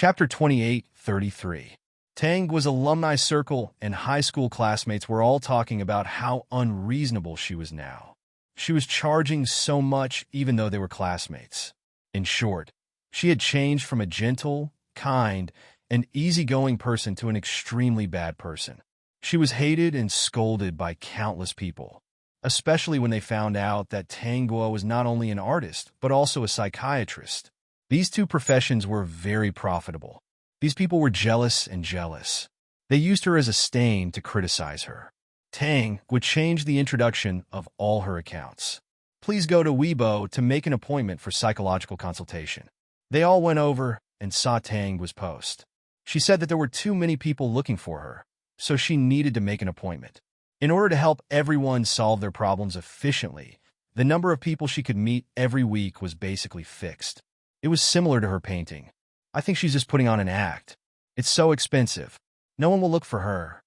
Chapter 28:33. Tang's alumni circle and high school classmates were all talking about how unreasonable she was now. She was charging so much even though they were classmates. In short, she had changed from a gentle, kind, and easygoing person to an extremely bad person. She was hated and scolded by countless people, especially when they found out that Tangua was not only an artist, but also a psychiatrist. These two professions were very profitable. These people were jealous and jealous. They used her as a stain to criticize her. Tang would change the introduction of all her accounts. Please go to Weibo to make an appointment for psychological consultation. They all went over and saw Tang's post. She said that there were too many people looking for her, so she needed to make an appointment. In order to help everyone solve their problems efficiently, the number of people she could meet every week was basically fixed. It was similar to her painting. I think she's just putting on an act. It's so expensive. No one will look for her.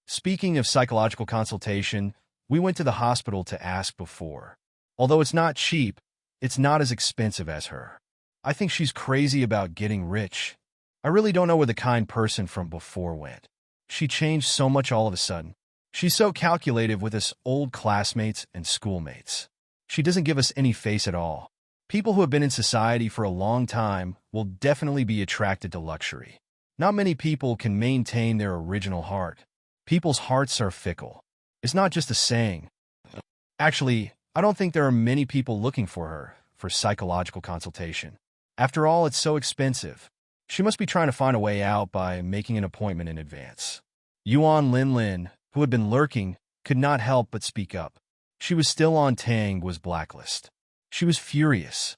Speaking of psychological consultation, we went to the hospital to ask before. Although it's not cheap, it's not as expensive as her. I think she's crazy about getting rich. I really don't know where the kind person from before went. She changed so much all of a sudden. She's so calculative with us old classmates and schoolmates. She doesn't give us any face at all. People who have been in society for a long time will definitely be attracted to luxury. Not many people can maintain their original heart. People's hearts are fickle. It's not just a saying. Actually, I don't think there are many people looking for her for psychological consultation. After all, it's so expensive. She must be trying to find a way out by making an appointment in advance. Yuan Linlin, who had been lurking, could not help but speak up. She was still on Tang's blacklist. She was furious.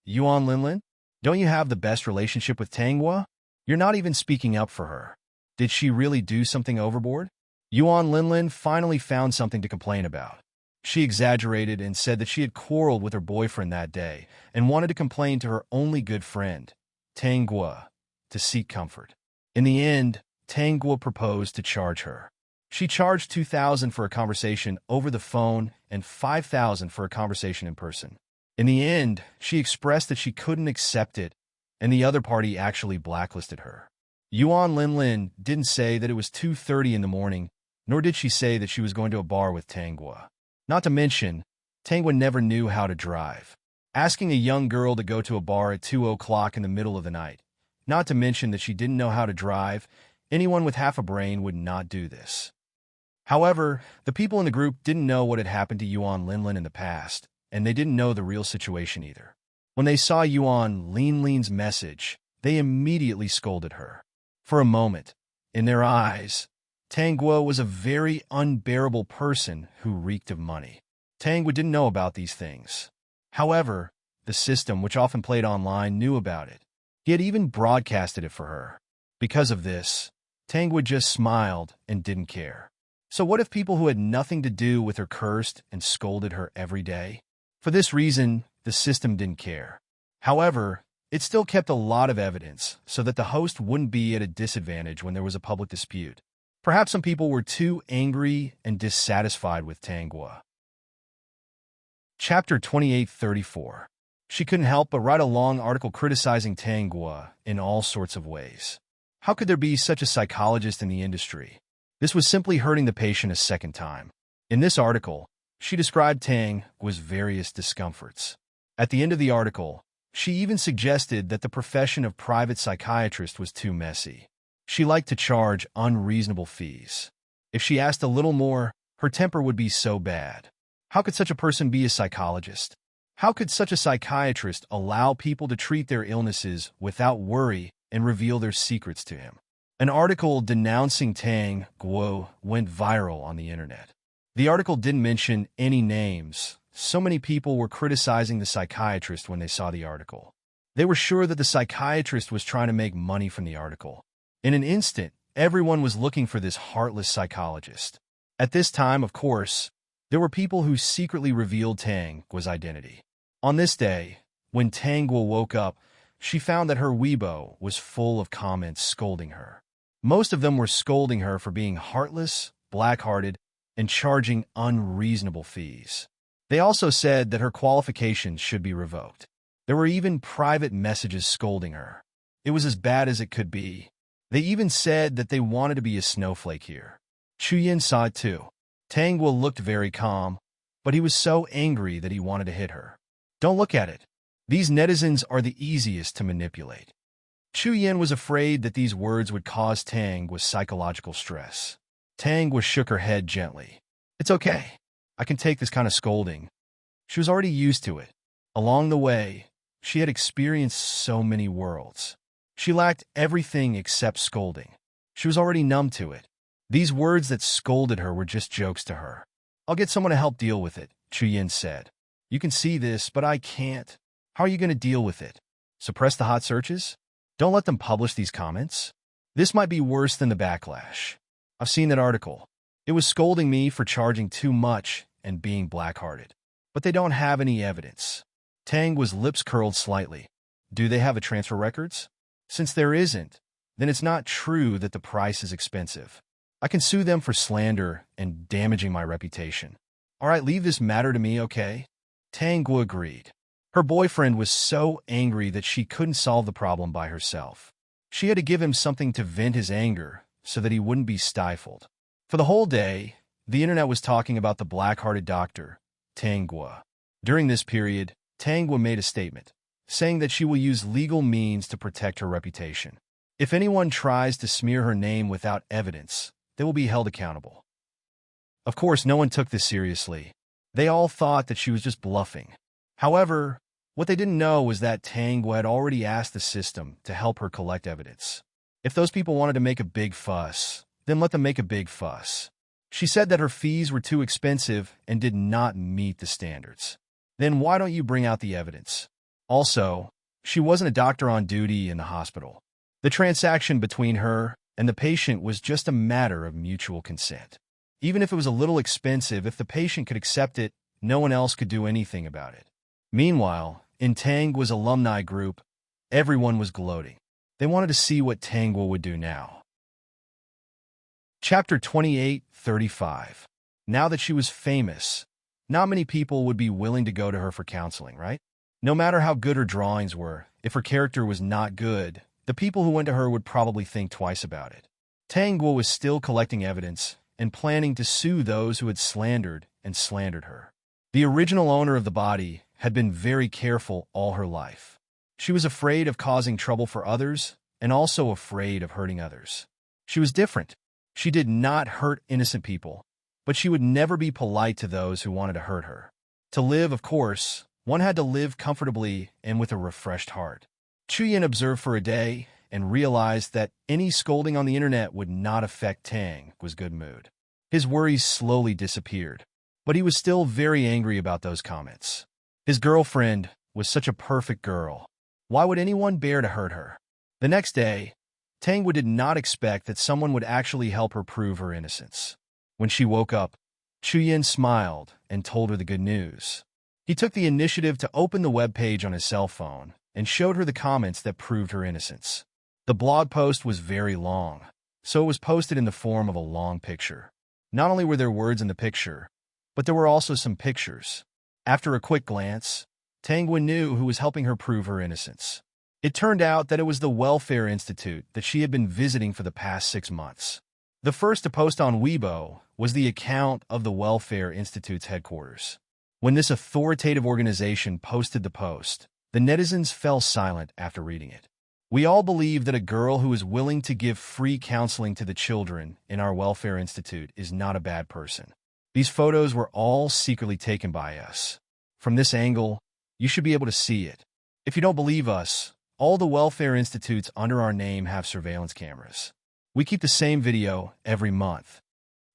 Yuan Linlin? Don't you have the best relationship with Tangua? You're not even speaking up for her. Did she really do something overboard? Yuan Linlin finally found something to complain about. She exaggerated and said that she had quarreled with her boyfriend that day and wanted to complain to her only good friend, Tangua, to seek comfort. In the end, Tangua proposed to charge her. She charged $2,000 for a conversation over the phone and $5,000 for a conversation in person. In the end, she expressed that she couldn't accept it, and the other party actually blacklisted her. Yuan Linlin didn't say that it was 2:30 in the morning, nor did she say that she was going to a bar with Tangua. Not to mention, Tangua never knew how to drive. Asking a young girl to go to a bar at 2 o'clock in the middle of the night, not to mention that she didn't know how to drive, anyone with half a brain would not do this. However, the people in the group didn't know what had happened to Yuan Linlin in the past, and they didn't know the real situation either. When they saw Yuan Linlin's message, they immediately scolded her. For a moment, in their eyes, Tangua was a very unbearable person who reeked of money. Tangua didn't know about these things. However, the system, which often played online, knew about it. He had even broadcasted it for her. Because of this, Tangua just smiled and didn't care. So what if people who had nothing to do with her cursed and scolded her every day? For this reason, the system didn't care. However, it still kept a lot of evidence so that the host wouldn't be at a disadvantage when there was a public dispute. Perhaps some people were too angry and dissatisfied with Tangua. Chapter 28:34. She couldn't help but write a long article criticizing Tangua in all sorts of ways. How could there be such a psychologist in the industry? This was simply hurting the patient a second time. In this article, she described Tang's various discomforts. At the end of the article, she even suggested that the profession of private psychiatrist was too messy. She liked to charge unreasonable fees. If she asked a little more, her temper would be so bad. How could such a person be a psychologist? How could such a psychiatrist allow people to treat their illnesses without worry and reveal their secrets to him? An article denouncing Tang Guo went viral on the internet. The article didn't mention any names. So many people were criticizing the psychiatrist when they saw the article. They were sure that the psychiatrist was trying to make money from the article. In an instant, everyone was looking for this heartless psychologist. At this time, of course, there were people who secretly revealed Tang's identity. On this day, when Tangua woke up, she found that her Weibo was full of comments scolding her. Most of them were scolding her for being heartless, black-hearted, and charging unreasonable fees. They also said that her qualifications should be revoked. There were even private messages scolding her. It was as bad as it could be. They even said that they wanted to be a snowflake here. Chuyin saw it too. Tangguo looked very calm, but he was so angry that he wanted to hit her. Don't look at it. These netizens are the easiest to manipulate. Chuyin was afraid that these words would cause Tangguo psychological stress. Tangguo shook her head gently. It's okay. I can take this kind of scolding. She was already used to it. Along the way, she had experienced so many worlds. She lacked everything except scolding. She was already numb to it. These words that scolded her were just jokes to her. I'll get someone to help deal with it, Chuyin said. You can see this, but I can't. How are you going to deal with it? Suppress the hot searches? Don't let them publish these comments. This might be worse than the backlash. I've seen that article. It was scolding me for charging too much and being black-hearted. But they don't have any evidence. Tangguo's lips curled slightly. Do they have a transfer records? Since there isn't, then it's not true that the price is expensive. I can sue them for slander and damaging my reputation. All right, leave this matter to me, okay? Tangguo agreed. Her boyfriend was so angry that she couldn't solve the problem by herself. She had to give him something to vent his anger so that he wouldn't be stifled. For the whole day, the internet was talking about the black-hearted doctor, Tangguo. During this period, Tangguo made a statement, saying that she will use legal means to protect her reputation. If anyone tries to smear her name without evidence, they will be held accountable. Of course, no one took this seriously. They all thought that she was just bluffing. However, what they didn't know was that Tangguo had already asked the system to help her collect evidence. If those people wanted to make a big fuss, then let them make a big fuss. She said that her fees were too expensive and did not meet the standards. Then why don't you bring out the evidence? Also, she wasn't a doctor on duty in the hospital. The transaction between her and the patient was just a matter of mutual consent. Even if it was a little expensive, if the patient could accept it, no one else could do anything about it. Meanwhile, in Tangguo's alumni group, everyone was gloating. They wanted to see what Tangguo would do now. Chapter 28:35. Now that she was famous, not many people would be willing to go to her for counseling, right? No matter how good her drawings were, if her character was not good, the people who went to her would probably think twice about it. Tangguo was still collecting evidence and planning to sue those who had slandered her. The original owner of the body had been very careful all her life. She was afraid of causing trouble for others and also afraid of hurting others. She was different. She did not hurt innocent people, but she would never be polite to those who wanted to hurt her. To live, of course, one had to live comfortably and with a refreshed heart. Chuyin observed for a day and realized that any scolding on the internet would not affect Tangguo's good mood. His worries slowly disappeared, but he was still very angry about those comments. His girlfriend was such a perfect girl. Why would anyone dare to hurt her? The next day, Tangguo did not expect that someone would actually help her prove her innocence. When she woke up, Chuyin smiled and told her the good news. He took the initiative to open the web page on his cell phone and showed her the comments that proved her innocence. The blog post was very long, so it was posted in the form of a long picture. Not only were there words in the picture, but there were also some pictures. After a quick glance, Tangguo knew who was helping her prove her innocence. It turned out that it was the Welfare Institute that she had been visiting for the past 6 months. The first to post on Weibo was the account of the Welfare Institute's headquarters. When this authoritative organization posted the post, the netizens fell silent after reading it. We all believe that a girl who is willing to give free counseling to the children in our Welfare Institute is not a bad person. These photos were all secretly taken by us. From this angle, you should be able to see it. If you don't believe us, all the Welfare Institutes under our name have surveillance cameras. We keep the same video every month.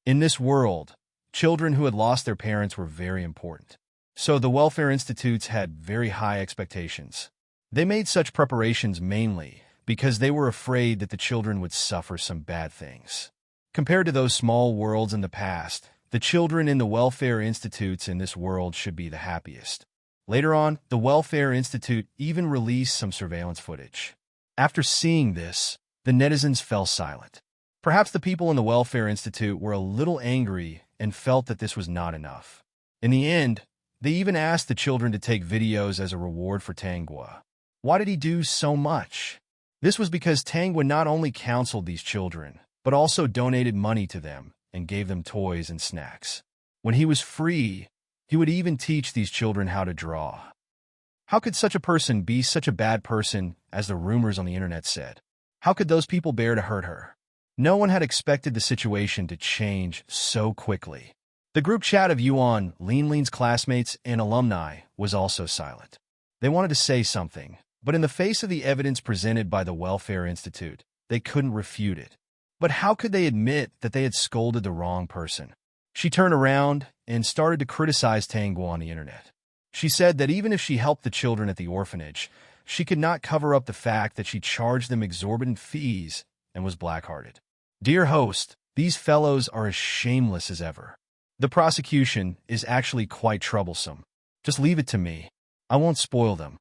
In this world, children who had lost their parents were very important. So the Welfare Institutes had very high expectations. They made such preparations mainly because they were afraid that the children would suffer some bad things. Compared to those small worlds in the past, the children in the Welfare Institutes in this world should be the happiest. Later on, the Welfare Institute even released some surveillance footage. After seeing this, the netizens fell silent. Perhaps the people in the Welfare Institute were a little angry and felt that this was not enough. In the end, they even asked the children to take videos as a reward for Tangguo. Why did he do so much? This was because Tang would not only counseled these children, but also donated money to them and gave them toys and snacks. When he was free, he would even teach these children how to draw. How could such a person be such a bad person, as the rumors on the internet said? How could those people bear to hurt her? No one had expected the situation to change so quickly. The group chat of Yuan, Lin's classmates, and alumni was also silent. They wanted to say something, but in the face of the evidence presented by the Welfare Institute, they couldn't refute it. But how could they admit that they had scolded the wrong person? She turned around and started to criticize Tang Guo on the internet. She said that even if she helped the children at the orphanage, she could not cover up the fact that she charged them exorbitant fees and was black-hearted. Dear host, these fellows are as shameless as ever. The prosecution is actually quite troublesome. Just leave it to me. I won't spoil them.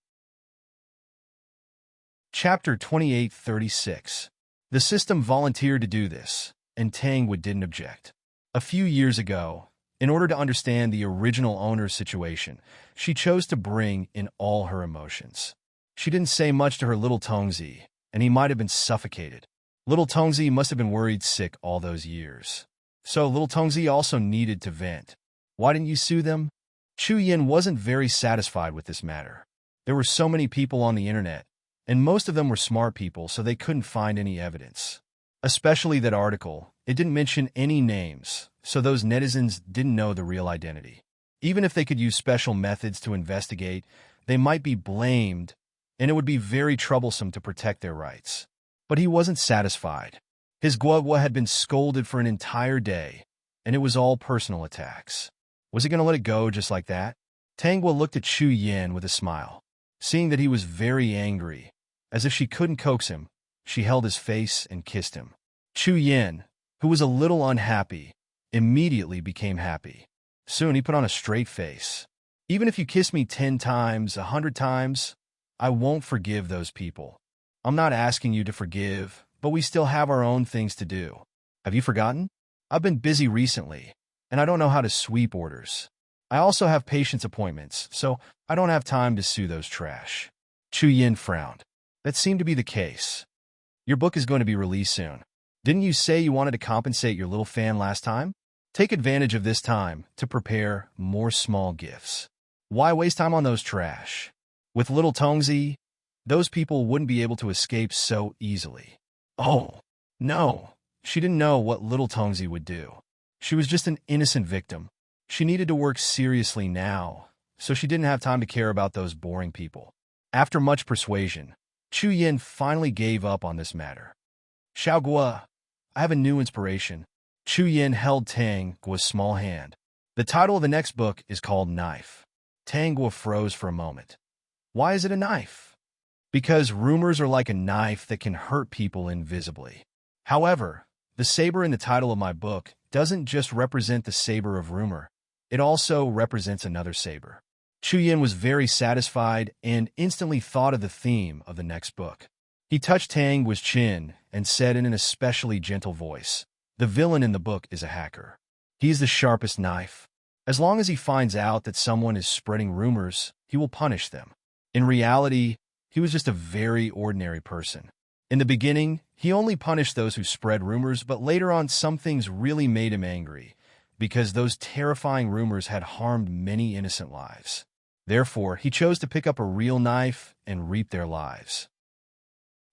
Chapter 2836. The system volunteered to do this, and Tang Guo didn't object. A few years ago, in order to understand the original owner's situation, she chose to bring in all her emotions. She didn't say much to her little Tongzi, and he might have been suffocated. Little Tongzi must have been worried sick all those years. So little Tongzi also needed to vent. Why didn't you sue them? Chu Yin wasn't very satisfied with this matter. There were so many people on the internet, and most of them were smart people, so they couldn't find any evidence. Especially that article, it didn't mention any names, so those netizens didn't know the real identity. Even if they could use special methods to investigate, they might be blamed, and it would be very troublesome to protect their rights. But he wasn't satisfied. His guagua had been scolded for an entire day, and it was all personal attacks. Was he going to let it go just like that? Tang Guo looked at Chu Yin with a smile. Seeing that he was very angry, as if she couldn't coax him, she held his face and kissed him. Chu Yin, who was a little unhappy, immediately became happy. Soon he put on a straight face. Even if you kiss me 10 times, 100 times, I won't forgive those people. I'm not asking you to forgive, but we still have our own things to do. Have you forgotten? I've been busy recently, and I don't know how to sweep orders. I also have patient's appointments, so I don't have time to sue those trash. Chu Yin frowned. That seemed to be the case. Your book is going to be released soon. Didn't you say you wanted to compensate your little fan last time? Take advantage of this time to prepare more small gifts. Why waste time on those trash? With little Tongzi, those people wouldn't be able to escape so easily. Oh, no. She didn't know what little Tongzi would do. She was just an innocent victim. She needed to work seriously now, so she didn't have time to care about those boring people. After much persuasion, Chu Yin finally gave up on this matter. Xiao Guo, I have a new inspiration. Chu Yin held Tang Guo's small hand. The title of the next book is called Knife. Tang Guo froze for a moment. Why is it a knife? Because rumors are like a knife that can hurt people invisibly. However, the saber in the title of my book doesn't just represent the saber of rumor. It also represents another saber. Chu Yin was very satisfied and instantly thought of the theme of the next book. He touched Tang Guo's chin and said in an especially gentle voice, the villain in the book is a hacker. He is the sharpest knife. As long as he finds out that someone is spreading rumors, he will punish them. In reality, he was just a very ordinary person. In the beginning, he only punished those who spread rumors, but later on some things really made him angry, because those terrifying rumors had harmed many innocent lives. Therefore, he chose to pick up a real knife and reap their lives.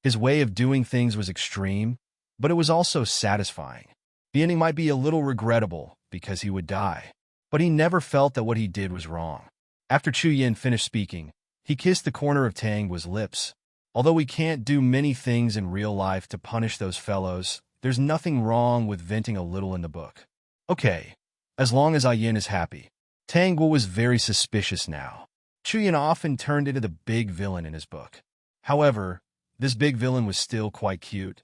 His way of doing things was extreme, but it was also satisfying. The ending might be a little regrettable, because he would die, but he never felt that what he did was wrong. After Chu Yin finished speaking, he kissed the corner of Tang Guo's lips. Although we can't do many things in real life to punish those fellows, there's nothing wrong with venting a little in the book. Okay, as long as Yin is happy. Tang Guo was very suspicious now. Chu Yin often turned into the big villain in his book. However, this big villain was still quite cute.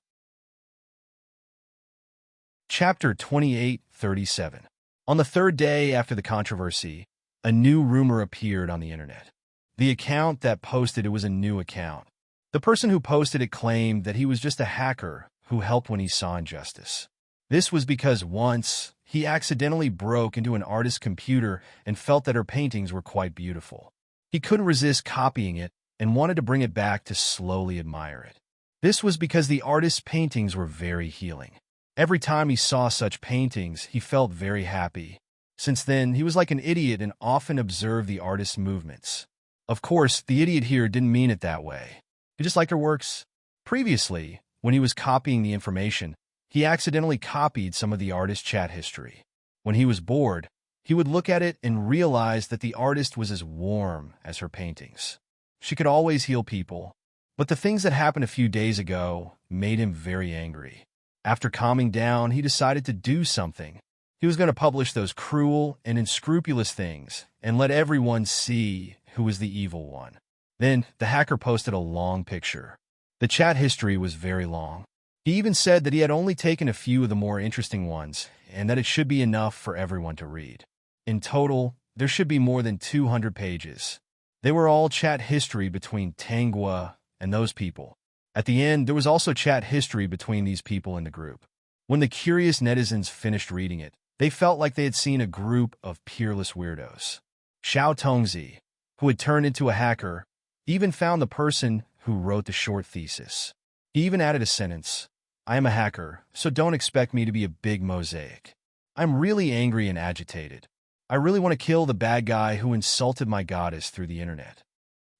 Chapter 2837. On the third day after the controversy, a new rumor appeared on the internet. The account that posted it was a new account. The person who posted it claimed that he was just a hacker who helped when he saw injustice. This was because once, he accidentally broke into an artist's computer and felt that her paintings were quite beautiful. He couldn't resist copying it and wanted to bring it back to slowly admire it. This was because the artist's paintings were very healing. Every time he saw such paintings, he felt very happy. Since then, he was like an idiot and often observed the artist's movements. Of course, the idiot here didn't mean it that way. He just liked her works. Previously, when he was copying the information, he accidentally copied some of the artist's chat history. When he was bored, he would look at it and realize that the artist was as warm as her paintings. She could always heal people, but the things that happened a few days ago made him very angry. After calming down, he decided to do something. He was going to publish those cruel and unscrupulous things and let everyone see who was the evil one. Then, the hacker posted a long picture. The chat history was very long. He even said that he had only taken a few of the more interesting ones and that it should be enough for everyone to read. In total, there should be more than 200 pages. They were all chat history between Tanghua and those people. At the end, there was also chat history between these people in the group. When the curious netizens finished reading it, they felt like they had seen a group of peerless weirdos. Xiao Tongzi, who had turned into a hacker, even found the person who wrote the short thesis. He even added a sentence, "I am a hacker, so don't expect me to be a big mosaic. I'm really angry and agitated. I really want to kill the bad guy who insulted my goddess through the internet."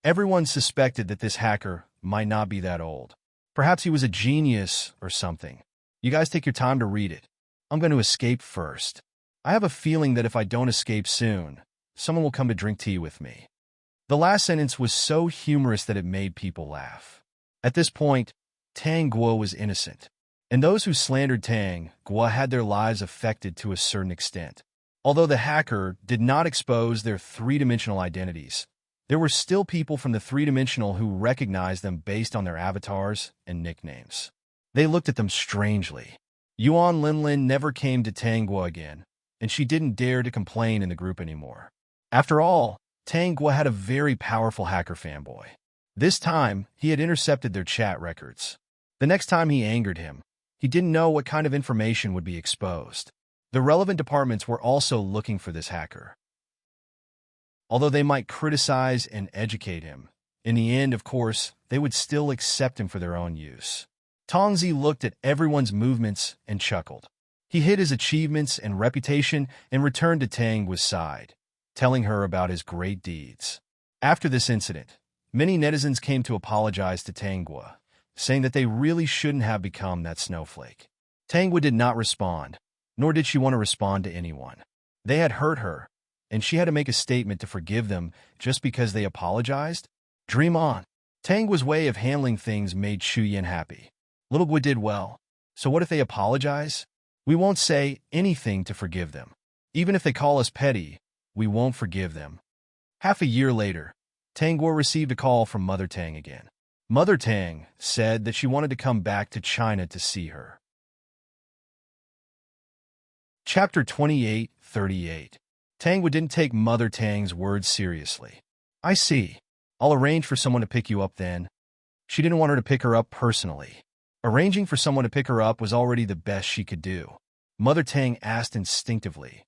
Everyone suspected that this hacker might not be that old. Perhaps he was a genius or something. You guys take your time to read it. I'm going to escape first. I have a feeling that if I don't escape soon, someone will come to drink tea with me. The last sentence was so humorous that it made people laugh. At this point, Tang Guo was innocent, and those who slandered Tang Guo had their lives affected to a certain extent. Although the hacker did not expose their three-dimensional identities, there were still people from the three-dimensional who recognized them based on their avatars and nicknames. They looked at them strangely. Yuan Linlin never came to Tang Guo again, and she didn't dare to complain in the group anymore. After all, Tang Guo had a very powerful hacker fanboy. This time, he had intercepted their chat records. The next time he angered him, he didn't know what kind of information would be exposed. The relevant departments were also looking for this hacker. Although they might criticize and educate him, in the end, of course, they would still accept him for their own use. Tongzi looked at everyone's movements and chuckled. He hid his achievements and reputation and returned to Tang Guo's side, telling her about his great deeds. After this incident, many netizens came to apologize to Tang Guo, saying that they really shouldn't have become that snowflake. Tang Guo did not respond, nor did she want to respond to anyone. They had hurt her, and she had to make a statement to forgive them just because they apologized? Dream on. Tang Guo's way of handling things made Chu Yin happy. Little Guo did well. So what if they apologize? We won't say anything to forgive them. Even if they call us petty, we won't forgive them. Half a year later, Tang Guo received a call from Mother Tang again. Mother Tang said that she wanted to come back to China to see her. Chapter 28:38. Tang Guo didn't take Mother Tang's words seriously. I see. I'll arrange for someone to pick you up then. She didn't want her to pick her up personally. Arranging for someone to pick her up was already the best she could do. Mother Tang asked instinctively,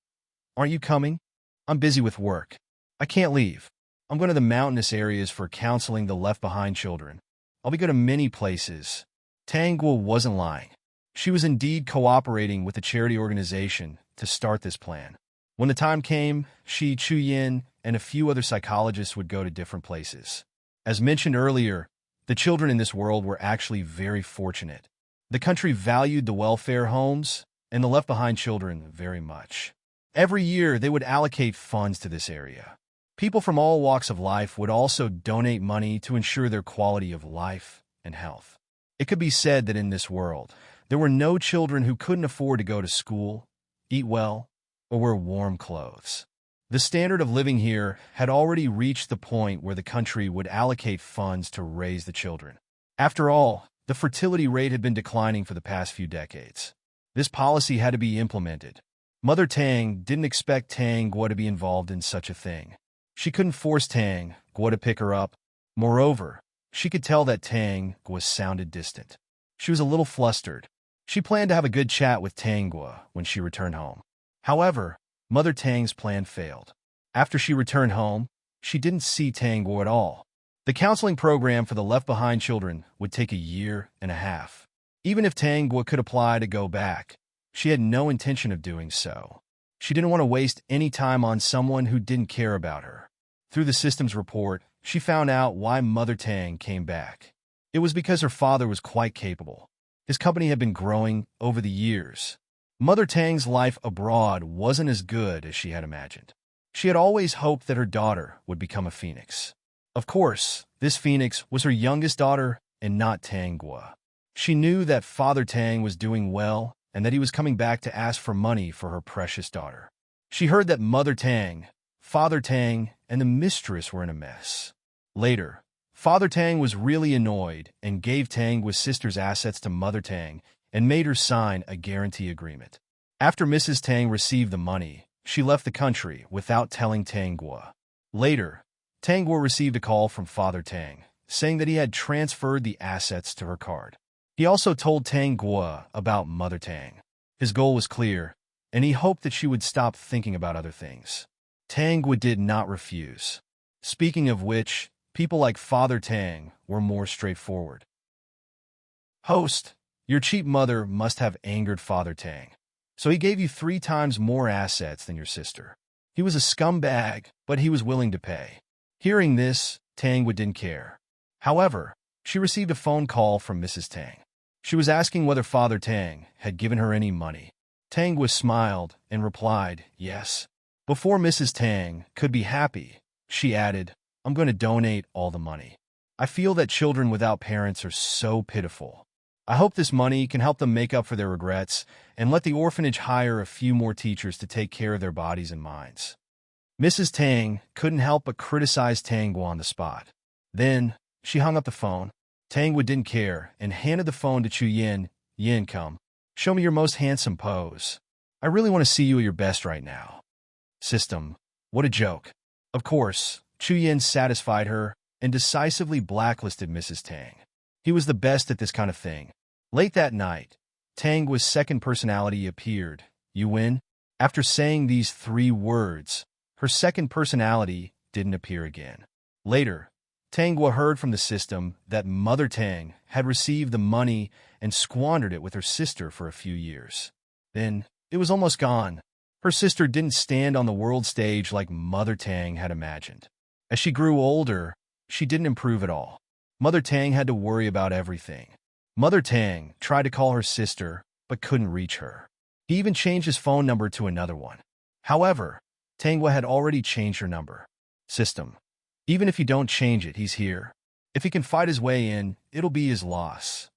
Aren't you coming? I'm busy with work. I can't leave. I'm going to the mountainous areas for counseling the left-behind children. I'll be going to many places. Tang Guo wasn't lying. She was indeed cooperating with the charity organization to start this plan. When the time came, she, Chu Yin, and a few other psychologists would go to different places. As mentioned earlier, the children in this world were actually very fortunate. The country valued the welfare homes and the left-behind children very much. Every year, they would allocate funds to this area. People from all walks of life would also donate money to ensure their quality of life and health. It could be said that in this world, there were no children who couldn't afford to go to school, eat well, or wear warm clothes. The standard of living here had already reached the point where the country would allocate funds to raise the children. After all, the fertility rate had been declining for the past few decades. This policy had to be implemented. Mother Tang didn't expect Tang Guo to be involved in such a thing. She couldn't force Tang Guo to pick her up. Moreover, she could tell that Tang Guo sounded distant. She was a little flustered. She planned to have a good chat with Tang Guo when she returned home. However, Mother Tang's plan failed. After she returned home, she didn't see Tang Guo at all. The counseling program for the left-behind children would take a year and a half. Even if Tang Guo could apply to go back, she had no intention of doing so. She didn't want to waste any time on someone who didn't care about her. Through the system's report, she found out why Mother Tang came back. It was because her father was quite capable. His company had been growing over the years. Mother Tang's life abroad wasn't as good as she had imagined. She had always hoped that her daughter would become a phoenix. Of course, this phoenix was her youngest daughter and not Tang Guo. She knew that Father Tang was doing well and that he was coming back to ask for money for her precious daughter. She heard that Mother Tang, Father Tang, and the mistress were in a mess. Later, Father Tang was really annoyed and gave Tang Guo's sister's assets to Mother Tang and made her sign a guarantee agreement. After Mrs. Tang received the money, she left the country without telling Tang Guo. Later, Tang Guo received a call from Father Tang, saying that he had transferred the assets to her card. He also told Tang Guo about Mother Tang. His goal was clear, and he hoped that she would stop thinking about other things. Tang Guo did not refuse. Speaking of which, people like Father Tang were more straightforward. Host, your cheap mother must have angered Father Tang, so he gave you 3 times more assets than your sister. He was a scumbag, but he was willing to pay. Hearing this, Tang Guo didn't care. However, she received a phone call from Mrs. Tang. She was asking whether Father Tang had given her any money. Tang Guo smiled and replied, yes. Before Mrs. Tang could be happy, she added, I'm going to donate all the money. I feel that children without parents are so pitiful. I hope this money can help them make up for their regrets and let the orphanage hire a few more teachers to take care of their bodies and minds. Mrs. Tang couldn't help but criticize Tang Guo on the spot. Then, she hung up the phone. Tang Guo didn't care and handed the phone to Chu Yin. Yin, come. Show me your most handsome pose. I really want to see you at your best right now. System. What a joke. Of course, Chu Yin satisfied her and decisively blacklisted Mrs. Tang. He was the best at this kind of thing. Late that night, Tang Guo's second personality appeared. You win? After saying these 3 words, her second personality didn't appear again. Later, Tang Guo heard from the system that Mother Tang had received the money and squandered it with her sister for a few years. Then, it was almost gone. Her sister didn't stand on the world stage like Mother Tang had imagined. As she grew older, she didn't improve at all. Mother Tang had to worry about everything. Mother Tang tried to call her sister, but couldn't reach her. He even changed his phone number to another one. However, Tang Guo had already changed her number. System. Even if you don't change it, he's here. If he can fight his way in, it'll be his loss.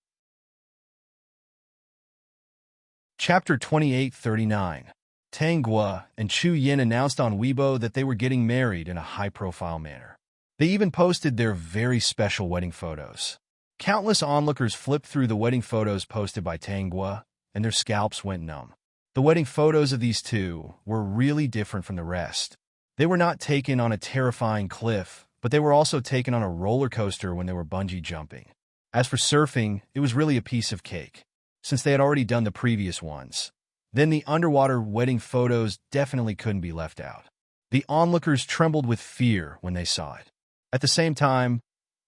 Chapter 2839. Tang Guo and Chu Yin announced on Weibo that they were getting married in a high-profile manner. They even posted their very special wedding photos. Countless onlookers flipped through the wedding photos posted by Tang Guo, and their scalps went numb. The wedding photos of these two were really different from the rest. They were not taken on a terrifying cliff, but they were also taken on a roller coaster when they were bungee jumping. As for surfing, it was really a piece of cake, since they had already done the previous ones. Then the underwater wedding photos definitely couldn't be left out. The onlookers trembled with fear when they saw it. At the same time,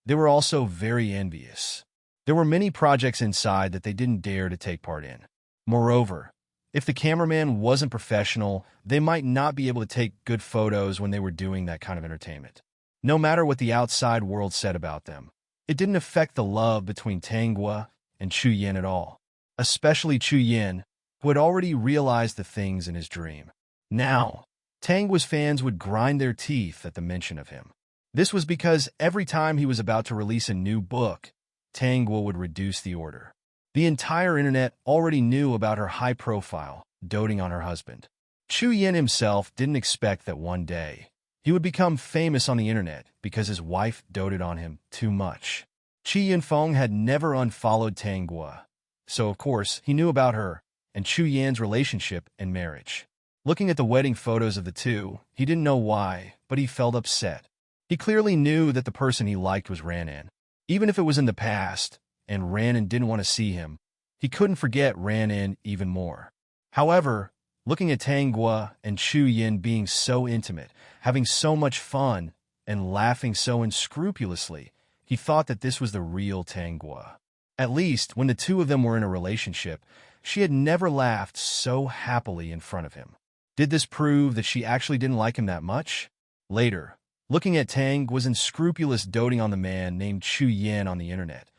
they were also very envious. There were many projects inside that they didn't dare to take part in. Moreover, if the cameraman wasn't professional, they might not be able to take good photos when they were doing that kind of entertainment. No matter what the outside world said about them, it didn't affect the love between Tang Guo and Chu Yin at all, especially Chu Yin, who had already realized the things in his dream. Now, Tang Guo's fans would grind their teeth at the mention of him. This was because every time he was about to release a new book, Tang Guo would reduce the order. The entire internet already knew about her high profile, doting on her husband. Chu Yin himself didn't expect that one day he would become famous on the internet because his wife doted on him too much. Qi Yinfeng had never unfollowed Tang Guo, so of course he knew about her and Chu Yan's relationship and marriage. Looking at the wedding photos of the two, he didn't know why, but he felt upset. He clearly knew that the person he liked was Ranan. Even if it was in the past, and Ranan didn't want to see him, he couldn't forget Ranan even more. However, looking at Tang Guo and Chu Yin being so intimate, having so much fun, and laughing so unscrupulously, he thought that this was the real Tangua. At least, when the two of them were in a relationship, she had never laughed so happily in front of him. Did this prove that she actually didn't like him that much? Later, looking at Tang was unscrupulous doting on the man named Chu Yin on the internet.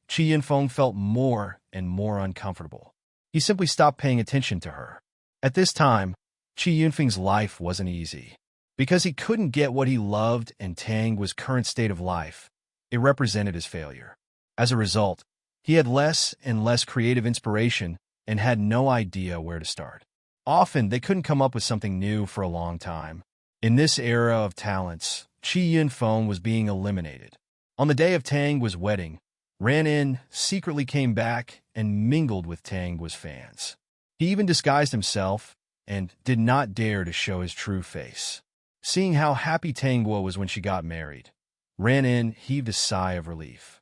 Chi Yinfeng felt more and more uncomfortable. He simply stopped paying attention to her. At this time, Chi Yinfeng's life wasn't easy. Because he couldn't get what he loved and Tang was current state of life, it represented his failure. As a result, he had less and less creative inspiration and had no idea where to start. Often, they couldn't come up with something new for a long time. In this era of talents, Chi Yinfeng was being eliminated. On the day of Tang's wedding, Ran In secretly came back and mingled with Tang's fans. He even disguised himself and did not dare to show his true face. Seeing how happy Tangua was when she got married, Ran In heaved a sigh of relief.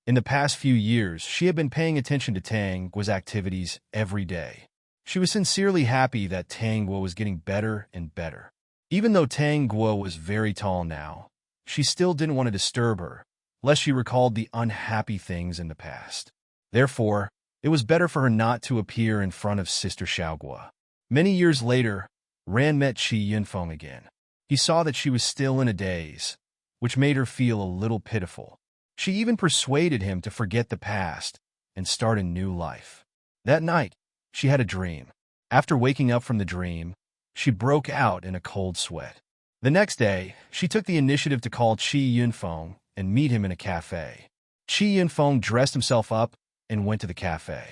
In the past few years, she had been paying attention to Tang's activities every day. She was sincerely happy that Tangua was getting better and better. Even though Tangua was very tall now, she still didn't want to disturb her, lest she recalled the unhappy things in the past. Therefore, it was better for her not to appear in front of Sister Xiaogua. Many years later, Ran met Chi Yinfeng again. He saw that she was still in a daze, which made her feel a little pitiful. She even persuaded him to forget the past and start a new life. That night, she had a dream. After waking up from the dream, she broke out in a cold sweat. The next day, she took the initiative to call Chi Yinfeng and meet him in a cafe. Chi Yinfeng dressed himself up and went to the cafe.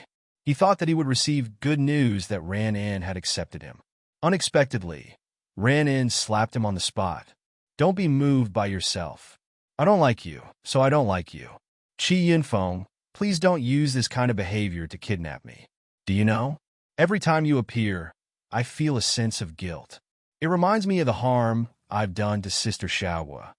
He thought that he would receive good news that Ran In had accepted him. Unexpectedly, Ran In slapped him on the spot. "Don't be moved by yourself. I don't like you, so I don't like you. Chi Yinfeng, please don't use this kind of behavior to kidnap me. Do you know? Every time you appear, I feel a sense of guilt. It reminds me of the harm I've done to Sister Xiaogua."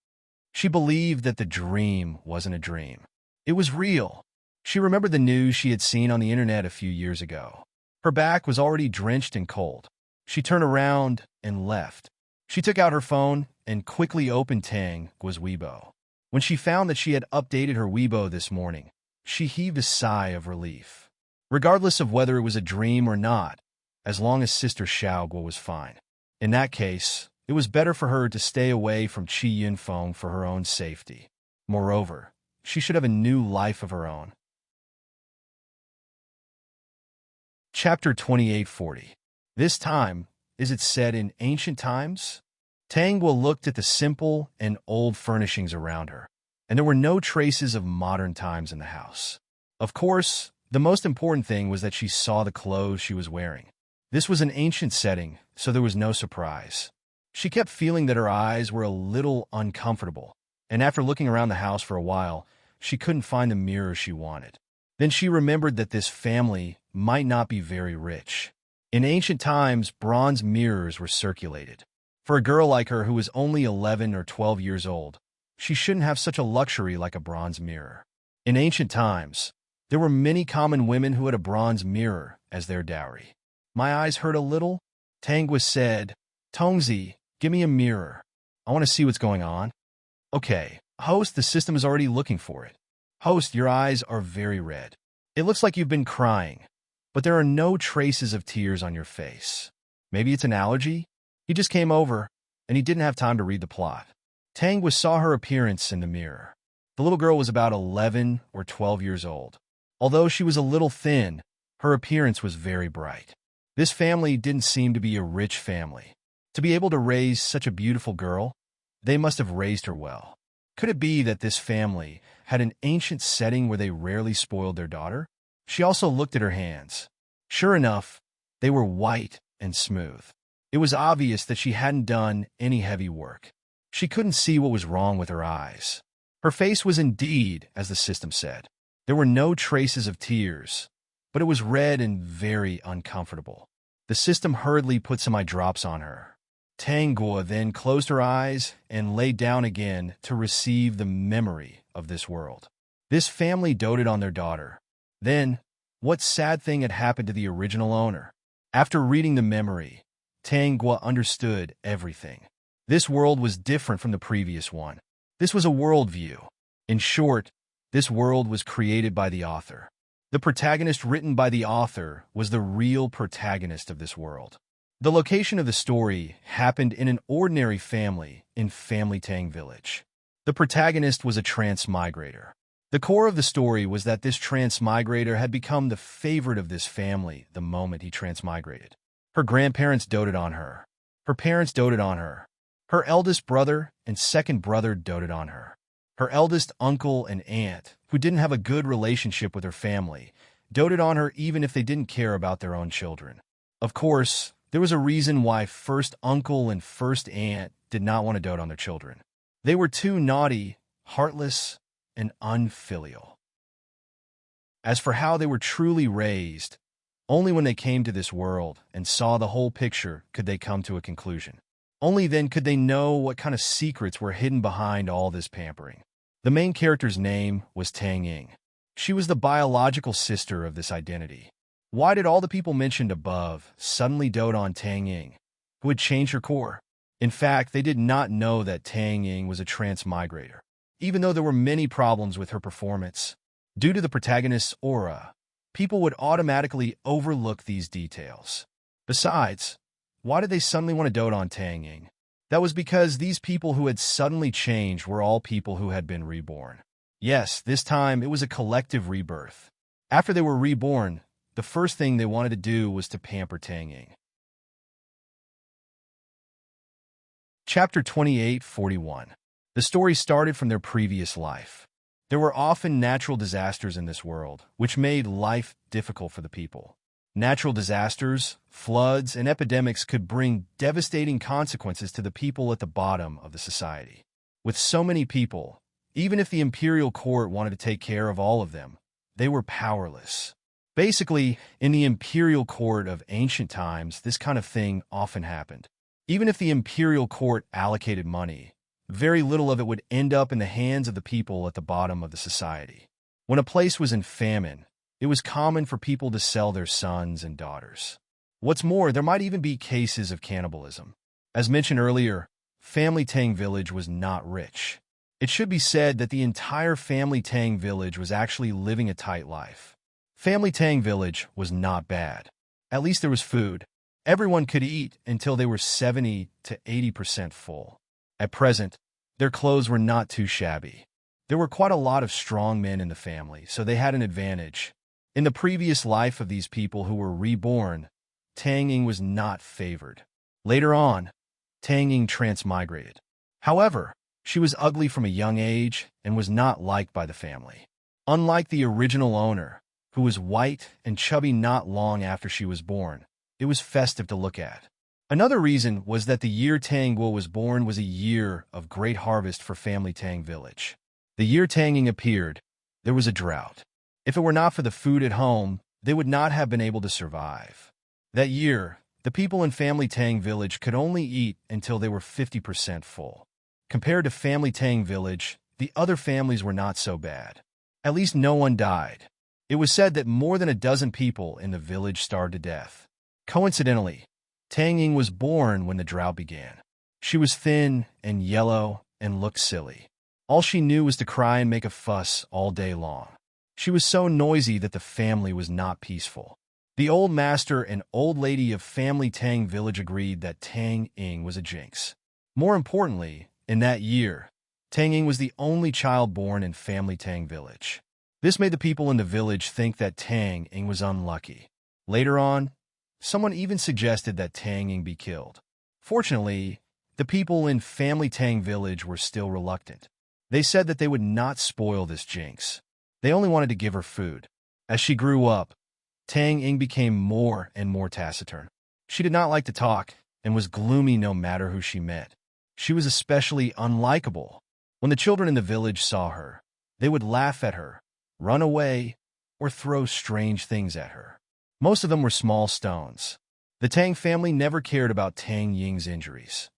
She believed that the dream wasn't a dream. It was real. She remembered the news she had seen on the internet a few years ago. Her back was already drenched in cold. She turned around and left. She took out her phone and quickly opened Tang's Weibo. When she found that she had updated her Weibo this morning, she heaved a sigh of relief. Regardless of whether it was a dream or not, as long as Sister Xiaogua was fine. In that case, it was better for her to stay away from Chi Yinfeng for her own safety. Moreover, she should have a new life of her own. Chapter 2840. This time, is it said in ancient times? Tangua looked at the simple and old furnishings around her, and there were no traces of modern times in the house. Of course, the most important thing was that she saw the clothes she was wearing. This was an ancient setting, so there was no surprise. She kept feeling that her eyes were a little uncomfortable, and after looking around the house for a while, she couldn't find the mirror she wanted. Then she remembered that this family might not be very rich. In ancient times, bronze mirrors were circulated. For a girl like her who was only 11 or 12 years old, she shouldn't have such a luxury like a bronze mirror. In ancient times, there were many common women who had a bronze mirror as their dowry. "My eyes hurt a little," Tangua said. "Tongzi, give me a mirror. I want to see what's going on." "Okay, host, the system is already looking for it." "Host, your eyes are very red. It looks like you've been crying, but there are no traces of tears on your face. Maybe it's an allergy?" He just came over, and he didn't have time to read the plot. Tangua saw her appearance in the mirror. The little girl was about 11 or 12 years old. Although she was a little thin, her appearance was very bright. This family didn't seem to be a rich family. To be able to raise such a beautiful girl, they must have raised her well. Could it be that this family had an ancient setting where they rarely spoiled their daughter? She also looked at her hands. Sure enough, they were white and smooth. It was obvious that she hadn't done any heavy work. She couldn't see what was wrong with her eyes. Her face was indeed, as the system said. There were no traces of tears, but it was red and very uncomfortable. The system hurriedly put some eye drops on her. Tangua then closed her eyes and lay down again to receive the memory of this world. This family doted on their daughter. Then, what sad thing had happened to the original owner? After reading the memory, Tangua understood everything. This world was different from the previous one. This was a worldview. In short, this world was created by the author. The protagonist written by the author was the real protagonist of this world. The location of the story happened in an ordinary family in Family Tang Village. The protagonist was a transmigrator. The core of the story was that this transmigrator had become the favorite of this family the moment he transmigrated. Her grandparents doted on her. Her parents doted on her. Her eldest brother and second brother doted on her. Her eldest uncle and aunt, who didn't have a good relationship with her family, doted on her even if they didn't care about their own children. Of course, there was a reason why first uncle and first aunt did not want to dote on their children. They were too naughty, heartless, and unfilial. As for how they were truly raised, only when they came to this world and saw the whole picture could they come to a conclusion. Only then could they know what kind of secrets were hidden behind all this pampering. The main character's name was Tang Ying. She was the biological sister of this identity. Why did all the people mentioned above suddenly dote on Tang Ying, who had changed her core? In fact, they did not know that Tang Ying was a transmigrator, even though there were many problems with her performance. Due to the protagonist's aura, people would automatically overlook these details. Besides, why did they suddenly want to dote on Tang Ying? That was because these people who had suddenly changed were all people who had been reborn. Yes, this time it was a collective rebirth. After they were reborn, the first thing they wanted to do was to pamper Tang Ying. Chapter 28:41. The story started from their previous life. There were often natural disasters in this world, which made life difficult for the people. Natural disasters, floods, and epidemics could bring devastating consequences to the people at the bottom of the society. With so many people, even if the imperial court wanted to take care of all of them, they were powerless. Basically, in the imperial court of ancient times, this kind of thing often happened. Even if the imperial court allocated money, very little of it would end up in the hands of the people at the bottom of the society. When a place was in famine, it was common for people to sell their sons and daughters. What's more, there might even be cases of cannibalism. As mentioned earlier, Family Tang Village was not rich. It should be said that the entire Family Tang Village was actually living a tight life. Family Tang Village was not bad. At least there was food. Everyone could eat until they were 70 to 80% full. At present, their clothes were not too shabby. There were quite a lot of strong men in the family, so they had an advantage. In the previous life of these people who were reborn, Tang Ying was not favored. Later on, Tang Ying transmigrated. However, she was ugly from a young age and was not liked by the family. Unlike the original owner, who was white and chubby not long after she was born, it was festive to look at. Another reason was that the year Tang Guo was born was a year of great harvest for Family Tang Village. The year Tang Ying appeared, there was a drought. If it were not for the food at home, they would not have been able to survive. That year, the people in Family Tang Village could only eat until they were 50% full. Compared to Family Tang Village, the other families were not so bad. At least no one died. It was said that more than a dozen people in the village starved to death. Coincidentally, Tang Ying was born when the drought began. She was thin and yellow and looked silly. All she knew was to cry and make a fuss all day long. She was so noisy that the family was not peaceful. The old master and old lady of Family Tang Village agreed that Tang Ying was a jinx. More importantly, in that year, Tang Ying was the only child born in Family Tang Village. This made the people in the village think that Tang Ying was unlucky. Later on, someone even suggested that Tang Ying be killed. Fortunately, the people in Family Tang Village were still reluctant. They said that they would not spoil this jinx. They only wanted to give her food. As she grew up, Tang Ying became more and more taciturn. She did not like to talk and was gloomy no matter who she met. She was especially unlikable. When the children in the village saw her, they would laugh at her, run away, or throw strange things at her. Most of them were small stones. The Tang family never cared about Tang Ying's injuries.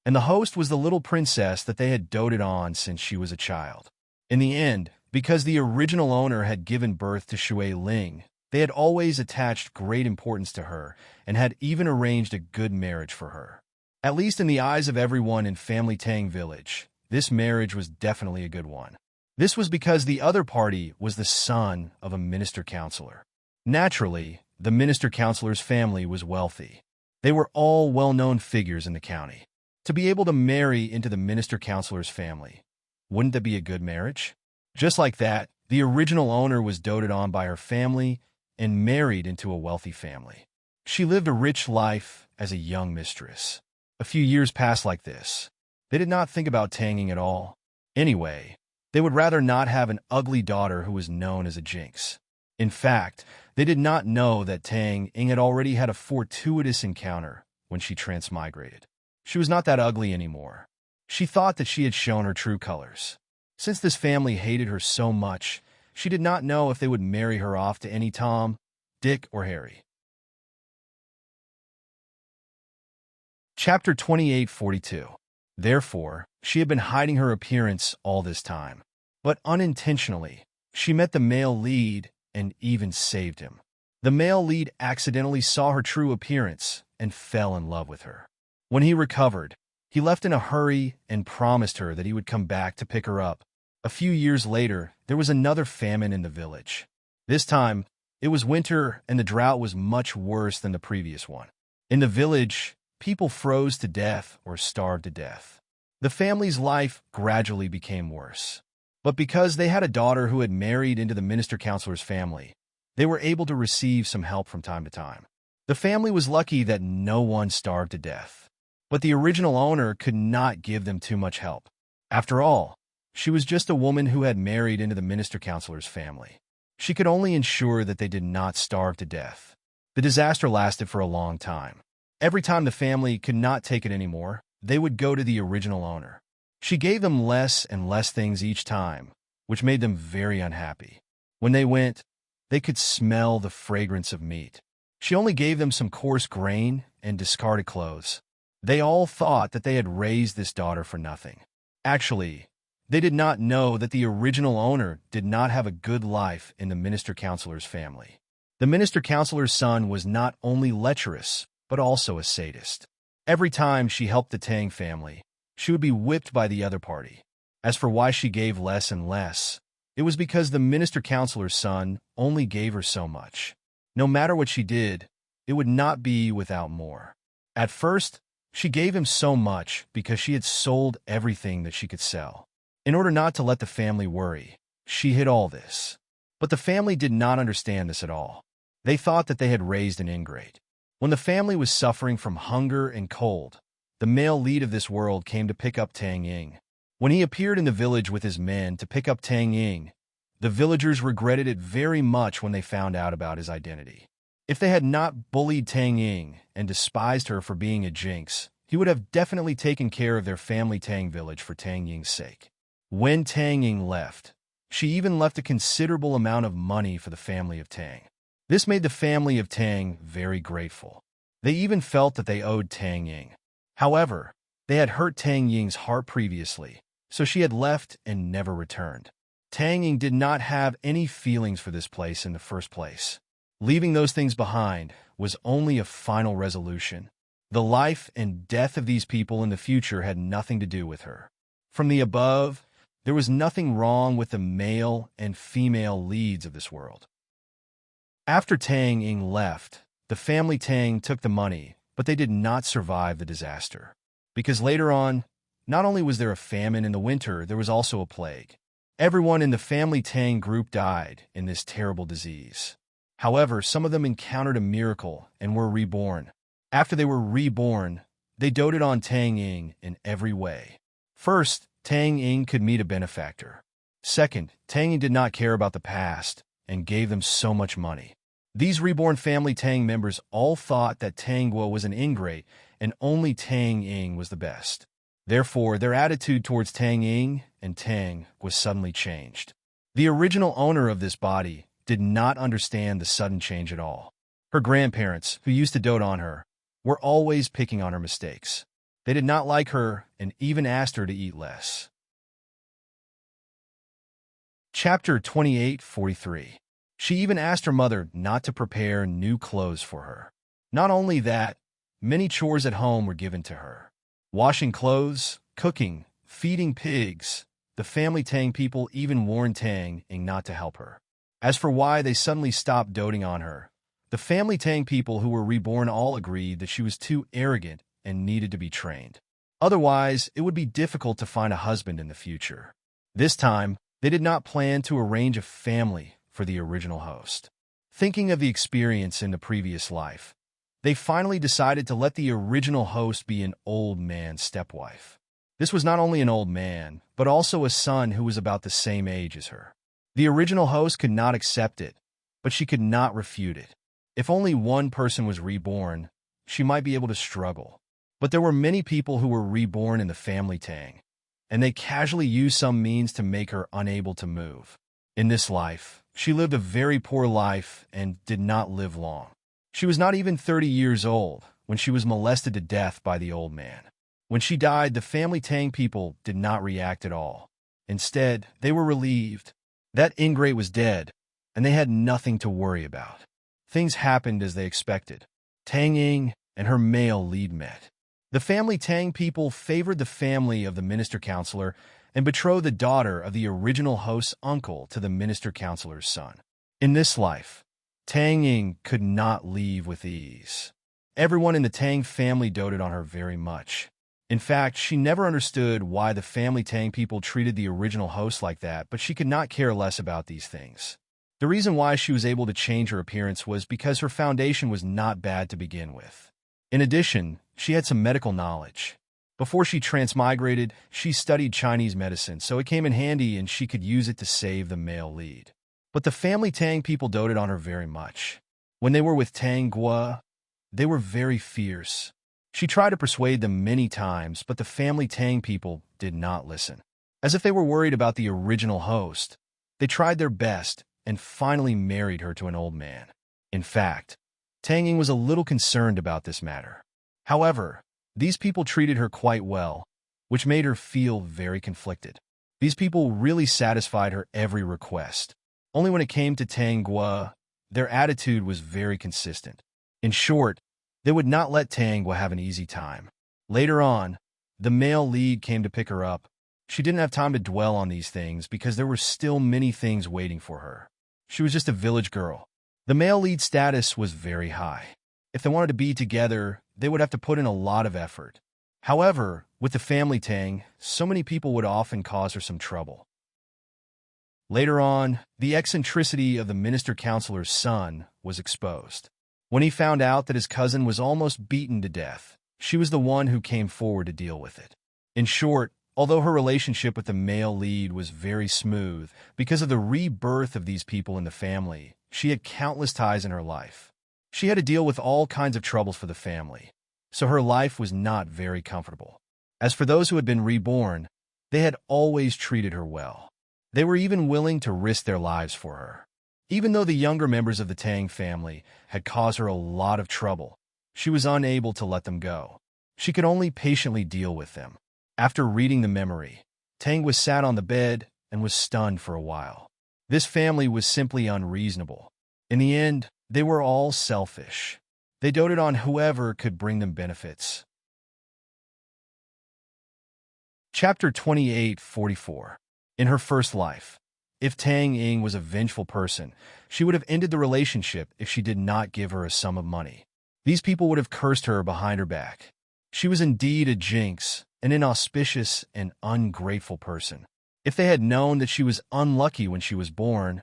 And the host was the little princess that they had doted on since she was a child. In the end, because the original owner had given birth to Shui Ling, they had always attached great importance to her and had even arranged a good marriage for her. At least in the eyes of everyone in family Tang village, this marriage was definitely a good one. This was because the other party was the son of a minister-counselor. Naturally, the minister-counselor's family was wealthy. They were all well-known figures in the county. To be able to marry into the minister-counselor's family, wouldn't that be a good marriage? Just like that, the original owner was doted on by her family and married into a wealthy family. She lived a rich life as a young mistress. A few years passed like this. They did not think about Tanging at all. Anyway, they would rather not have an ugly daughter who was known as a jinx. In fact, they did not know that Tang Ying had already had a fortuitous encounter when she transmigrated. She was not that ugly anymore. She thought that she had shown her true colors. Since this family hated her so much, she did not know if they would marry her off to any Tom, Dick, or Harry. Chapter 2842. Therefore, she had been hiding her appearance all this time. But unintentionally, she met the male lead and even saved him. The male lead accidentally saw her true appearance and fell in love with her. When he recovered, he left in a hurry and promised her that he would come back to pick her up. A few years later, there was another famine in the village. This time, it was winter and the drought was much worse than the previous one. In the village, people froze to death or starved to death. The family's life gradually became worse. But because they had a daughter who had married into the minister-counselor's family, they were able to receive some help from time to time. The family was lucky that no one starved to death. But the original owner could not give them too much help. After all, she was just a woman who had married into the minister-counselor's family. She could only ensure that they did not starve to death. The disaster lasted for a long time. Every time the family could not take it anymore, they would go to the original owner. She gave them less and less things each time, which made them very unhappy. When they went, they could smell the fragrance of meat. She only gave them some coarse grain and discarded clothes. They all thought that they had raised this daughter for nothing. Actually, they did not know that the original owner did not have a good life in the minister-counselor's family. The minister-counselor's son was not only lecherous, but also a sadist. Every time she helped the Tang family, she would be whipped by the other party. As for why she gave less and less, it was because the minister-counselor's son only gave her so much. No matter what she did, it would not be without more. At first, she gave him so much because she had sold everything that she could sell. In order not to let the family worry, she hid all this. But the family did not understand this at all. They thought that they had raised an ingrate. When the family was suffering from hunger and cold, the male lead of this world came to pick up Tang Ying. When he appeared in the village with his men to pick up Tang Ying, the villagers regretted it very much when they found out about his identity. If they had not bullied Tang Ying and despised her for being a jinx, he would have definitely taken care of their family Tang village for Tang Ying's sake. When Tang Ying left, she even left a considerable amount of money for the family of Tang. This made the family of Tang very grateful. They even felt that they owed Tang Ying. However, they had hurt Tang Ying's heart previously, so she had left and never returned. Tang Ying did not have any feelings for this place in the first place. Leaving those things behind was only a final resolution. The life and death of these people in the future had nothing to do with her. From the above, there was nothing wrong with the male and female leads of this world. After Tang Ying left, the family Tang took the money, but they did not survive the disaster. Because later on, not only was there a famine in the winter, there was also a plague. Everyone in the family Tang group died in this terrible disease. However, some of them encountered a miracle and were reborn. After they were reborn, they doted on Tang Ying in every way. First, Tang Ying could meet a benefactor. Second, Tang Ying did not care about the past and gave them so much money. These reborn family Tang members all thought that Tang Guo was an ingrate and only Tang Ying was the best. Therefore, their attitude towards Tang Ying and Tang was suddenly changed. The original owner of this body did not understand the sudden change at all. Her grandparents, who used to dote on her, were always picking on her mistakes. They did not like her and even asked her to eat less. Chapter 2843. She even asked her mother not to prepare new clothes for her. Not only that, many chores at home were given to her. Washing clothes, cooking, feeding pigs. The family Tang people even warned Tang Ying not to help her. As for why they suddenly stopped doting on her, the family Tang people who were reborn all agreed that she was too arrogant and needed to be trained. Otherwise, it would be difficult to find a husband in the future. This time, they did not plan to arrange a family for the original host. Thinking of the experience in the previous life, they finally decided to let the original host be an old man's stepwife. This was not only an old man, but also a son who was about the same age as her. The original host could not accept it, but she could not refute it. If only one person was reborn, she might be able to struggle. But there were many people who were reborn in the family Tang, and they casually used some means to make her unable to move. In this life, she lived a very poor life and did not live long. She was not even 30 years old when she was molested to death by the old man. When she died, the family Tang people did not react at all. Instead, they were relieved. That ingrate was dead, and they had nothing to worry about. Things happened as they expected. Tang Ying and her male lead met. The family Tang people favored the family of the minister counselor and betrothed the daughter of the original host's uncle to the minister counselor's son. In this life, Tang Ying could not leave with ease. Everyone in the Tang family doted on her very much. In fact, she never understood why the family Tang people treated the original host like that, but she could not care less about these things. The reason why she was able to change her appearance was because her foundation was not bad to begin with. In addition, she had some medical knowledge. Before she transmigrated, she studied Chinese medicine, so it came in handy and she could use it to save the male lead. But the family Tang people doted on her very much. When they were with Tang Gua, they were very fierce. She tried to persuade them many times, but the family Tang people did not listen. As if they were worried about the original host, they tried their best and finally married her to an old man. In fact, Tang Ying was a little concerned about this matter. However, these people treated her quite well, which made her feel very conflicted. These people really satisfied her every request. Only when it came to Tang Gua, their attitude was very consistent. In short, they would not let Tang Gua have an easy time. Later on, the male lead came to pick her up. She didn't have time to dwell on these things because there were still many things waiting for her. She was just a village girl. The male lead status was very high. If they wanted to be together, they would have to put in a lot of effort. However, with the family Tang, so many people would often cause her some trouble. Later on, the eccentricity of the minister counselor's son was exposed. When he found out that his cousin was almost beaten to death, she was the one who came forward to deal with it. In short, although her relationship with the male lead was very smooth, because of the rebirth of these people in the family, she had countless ties in her life. She had to deal with all kinds of troubles for the family, so her life was not very comfortable. As for those who had been reborn, they had always treated her well. They were even willing to risk their lives for her. Even though the younger members of the Tang family had caused her a lot of trouble, she was unable to let them go. She could only patiently deal with them. After reading the memory, Tang was sat on the bed and was stunned for a while. This family was simply unreasonable. In the end, they were all selfish. They doted on whoever could bring them benefits. Chapter 28:44. In her first life, if Tang Ying was a vengeful person, she would have ended the relationship if she did not give her a sum of money. These people would have cursed her behind her back. She was indeed a jinx, an inauspicious and ungrateful person. If they had known that she was unlucky when she was born,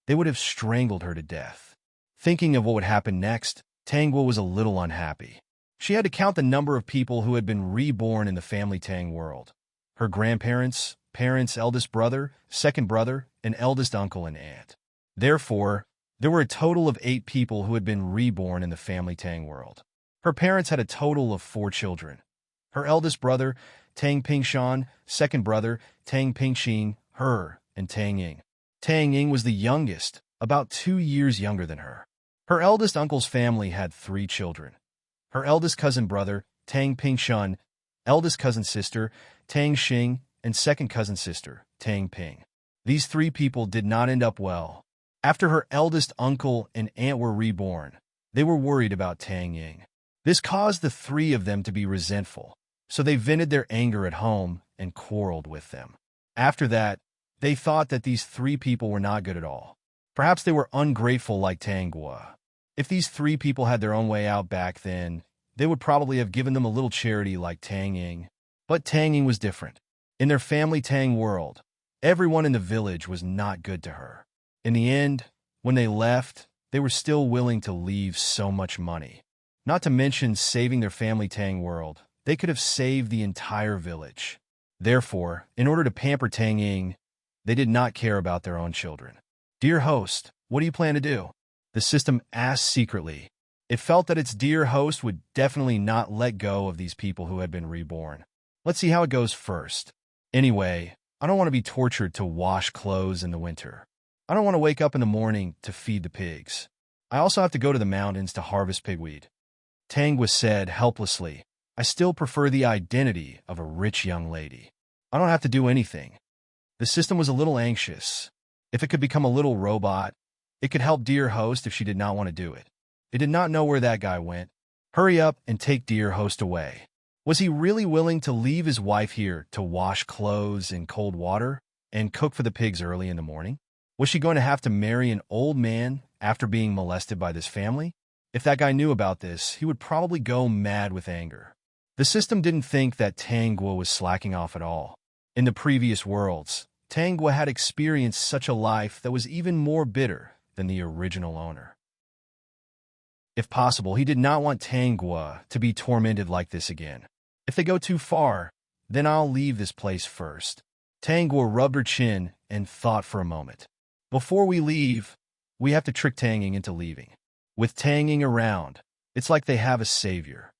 they would have strangled her to death. Thinking of what would happen next, Tang Gua was a little unhappy. She had to count the number of people who had been reborn in the family Tang world. Her grandparents, parents' eldest brother, second brother, and eldest uncle and aunt. Therefore, there were a total of 8 people who had been reborn in the family Tang world. Her parents had a total of 4 children. Her eldest brother, Tang Pingshan, second brother, Tang Pingxin, her, and Tang Ying. Tang Ying was the youngest, about 2 years younger than her. Her eldest uncle's family had 3 children. Her eldest cousin brother, Tang Pingshun, eldest cousin sister, Tang Xing, and second cousin sister, Tang Ping. These 3 people did not end up well. After her eldest uncle and aunt were reborn, they were worried about Tang Ying. This caused the 3 of them to be resentful. So they vented their anger at home and quarreled with them. After that, they thought that these three people were not good at all. Perhaps they were ungrateful like Tangua. If these three people had their own way out back then, they would probably have given them a little charity like Tang Ying. But Tang Ying was different. In their family Tang world, everyone in the village was not good to her. In the end, when they left, they were still willing to leave so much money. Not to mention saving their family Tang world, they could have saved the entire village. Therefore, in order to pamper Tang Ying, they did not care about their own children. "Dear host, what do you plan to do?" the system asked secretly. It felt that its dear host would definitely not let go of these people who had been reborn. Let's see how it goes first. Anyway, I don't want to be tortured to wash clothes in the winter. I don't want to wake up in the morning to feed the pigs. I also have to go to the mountains to harvest pigweed. Tangwa said helplessly, "I still prefer the identity of a rich young lady. I don't have to do anything." The system was a little anxious. If it could become a little robot, it could help dear host if she did not want to do it. It did not know where that guy went. Hurry up and take dear host away. Was he really willing to leave his wife here to wash clothes in cold water and cook for the pigs early in the morning? Was she going to have to marry an old man after being molested by this family? If that guy knew about this, he would probably go mad with anger. The system didn't think that Tangwa was slacking off at all. In the previous worlds, Tangwa had experienced such a life that was even more bitter than the original owner. If possible, he did not want Tangwa to be tormented like this again. If they go too far, then I'll leave this place first. Tangwa rubbed her chin and thought for a moment. Before we leave, we have to trick Tanging into leaving. With Tanging around, it's like they have a savior.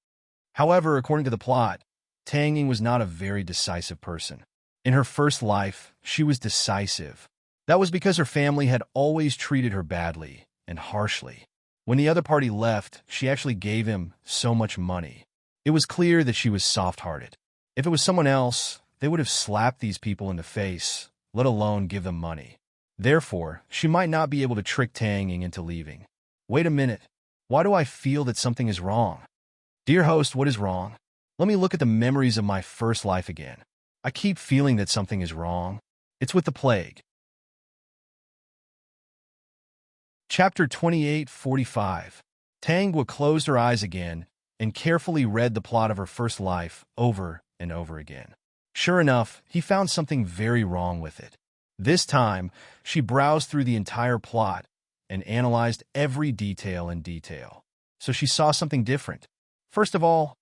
However, according to the plot, Tanging was not a very decisive person. In her first life, she was decisive. That was because her family had always treated her badly and harshly. When the other party left, she actually gave him so much money. It was clear that she was soft-hearted. If it was someone else, they would have slapped these people in the face, let alone give them money. Therefore, she might not be able to trick Tanging into leaving. Wait a minute. Why do I feel that something is wrong? Dear host, what is wrong? Let me look at the memories of my first life again. I keep feeling that something is wrong. It's with the plague. Chapter 28:45. Tangwa closed her eyes again and carefully read the plot of her first life over and over again. Sure enough, he found something very wrong with it. This time, she browsed through the entire plot and analyzed every detail in detail. So she saw something different. First of all,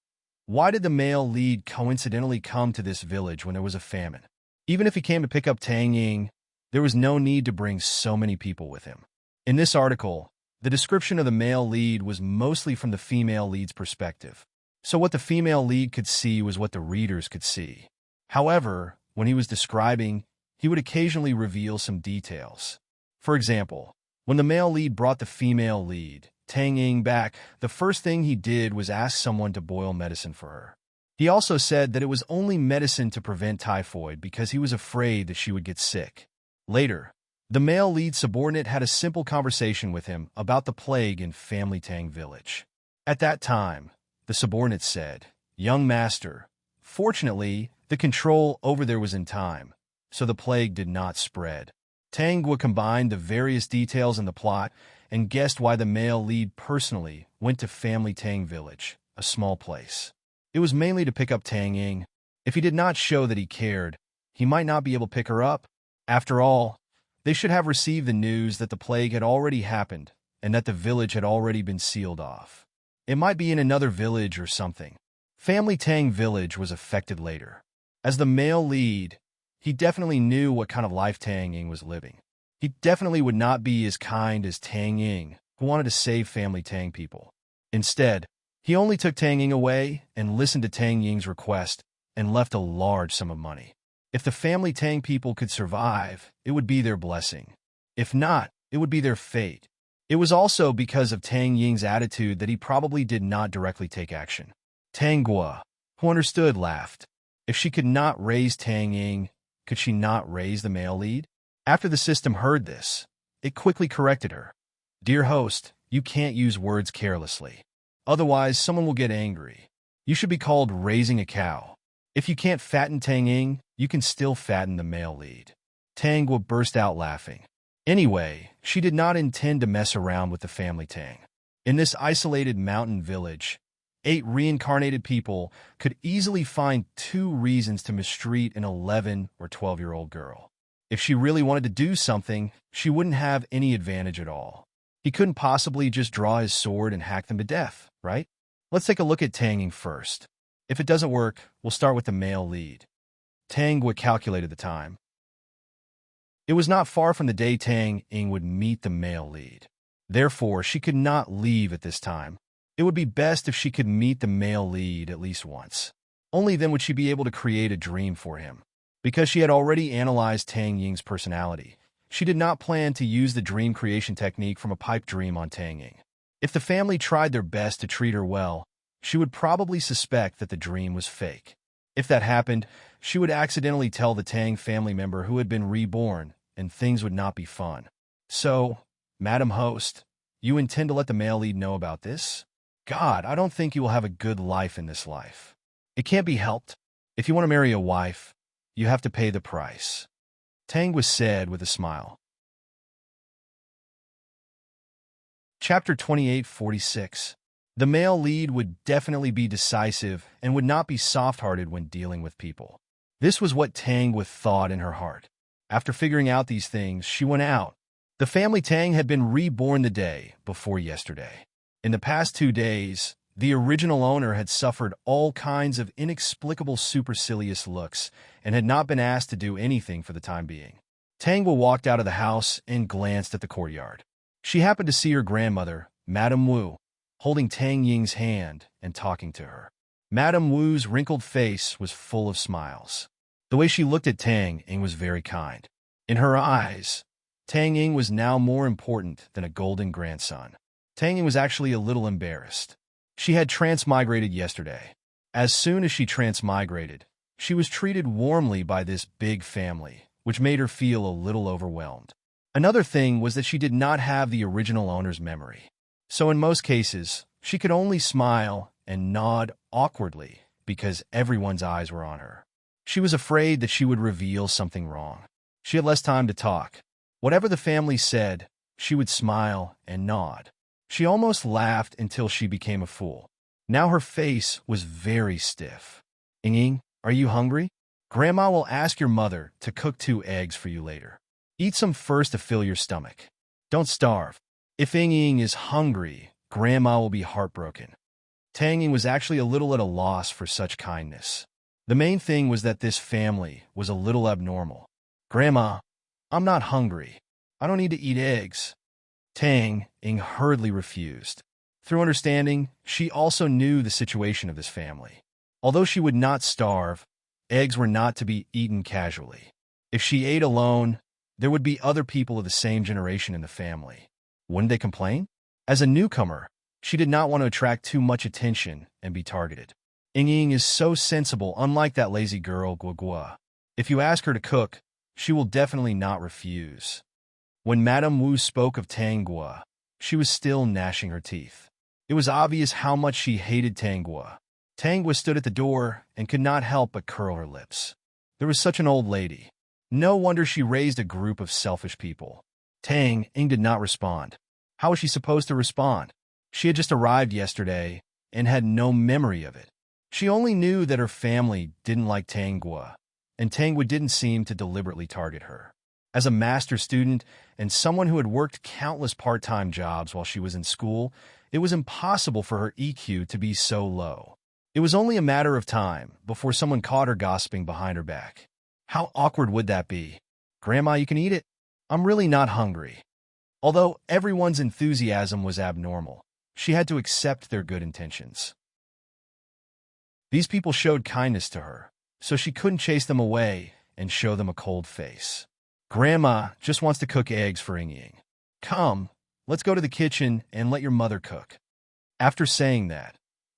why did the male lead coincidentally come to this village when there was a famine? Even if he came to pick up Tang Ying, there was no need to bring so many people with him. In this article, the description of the male lead was mostly from the female lead's perspective. So what the female lead could see was what the readers could see. However, when he was describing, he would occasionally reveal some details. For example, when the male lead brought the female lead, Tang Ying, back, the first thing he did was ask someone to boil medicine for her. He also said that it was only medicine to prevent typhoid because he was afraid that she would get sick. Later, the male lead subordinate had a simple conversation with him about the plague in Family Tang village. At that time, the subordinate said, "Young master, fortunately, the control over there was in time, so the plague did not spread." Tangwa combined the various details in the plot and guessed why the male lead personally went to Family Tang village, a small place. It was mainly to pick up Tang Ying. If he did not show that he cared, he might not be able to pick her up. After all, they should have received the news that the plague had already happened and that the village had already been sealed off. It might be in another village or something. Family Tang village was affected later. As the male lead, he definitely knew what kind of life Tang Ying was living. He definitely would not be as kind as Tang Ying, who wanted to save Family Tang people. Instead, he only took Tang Ying away and listened to Tang Ying's request and left a large sum of money. If the Family Tang people could survive, it would be their blessing. If not, it would be their fate. It was also because of Tang Ying's attitude that he probably did not directly take action. Tangwa, who understood, laughed. If she could not raise Tang Ying, could she not raise the male lead? After the system heard this, it quickly corrected her. "Dear host, you can't use words carelessly. Otherwise, someone will get angry. You should be called raising a cow. If you can't fatten Tang Ying, you can still fatten the male lead. Tang Guo burst out laughing. Anyway, she did not intend to mess around with the family Tang. In this isolated mountain village, 8 reincarnated people could easily find 2 reasons to mistreat an 11 or 12-year-old girl. If she really wanted to do something, she wouldn't have any advantage at all. He couldn't possibly just draw his sword and hack them to death, right? Let's take a look at Tang Ying first. If it doesn't work, we'll start with the male lead. Tang Guo calculated the time. It was not far from the day Tang Ying would meet the male lead. Therefore, she could not leave at this time. It would be best if she could meet the male lead at least once. Only then would she be able to create a dream for him. Because she had already analyzed Tang Ying's personality, she did not plan to use the dream creation technique from a pipe dream on Tang Ying. If the family tried their best to treat her well, she would probably suspect that the dream was fake. If that happened, she would accidentally tell the Tang family member who had been reborn, and things would not be fun. So, Madam Host, you intend to let the male lead know about this? God, I don't think you will have a good life in this life. It can't be helped. If you want to marry a wife, you have to pay the price. Tang was said with a smile. Chapter 28:46. The male lead would definitely be decisive and would not be soft-hearted when dealing with people. This was what Tang Guo thought in her heart. After figuring out these things, she went out. The family Tang had been reborn the day before yesterday. In the past 2 days, the original owner had suffered all kinds of inexplicable supercilious looks and had not been asked to do anything for the time being. Tang Guo walked out of the house and glanced at the courtyard. She happened to see her grandmother, Madame Wu, holding Tang Ying's hand and talking to her. Madame Wu's wrinkled face was full of smiles. The way she looked at Tang Ying was very kind. In her eyes, Tang Ying was now more important than a golden grandson. Tang Ying was actually a little embarrassed. She had transmigrated yesterday. As soon as she transmigrated, she was treated warmly by this big family, which made her feel a little overwhelmed. Another thing was that she did not have the original owner's memory. So in most cases, she could only smile and nod awkwardly because everyone's eyes were on her. She was afraid that she would reveal something wrong. She had less time to talk. Whatever the family said, she would smile and nod. She almost laughed until she became a fool. Now her face was very stiff. Ying, are you hungry? Grandma will ask your mother to cook 2 eggs for you later. Eat some first to fill your stomach. Don't starve. If Ying is hungry, Grandma will be heartbroken. Tang Ying was actually a little at a loss for such kindness. The main thing was that this family was a little abnormal. Grandma, I'm not hungry. I don't need to eat eggs. Tang Ying hurriedly refused. Through understanding, she also knew the situation of this family. Although she would not starve, eggs were not to be eaten casually. If she ate alone, there would be other people of the same generation in the family. Wouldn't they complain? As a newcomer, she did not want to attract too much attention and be targeted. Ying is so sensible, unlike that lazy girl, Guo Guo. If you ask her to cook, she will definitely not refuse. When Madame Wu spoke of Tang Guo, she was still gnashing her teeth. It was obvious how much she hated Tang Guo. Tang Guo stood at the door and could not help but curl her lips. There was such an old lady. No wonder she raised a group of selfish people. Tang Ying did not respond. How was she supposed to respond? She had just arrived yesterday and had no memory of it. She only knew that her family didn't like Tang Guo, and Tang Guo didn't seem to deliberately target her. As a master student and someone who had worked countless part-time jobs while she was in school, it was impossible for her EQ to be so low. It was only a matter of time before someone caught her gossiping behind her back. How awkward would that be? Grandma, you can eat it. I'm really not hungry. Although everyone's enthusiasm was abnormal, she had to accept their good intentions. These people showed kindness to her, so she couldn't chase them away and show them a cold face. Grandma just wants to cook eggs for Ying. Come, let's go to the kitchen and let your mother cook. After saying that,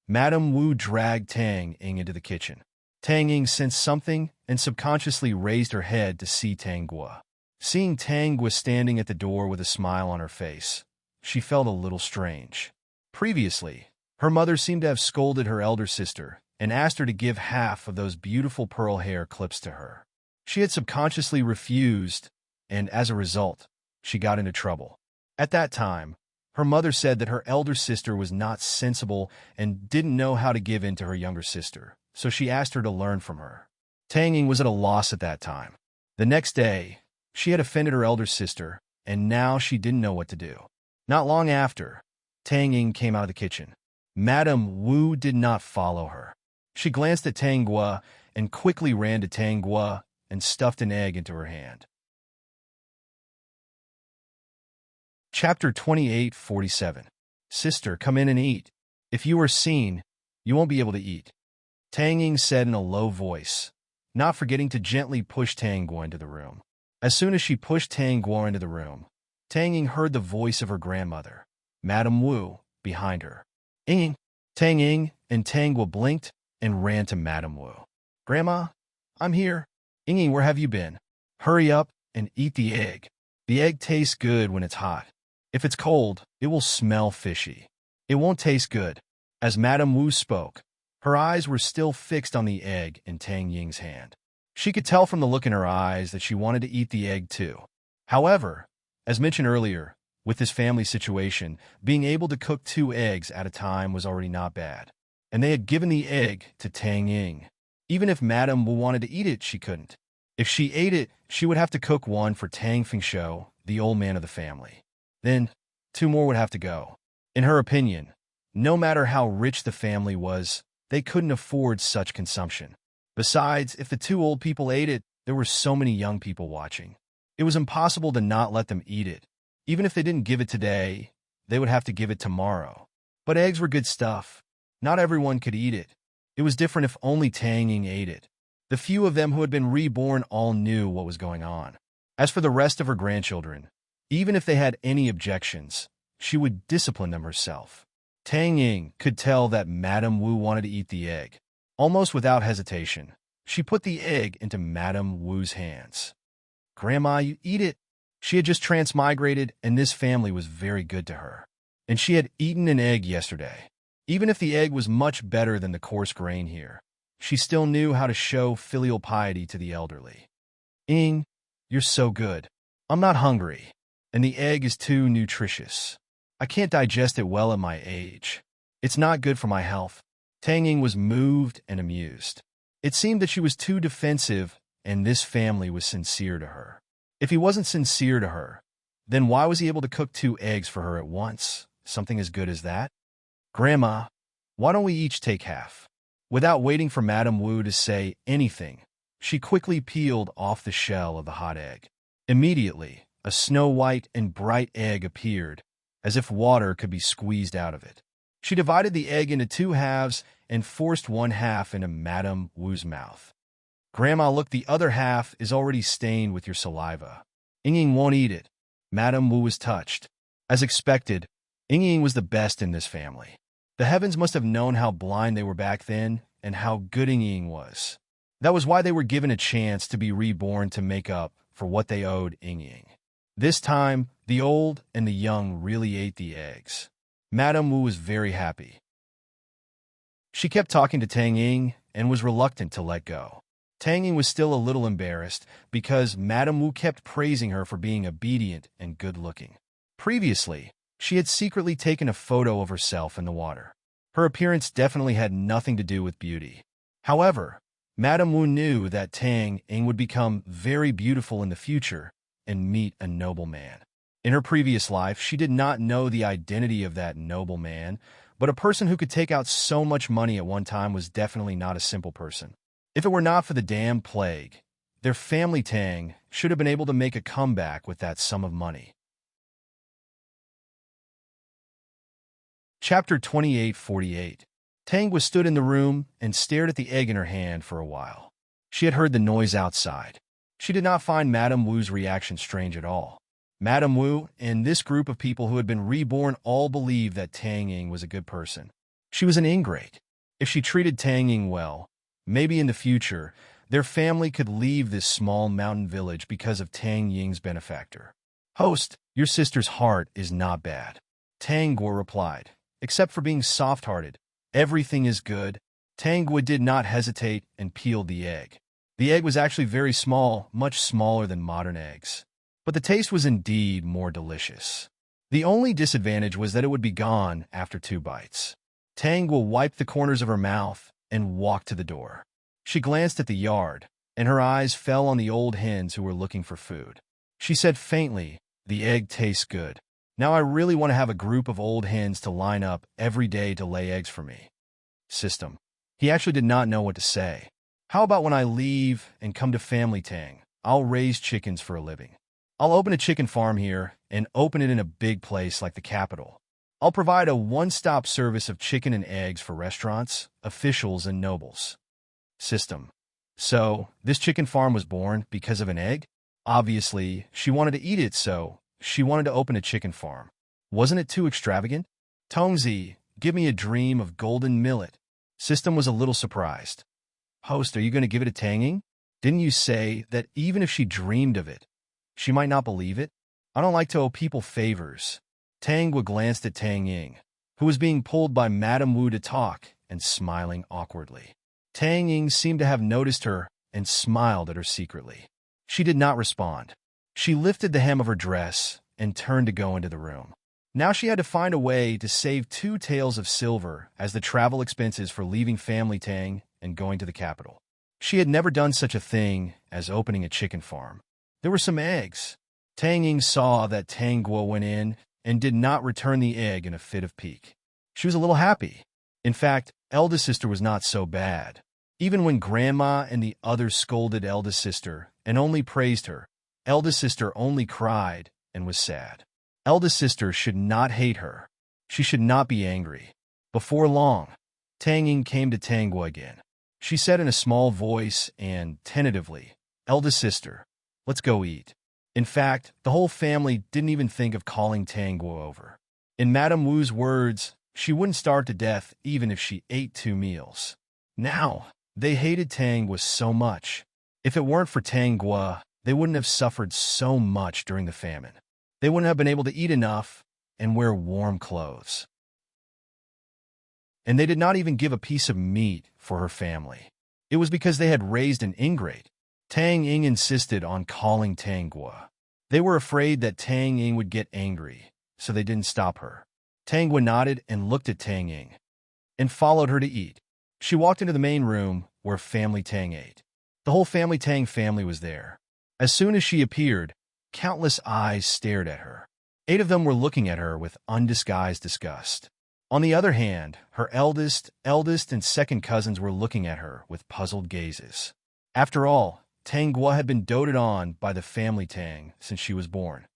Madame Wu dragged Tang Ying into the kitchen. Tang Ying sensed something and subconsciously raised her head to see Tang Guo. Seeing Tang Guo standing at the door with a smile on her face, she felt a little strange. Previously, her mother seemed to have scolded her elder sister and asked her to give half of those beautiful pearl hair clips to her. She had subconsciously refused, and as a result, she got into trouble. At that time, her mother said that her elder sister was not sensible and didn't know how to give in to her younger sister, so she asked her to learn from her. Tang Ying was at a loss at that time. The next day, she had offended her elder sister, and now she didn't know what to do. Not long after, Tang Ying came out of the kitchen. Madame Wu did not follow her. She glanced at Tang Gua and quickly ran to Tang Gua and stuffed an egg into her hand. Chapter 28:47. Sister, come in and eat. If you are seen, you won't be able to eat, Tang Ying said in a low voice, not forgetting to gently push Tang Gua into the room. As soon as she pushed Tang Gua into the room, Tang Ying heard the voice of her grandmother, Madame Wu, behind her. Ying! Tang Ying and Tang Gua blinked and ran to Madame Wu. Grandma, I'm here. Ying, where have you been? Hurry up and eat the egg. The egg tastes good when it's hot. If it's cold, it will smell fishy. It won't taste good. As Madame Wu spoke, her eyes were still fixed on the egg in Tang Ying's hand. She could tell from the look in her eyes that she wanted to eat the egg too. However, as mentioned earlier, with this family situation, being able to cook 2 eggs at a time was already not bad. And they had given the egg to Tang Ying. Even if Madame Wu wanted to eat it, she couldn't. If she ate it, she would have to cook one for Tang Fengshou, the old man of the family. Then, 2 more would have to go. In her opinion, no matter how rich the family was, they couldn't afford such consumption. Besides, if the 2 old people ate it, there were so many young people watching. It was impossible to not let them eat it. Even if they didn't give it today, they would have to give it tomorrow. But eggs were good stuff. Not everyone could eat it. It was different if only Tang Ying ate it. The few of them who had been reborn all knew what was going on. As for the rest of her grandchildren, even if they had any objections, she would discipline them herself. Tang Ying could tell that Madame Wu wanted to eat the egg. Almost without hesitation, she put the egg into Madame Wu's hands. Grandma, you eat it. She had just transmigrated, and this family was very good to her. And she had eaten an egg yesterday. Even if the egg was much better than the coarse grain here, she still knew how to show filial piety to the elderly. Ying, you're so good. I'm not hungry. And the egg is too nutritious. I can't digest it well at my age. It's not good for my health. Tang Ying was moved and amused. It seemed that she was too defensive, and this family was sincere to her. If he wasn't sincere to her, then why was he able to cook 2 eggs for her at once? Something as good as that? Grandma, why don't we each take half? Without waiting for Madame Wu to say anything, she quickly peeled off the shell of the hot egg. Immediately, a snow-white and bright egg appeared, as if water could be squeezed out of it. She divided the egg into 2 halves and forced 1 half into Madame Wu's mouth. Grandma, look, the other half is already stained with your saliva. Ying won't eat it. Madame Wu was touched. As expected, Ying was the best in this family. The heavens must have known how blind they were back then and how good Ying was. That was why they were given a chance to be reborn to make up for what they owed Ying. This time, the old and the young really ate the eggs. Madame Wu was very happy. She kept talking to Tang Ying and was reluctant to let go. Tang Ying was still a little embarrassed because Madame Wu kept praising her for being obedient and good-looking. Previously, she had secretly taken a photo of herself in the water. Her appearance definitely had nothing to do with beauty. However, Madame Wu knew that Tang Ying would become very beautiful in the future and meet a noble man. In her previous life, she did not know the identity of that noble man, but a person who could take out so much money at one time was definitely not a simple person. If it were not for the damn plague, their family Tang should have been able to make a comeback with that sum of money. Chapter 28:48. Tang was stood in the room and stared at the egg in her hand for a while. She had heard the noise outside. She did not find Madame Wu's reaction strange at all. Madame Wu and this group of people who had been reborn all believed that Tang Ying was a good person. She was an ingrate. If she treated Tang Ying well, maybe in the future, their family could leave this small mountain village because of Tang Ying's benefactor. Host, your sister's heart is not bad. Tang Gua replied. Except for being soft-hearted, everything is good. Tangwa did not hesitate and peeled the egg. The egg was actually very small, much smaller than modern eggs. But the taste was indeed more delicious. The only disadvantage was that it would be gone after 2 bites. Tangwa wiped the corners of her mouth and walked to the door. She glanced at the yard, and her eyes fell on the old hens who were looking for food. She said faintly, "The egg tastes good. Now I really want to have a group of old hens to line up every day to lay eggs for me." System. He actually did not know what to say. How about when I leave and come to Family Tang? I'll raise chickens for a living. I'll open a chicken farm here and open it in a big place like the capital. I'll provide a one-stop service of chicken and eggs for restaurants, officials, and nobles. System. So, this chicken farm was born because of an egg? Obviously, she wanted to eat it, so she wanted to open a chicken farm. Wasn't it too extravagant? Tongzi, give me a dream of golden millet. System was a little surprised. Host, are you going to give it a tanging? Didn't you say that even if she dreamed of it, she might not believe it? I don't like to owe people favors. Tangwa glanced at Tang Ying, who was being pulled by Madame Wu to talk and smiling awkwardly. Tang Ying seemed to have noticed her and smiled at her secretly. She did not respond. She lifted the hem of her dress and turned to go into the room. Now she had to find a way to save 2 taels of silver as the travel expenses for leaving Family Tang and going to the capital. She had never done such a thing as opening a chicken farm. There were some eggs. Tang Ying saw that Tang Guo went in and did not return the egg in a fit of pique. She was a little happy. In fact, eldest sister was not so bad. Even when Grandma and the others scolded eldest sister and only praised her, eldest sister only cried and was sad. Eldest sister should not hate her. She should not be angry. Before long, Tang Ying came to Tangwa again. She said in a small voice and tentatively, "Eldest sister, let's go eat." In fact, the whole family didn't even think of calling Tangwa over. In Madame Wu's words, she wouldn't starve to death even if she ate 2 meals. Now, they hated Tangwa so much. If it weren't for Tangwa, they wouldn't have suffered so much during the famine. They wouldn't have been able to eat enough and wear warm clothes. And they did not even give a piece of meat for her family. It was because they had raised an ingrate. Tang Ying insisted on calling Tangwa. They were afraid that Tang Ying would get angry, so they didn't stop her. Tangwa nodded and looked at Tang Ying and followed her to eat. She walked into the main room where Family Tang ate. The whole Family Tang family was there. As soon as she appeared, countless eyes stared at her. 8 of them were looking at her with undisguised disgust. On the other hand, her eldest, and second cousins were looking at her with puzzled gazes. After all, Tangwa had been doted on by the Family Tang since she was born.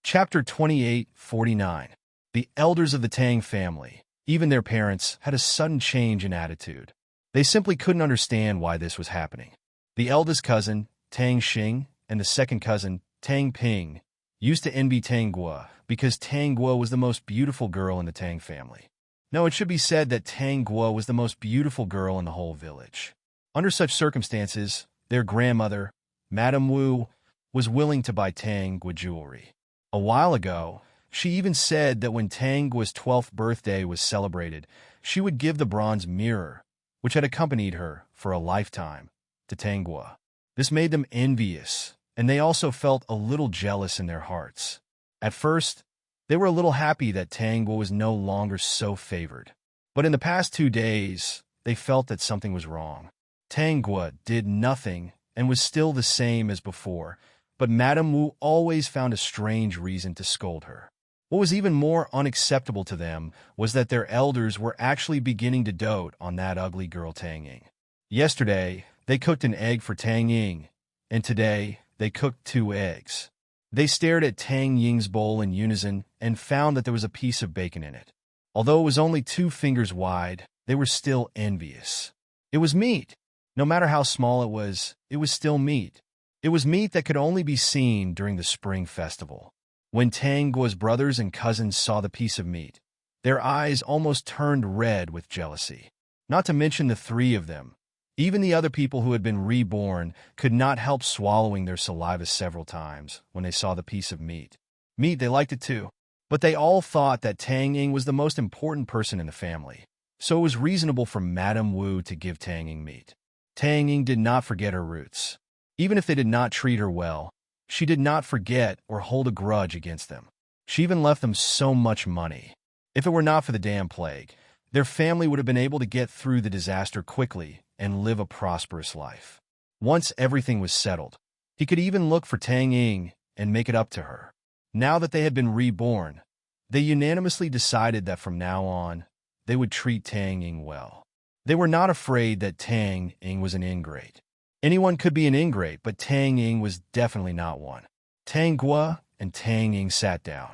Chapter 28:49. The elders of the Tang family, even their parents, had a sudden change in attitude. They simply couldn't understand why this was happening. The eldest cousin, Tang Xing, and the second cousin, Tang Ping, used to envy Tangwa because Tangwa was the most beautiful girl in the Tang family. No, it should be said that Tangwa was the most beautiful girl in the whole village. Under such circumstances, their grandmother, Madame Wu, was willing to buy Tangwa jewelry. A while ago, she even said that when Tangwa's 12th birthday was celebrated, she would give the bronze mirror, which had accompanied her for a lifetime, to Tangwa. This made them envious, and they also felt a little jealous in their hearts. At first, they were a little happy that Tangwa was no longer so favored. But in the past 2 days, they felt that something was wrong. Tangwa did nothing and was still the same as before, but Madame Wu always found a strange reason to scold her. What was even more unacceptable to them was that their elders were actually beginning to dote on that ugly girl Tang Ying. Yesterday, they cooked an egg for Tang Ying, and today, they cooked 2 eggs. They stared at Tang Ying's bowl in unison and found that there was a piece of bacon in it. Although it was only 2 fingers wide, they were still envious. It was meat. No matter how small it was still meat. It was meat that could only be seen during the spring festival. When Tangwa's brothers and cousins saw the piece of meat, their eyes almost turned red with jealousy. Not to mention the 3 of them. Even the other people who had been reborn could not help swallowing their saliva several times when they saw the piece of meat. Meat, they liked it too. But they all thought that Tang Ying was the most important person in the family, so it was reasonable for Madame Wu to give Tang Ying meat. Tang Ying did not forget her roots. Even if they did not treat her well, she did not forget or hold a grudge against them. She even left them so much money. If it were not for the damn plague, their family would have been able to get through the disaster quickly and live a prosperous life. Once everything was settled, he could even look for Tang Ying and make it up to her. Now that they had been reborn, they unanimously decided that from now on, they would treat Tang Ying well. They were not afraid that Tang Ying was an ingrate. Anyone could be an ingrate, but Tang Ying was definitely not one. Tang Guo and Tang Ying sat down.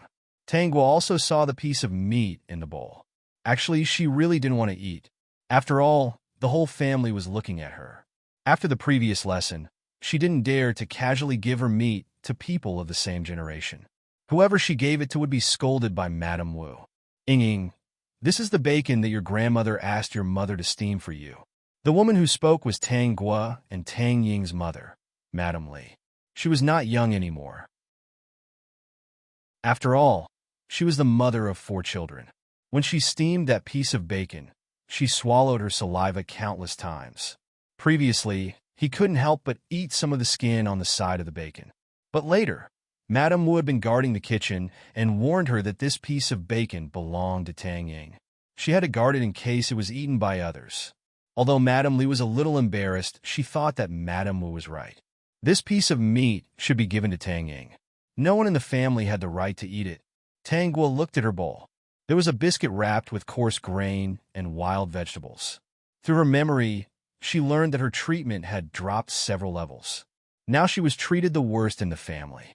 Tang Guo also saw the piece of meat in the bowl. Actually, she really didn't want to eat. After all, the whole family was looking at her. After the previous lesson, she didn't dare to casually give her meat to people of the same generation. Whoever she gave it to would be scolded by Madame Wu. Ying, this is the bacon that your grandmother asked your mother to steam for you. The woman who spoke was Tang Guo and Tang Ying's mother, Madame Li. She was not young anymore. After all, she was the mother of 4 children. When she steamed that piece of bacon, she swallowed her saliva countless times. Previously, he couldn't help but eat some of the skin on the side of the bacon. But later, Madame Wu had been guarding the kitchen and warned her that this piece of bacon belonged to Tang Ying. She had to guard it in case it was eaten by others. Although Madame Li was a little embarrassed, she thought that Madame Wu was right. This piece of meat should be given to Tang Ying. No one in the family had the right to eat it. Tang Guo looked at her bowl. There was a biscuit wrapped with coarse grain and wild vegetables. Through her memory, she learned that her treatment had dropped several levels. Now she was treated the worst in the family.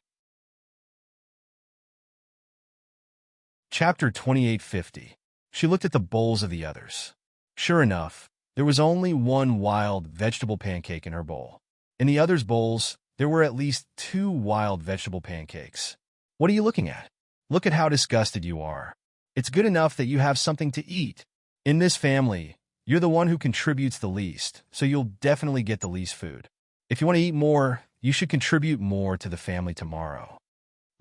Chapter 2850. She looked at the bowls of the others. Sure enough, there was only one wild vegetable pancake in her bowl. In the others' bowls, there were at least 2 wild vegetable pancakes. What are you looking at? Look at how disgusted you are. It's good enough that you have something to eat. In this family, you're the one who contributes the least, so you'll definitely get the least food. If you want to eat more, you should contribute more to the family tomorrow.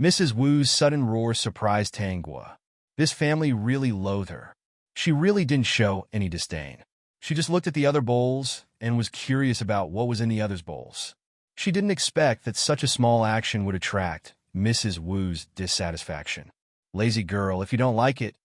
Mrs. Wu's sudden roar surprised Tang Guo. This family really loathed her. She really didn't show any disdain. She just looked at the other bowls and was curious about what was in the others' bowls. She didn't expect that such a small action would attract Mrs. Wu's dissatisfaction. Lazy girl, if you don't like it,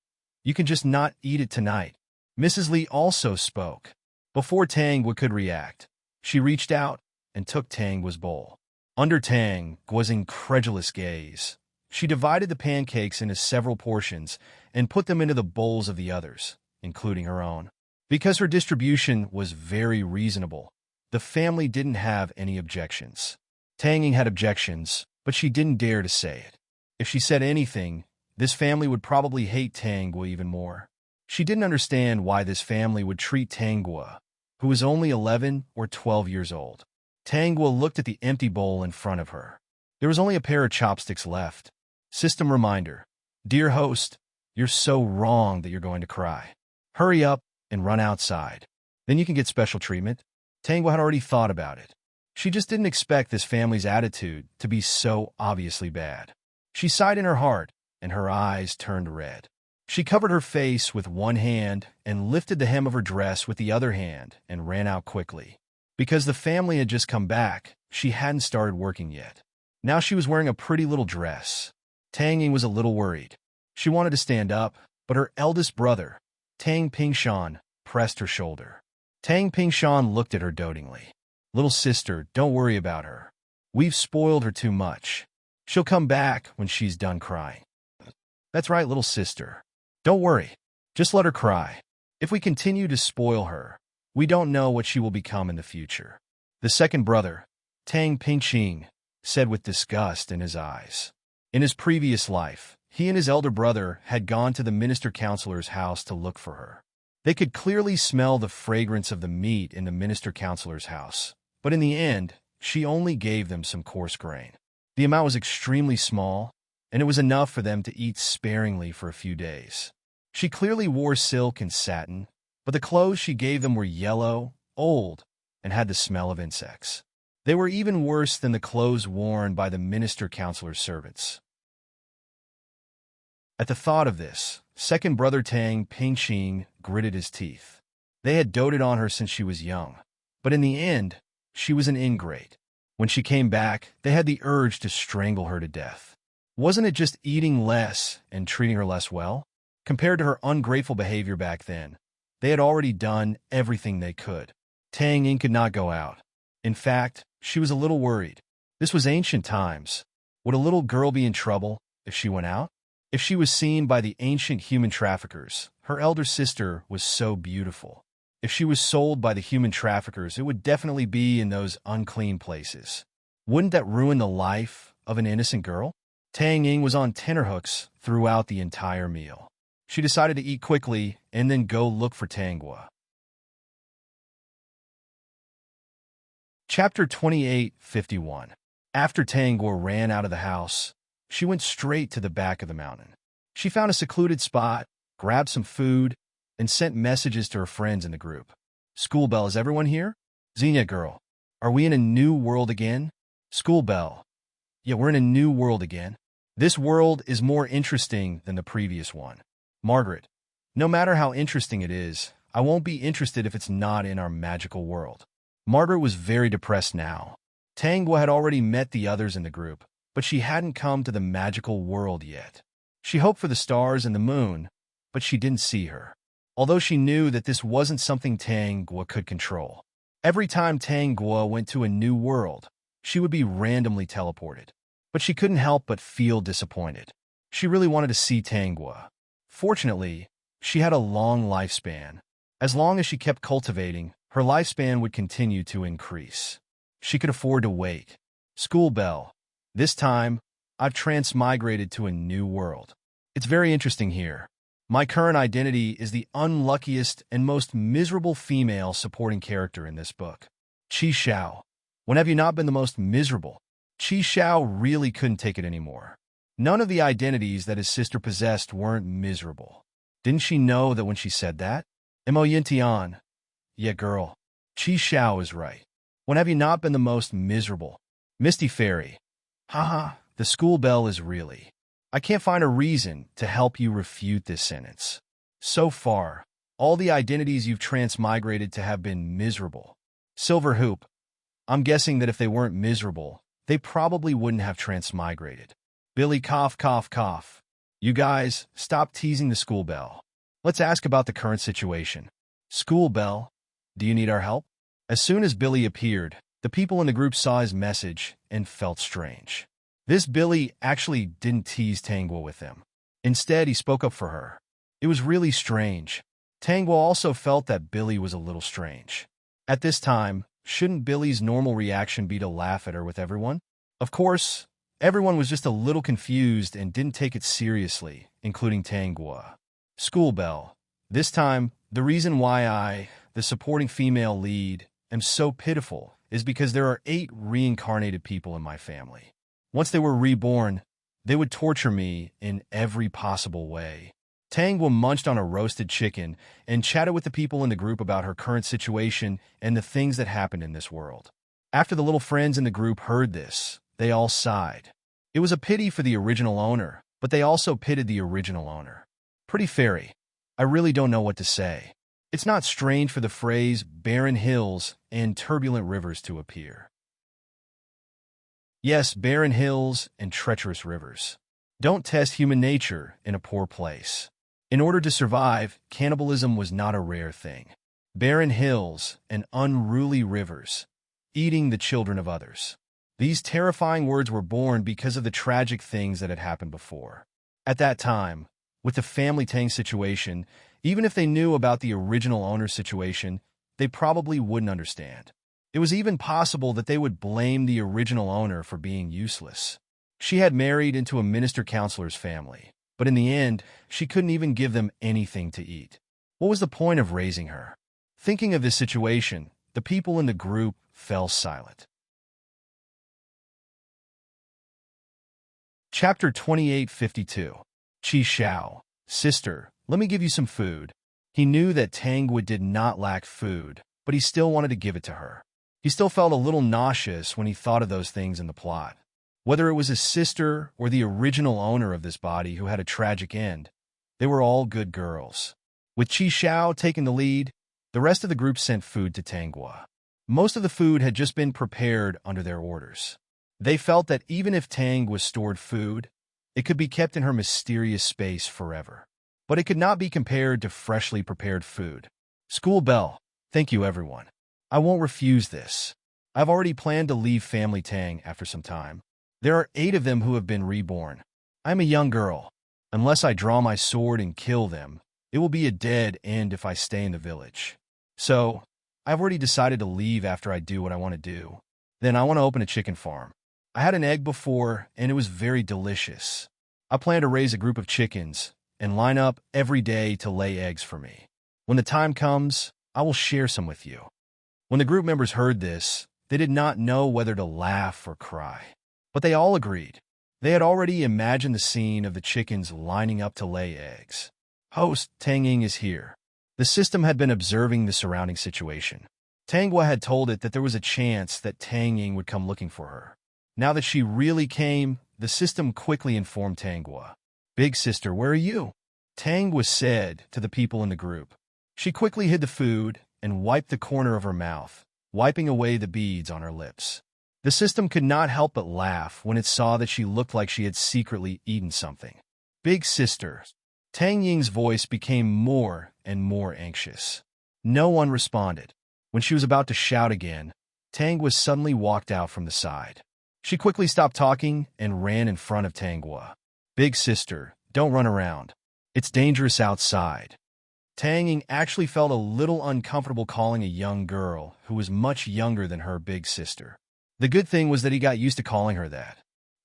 you can just not eat it tonight. Mrs. Li also spoke. Before Tang Guo could react, she reached out and took Tang Guo's bowl. Under Tang Guo's incredulous gaze, she divided the pancakes into several portions and put them into the bowls of the others, including her own. Because her distribution was very reasonable, the family didn't have any objections. Tang Ying had objections, but she didn't dare to say it. If she said anything, this family would probably hate Tang Guo even more. She didn't understand why this family would treat Tang Guo, who was only 11 or 12 years old. Tang Guo looked at the empty bowl in front of her. There was only a pair of chopsticks left. System reminder. Dear host, you're so wrong that you're going to cry. Hurry up and run outside. Then you can get special treatment. Tang Guo had already thought about it. She just didn't expect this family's attitude to be so obviously bad. She sighed in her heart, and her eyes turned red. She covered her face with one hand and lifted the hem of her dress with the other hand and ran out quickly. Because the family had just come back, she hadn't started working yet. Now she was wearing a pretty little dress. Tang Ying was a little worried. She wanted to stand up, but her eldest brother, Tang Pingshan, pressed her shoulder. Tang Pingshan looked at her dotingly. Little sister, don't worry about her. We've spoiled her too much. She'll come back when she's done crying. That's right, little sister. Don't worry. Just let her cry. If we continue to spoil her, we don't know what she will become in the future. The second brother, Tang Pingqing, said with disgust in his eyes. In his previous life, he and his elder brother had gone to the minister counselor's house to look for her. They could clearly smell the fragrance of the meat in the minister counselor's house, but in the end, she only gave them some coarse grain. The amount was extremely small, and it was enough for them to eat sparingly for a few days. She clearly wore silk and satin, but the clothes she gave them were yellow, old, and had the smell of insects. They were even worse than the clothes worn by the minister counselor's servants. At the thought of this, second brother Tang Pingxing gritted his teeth. They had doted on her since she was young, but in the end, she was an ingrate. When she came back, they had the urge to strangle her to death. Wasn't it just eating less and treating her less well? Compared to her ungrateful behavior back then, they had already done everything they could. Tang Ying could not go out. In fact, she was a little worried. This was ancient times. Would a little girl be in trouble if she went out? If she was seen by the ancient human traffickers, her elder sister was so beautiful. If she was sold by the human traffickers, it would definitely be in those unclean places. Wouldn't that ruin the life of an innocent girl? Tang Ying was on tenterhooks throughout the entire meal. She decided to eat quickly and then go look for Tanghua. Chapter 28:51. After Tanghua ran out of the house, she went straight to the back of the mountain. She found a secluded spot, grabbed some food, and sent messages to her friends in the group. School bell, is everyone here? Xenia girl, are we in a new world again? School bell, yeah, we're in a new world again. This world is more interesting than the previous one. Margaret, no matter how interesting it is, I won't be interested if it's not in our magical world. Margaret was very depressed now. Tanghua had already met the others in the group, but she hadn't come to the magical world yet. She hoped for the stars and the moon, but she didn't see her. Although she knew that this wasn't something Tanghua could control. Every time Tanghua went to a new world, she would be randomly teleported. But she couldn't help but feel disappointed. She really wanted to see Tanghua. Fortunately, she had a long lifespan. As long as she kept cultivating, her lifespan would continue to increase. She could afford to wait. School bell. This time, I've transmigrated to a new world. It's very interesting here. My current identity is the unluckiest and most miserable female supporting character in this book. Qi Xiao. When have you not been the most miserable? Qi Xiao really couldn't take it anymore. None of the identities that his sister possessed weren't miserable. Didn't she know that when she said that? Mo Yintian. Yeah, girl. Qi Xiao is right. When have you not been the most miserable? Misty Fairy. Haha, the school bell is really. I can't find a reason to help you refute this sentence. So far, all the identities you've transmigrated to have been miserable. Silver Hoop. I'm guessing that if they weren't miserable, they probably wouldn't have transmigrated. Billy cough cough cough. You guys, stop teasing the school bell. Let's ask about the current situation. School bell, do you need our help? As soon as Billy appeared, the people in the group saw his message and felt strange. This Billy actually didn't tease Tanghua with him. Instead, he spoke up for her. It was really strange. Tanghua also felt that Billy was a little strange. At this time, shouldn't Billy's normal reaction be to laugh at her with everyone? Of course, everyone was just a little confused and didn't take it seriously, including Tanghua. School bell. This time, the reason why I, the supporting female lead, am so pitiful is because there are 8 reincarnated people in my family. Once they were reborn, they would torture me in every possible way. Tanghua munched on a roasted chicken and chatted with the people in the group about her current situation and the things that happened in this world. After the little friends in the group heard this, they all sighed. It was a pity for the original owner, but they also pitied the original owner. Pretty Fairy, I really don't know what to say. It's not strange for the phrase barren hills and turbulent rivers to appear. Yes, barren hills and treacherous rivers. Don't test human nature in a poor place. In order to survive, cannibalism was not a rare thing. Barren hills and unruly rivers, eating the children of others. These terrifying words were born because of the tragic things that had happened before. At that time, with the family Tang situation, even if they knew about the original owner's situation, they probably wouldn't understand. It was even possible that they would blame the original owner for being useless. She had married into a minister-counselor's family, but in the end, she couldn't even give them anything to eat. What was the point of raising her? Thinking of this situation, the people in the group fell silent. Chapter 28:52. Qi Xiao. Sister, let me give you some food. He knew that Tanghua did not lack food, but he still wanted to give it to her. He still felt a little nauseous when he thought of those things in the plot. Whether it was his sister or the original owner of this body who had a tragic end, they were all good girls. With Chi Xiao taking the lead, the rest of the group sent food to Tanghua. Most of the food had just been prepared under their orders. They felt that even if Tang was stored food, it could be kept in her mysterious space forever. But it could not be compared to freshly prepared food. School bell. Thank you, everyone. I won't refuse this. I've already planned to leave Family Tang after some time. There are 8 of them who have been reborn. I'm a young girl. Unless I draw my sword and kill them, it will be a dead end if I stay in the village. So, I've already decided to leave after I do what I want to do. Then I want to open a chicken farm. I had an egg before, and it was very delicious. I plan to raise a group of chickens and line up every day to lay eggs for me. When the time comes, I will share some with you. When the group members heard this, they did not know whether to laugh or cry. But they all agreed. They had already imagined the scene of the chickens lining up to lay eggs. Host Tang Ying is here. The system had been observing the surrounding situation. Tanghua had told it that there was a chance that Tang Ying would come looking for her. Now that she really came, the system quickly informed Tanghua. Big sister, where are you? Tanghua said to the people in the group. She quickly hid the food and wiped the corner of her mouth, wiping away the beads on her lips. The system could not help but laugh when it saw that she looked like she had secretly eaten something. Big sister. Tang Ying's voice became more and more anxious. No one responded. When she was about to shout again, Tanghua suddenly walked out from the side. She quickly stopped talking and ran in front of Tanghua. Big sister, don't run around. It's dangerous outside. Tang Ying actually felt a little uncomfortable calling a young girl who was much younger than her big sister. The good thing was that he got used to calling her that.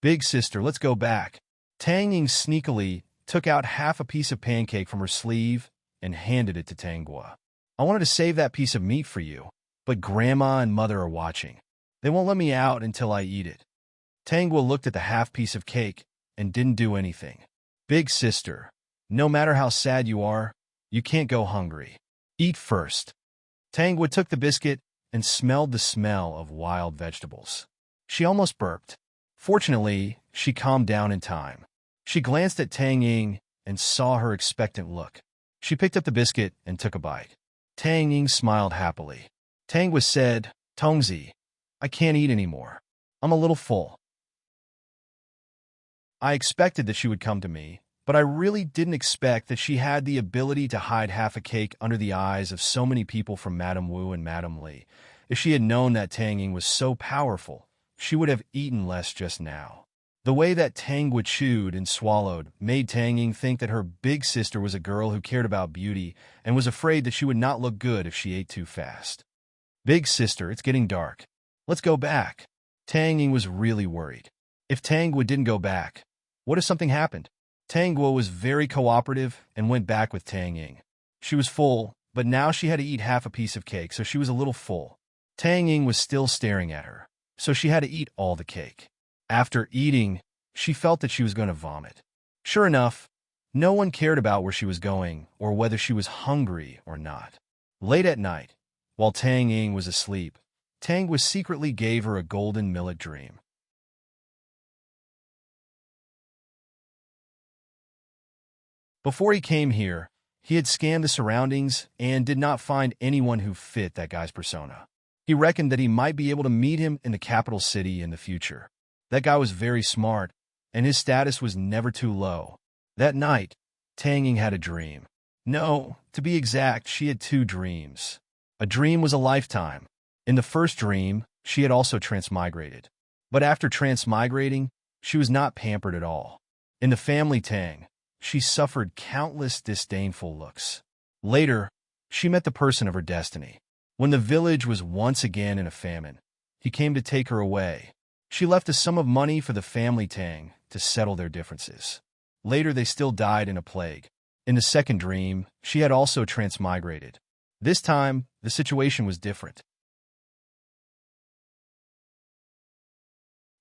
Big sister, let's go back. Tang Ying sneakily took out half a piece of pancake from her sleeve and handed it to Tanghua. I wanted to save that piece of meat for you, but Grandma and Mother are watching. They won't let me out until I eat it. Tanghua looked at the half piece of cake and didn't do anything. Big sister, no matter how sad you are, you can't go hungry. Eat first. Tanghua took the biscuit and smelled the smell of wild vegetables. She almost burped. Fortunately, she calmed down in time. She glanced at Tang Ying and saw her expectant look. She picked up the biscuit and took a bite. Tang Ying smiled happily. Tanghua said, Tongzi, I can't eat anymore. I'm a little full. I expected that she would come to me, but I really didn't expect that she had the ability to hide half a cake under the eyes of so many people from Madame Wu and Madame Li. If she had known that Tang Ying was so powerful, she would have eaten less just now. The way that Tanghua chewed and swallowed made Tang Ying think that her big sister was a girl who cared about beauty and was afraid that she would not look good if she ate too fast. Big sister, it's getting dark. Let's go back. Tang Ying was really worried. If Tanghua didn't go back, what if something happened? Tanghua was very cooperative and went back with Tang Ying. She was full, but now she had to eat half a piece of cake, so she was a little full. Tang Ying was still staring at her, so she had to eat all the cake. After eating, she felt that she was going to vomit. Sure enough, no one cared about where she was going or whether she was hungry or not. Late at night, while Tang Ying was asleep, Tanghua secretly gave her a golden millet dream. Before he came here, he had scanned the surroundings and did not find anyone who fit that guy's persona. He reckoned that he might be able to meet him in the capital city in the future. That guy was very smart, and his status was never too low. That night, Tang Ying had a dream. No, to be exact, she had 2 dreams. A dream was a lifetime. In the first dream, she had also transmigrated. But after transmigrating, she was not pampered at all. In the family Tang, she suffered countless disdainful looks. Later, she met the person of her destiny. When the village was once again in a famine, he came to take her away. She left a sum of money for the family Tang to settle their differences. Later, they still died in a plague. In the second dream, she had also transmigrated. This time, the situation was different.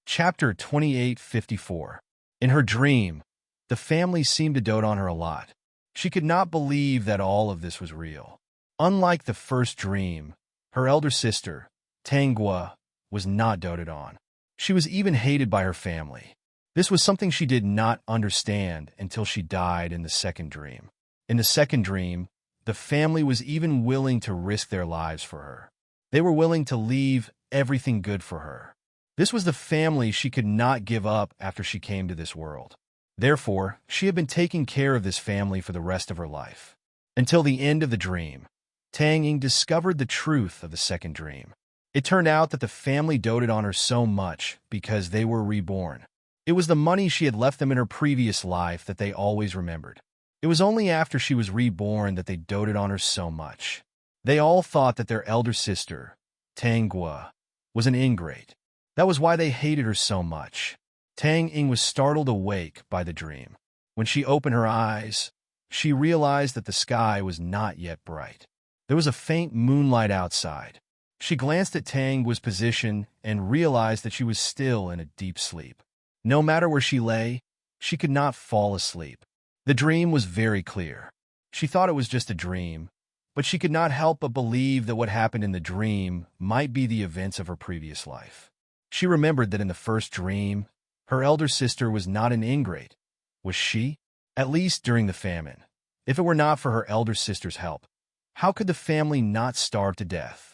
Chapter 2854. In her dream, the family seemed to dote on her a lot. She could not believe that all of this was real. Unlike the first dream, her elder sister, Tanghua, was not doted on. She was even hated by her family. This was something she did not understand until she died in the second dream. In the second dream, the family was even willing to risk their lives for her. They were willing to leave everything good for her. This was the family she could not give up after she came to this world. Therefore, she had been taking care of this family for the rest of her life. Until the end of the dream, Tang Ying discovered the truth of the second dream. It turned out that the family doted on her so much because they were reborn. It was the money she had left them in her previous life that they always remembered. It was only after she was reborn that they doted on her so much. They all thought that their elder sister, Tang Gua, was an ingrate. That was why they hated her so much. Tang Ying was startled awake by the dream. When she opened her eyes, she realized that the sky was not yet bright. There was a faint moonlight outside. She glanced at Tang Gua's position and realized that she was still in a deep sleep. No matter where she lay, she could not fall asleep. The dream was very clear. She thought it was just a dream, but she could not help but believe that what happened in the dream might be the events of her previous life. She remembered that in the first dream, her elder sister was not an ingrate. Was she? At least during the famine. If it were not for her elder sister's help, how could the family not starve to death?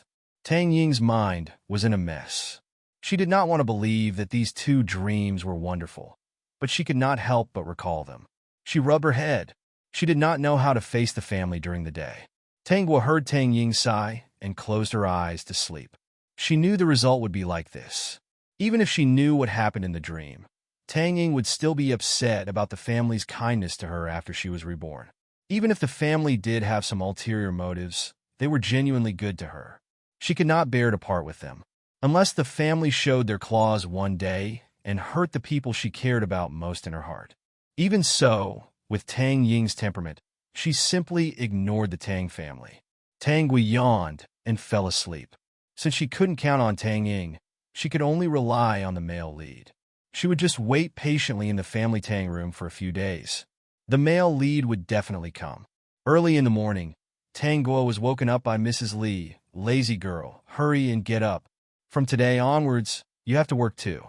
Tang Ying's mind was in a mess. She did not want to believe that these two dreams were wonderful, but she could not help but recall them. She rubbed her head. She did not know how to face the family during the day. Tang Gua heard Tang Ying sigh and closed her eyes to sleep. She knew the result would be like this. Even if she knew what happened in the dream, Tang Ying would still be upset about the family's kindness to her after she was reborn. Even if the family did have some ulterior motives, they were genuinely good to her. She could not bear to part with them. Unless the family showed their claws one day and hurt the people she cared about most in her heart. Even so, with Tang Ying's temperament, she simply ignored the Tang family. Tang Gui yawned and fell asleep. Since she couldn't count on Tang Ying, she could only rely on the male lead. She would just wait patiently in the family Tang room for a few days. The male lead would definitely come. Early in the morning, Tang Guo was woken up by Mrs. Li. Lazy girl, hurry and get up. From today onwards, you have to work too.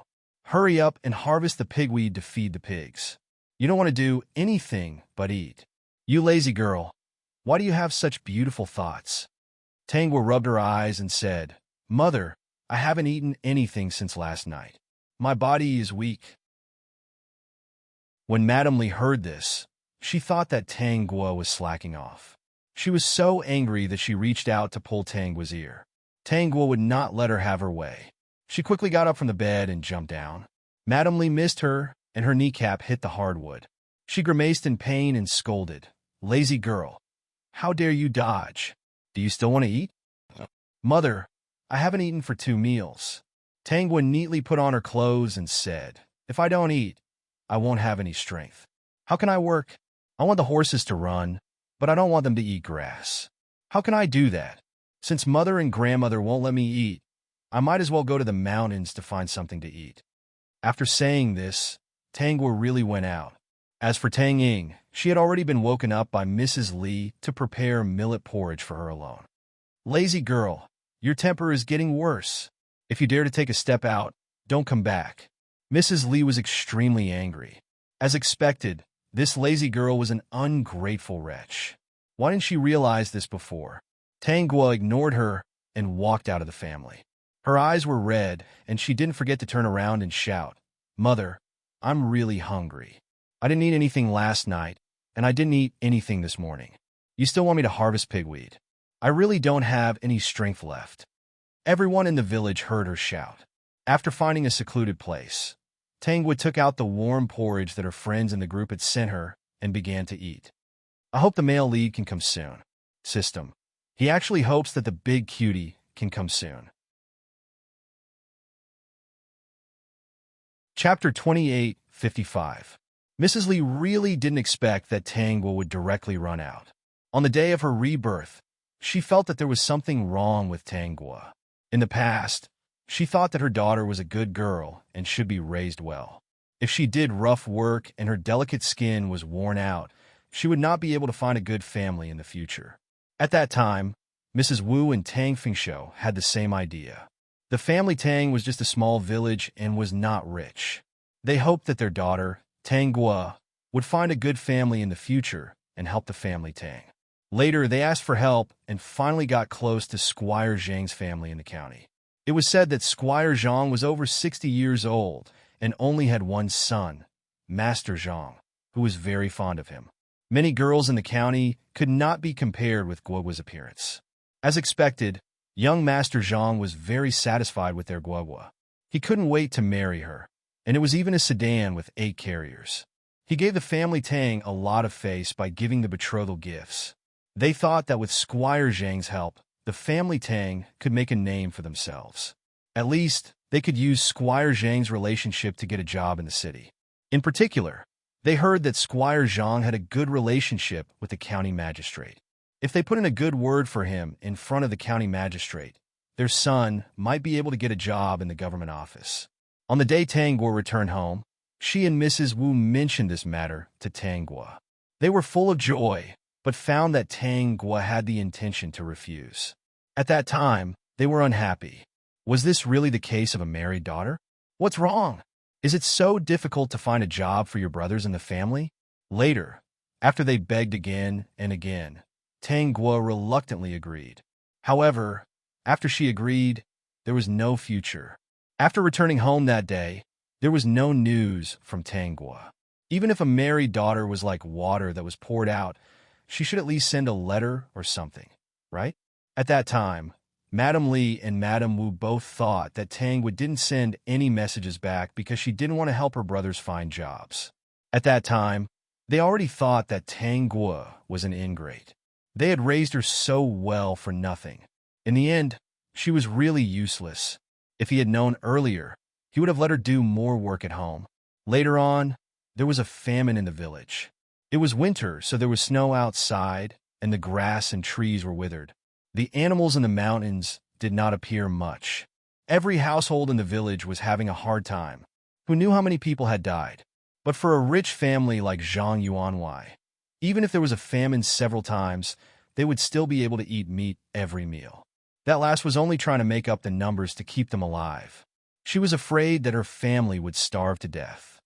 Hurry up and harvest the pigweed to feed the pigs. You don't want to do anything but eat. You lazy girl, why do you have such beautiful thoughts? Tang Guo rubbed her eyes and said, Mother, I haven't eaten anything since last night. My body is weak. When Madame Li heard this, she thought that Tang Guo was slacking off. She was so angry that she reached out to pull Tang Guo's ear. Tang Guo would not let her have her way. She quickly got up from the bed and jumped down. Madame Li missed her, and her kneecap hit the hardwood. She grimaced in pain and scolded, Lazy girl, how dare you dodge? Do you still want to eat? Mother, I haven't eaten for 2 meals. Tang Guo neatly put on her clothes and said, If I don't eat, I won't have any strength. How can I work? I want the horses to run, but I don't want them to eat grass. How can I do that? Since mother and grandmother won't let me eat, I might as well go to the mountains to find something to eat. After saying this, Tang Guo really went out. As for Tang Ying, she had already been woken up by Mrs. Li to prepare millet porridge for her alone. Lazy girl, your temper is getting worse. If you dare to take a step out, don't come back. Mrs. Li was extremely angry. As expected, this lazy girl was an ungrateful wretch. Why didn't she realize this before? Tang Guo ignored her and walked out of the family. Her eyes were red, and she didn't forget to turn around and shout, Mother, I'm really hungry. I didn't eat anything last night, and I didn't eat anything this morning. You still want me to harvest pigweed? I really don't have any strength left. Everyone in the village heard her shout. After finding a secluded place, Tang Guo took out the warm porridge that her friends in the group had sent her and began to eat. I hope the male lead can come soon. System. He actually hopes that the big cutie can come soon. Chapter 28:55. Mrs. Li really didn't expect that Tang Guo would directly run out. On the day of her rebirth, she felt that there was something wrong with Tang Guo. In the past, she thought that her daughter was a good girl and should be raised well. If she did rough work and her delicate skin was worn out, she would not be able to find a good family in the future. At that time, Mrs. Wu and Tang Fingshou had the same idea. The family Tang was just a small village and was not rich. They hoped that their daughter, Tang Guo, would find a good family in the future and help the family Tang. Later, they asked for help and finally got close to Squire Zhang's family in the county. It was said that Squire Zhang was over 60 years old and only had one son, Master Zhang, who was very fond of him. Many girls in the county could not be compared with Guoguo's appearance. As expected, young Master Zhang was very satisfied with their Guoguo. He couldn't wait to marry her, and it was even a sedan with 8 carriers. He gave the family Tang a lot of face by giving the betrothal gifts. They thought that with Squire Zhang's help, the family Tang could make a name for themselves. At least, they could use Squire Zhang's relationship to get a job in the city. In particular, they heard that Squire Zhang had a good relationship with the county magistrate. If they put in a good word for him in front of the county magistrate, their son might be able to get a job in the government office. On the day Tang Guo returned home, she and Mrs. Wu mentioned this matter to Tang Guo. They were full of joy, but found that Tang Guo had the intention to refuse. At that time, they were unhappy. Was this really the case of a married daughter? What's wrong? Is it so difficult to find a job for your brothers in the family? Later, after they begged again and again, Tang Guo reluctantly agreed. However, after she agreed, there was no future. After returning home that day, there was no news from Tang Guo. Even if a married daughter was like water that was poured out, she should at least send a letter or something, right? At that time, Madame Li and Madame Wu both thought that Tang Guo didn't send any messages back because she didn't want to help her brothers find jobs. At that time, they already thought that Tang Guo was an ingrate. They had raised her so well for nothing. In the end, she was really useless. If he had known earlier, he would have let her do more work at home. Later on, there was a famine in the village. It was winter, so there was snow outside, and the grass and trees were withered. The animals in the mountains did not appear much. Every household in the village was having a hard time. Who knew how many people had died? But for a rich family like Zhang Yuanwei, even if there was a famine several times, they would still be able to eat meat every meal. That last was only trying to make up the numbers to keep them alive. She was afraid that her family would starve to death.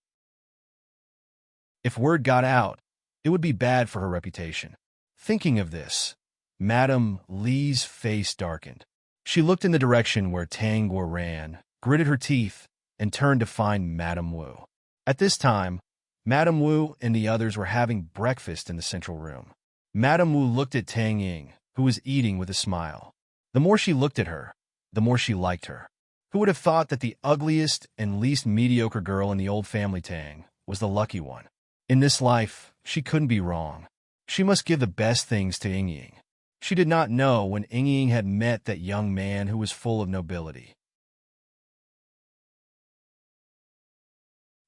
If word got out, it would be bad for her reputation. Thinking of this, Madame Li's face darkened. She looked in the direction where Tang Guo ran, gritted her teeth, and turned to find Madame Wu. At this time, Madame Wu and the others were having breakfast in the central room. Madame Wu looked at Tang Ying, who was eating with a smile. The more she looked at her, the more she liked her. Who would have thought that the ugliest and least mediocre girl in the old family Tang was the lucky one? In this life, she couldn't be wrong. She must give the best things to Ying Ying. She did not know when Ying Ying had met that young man who was full of nobility.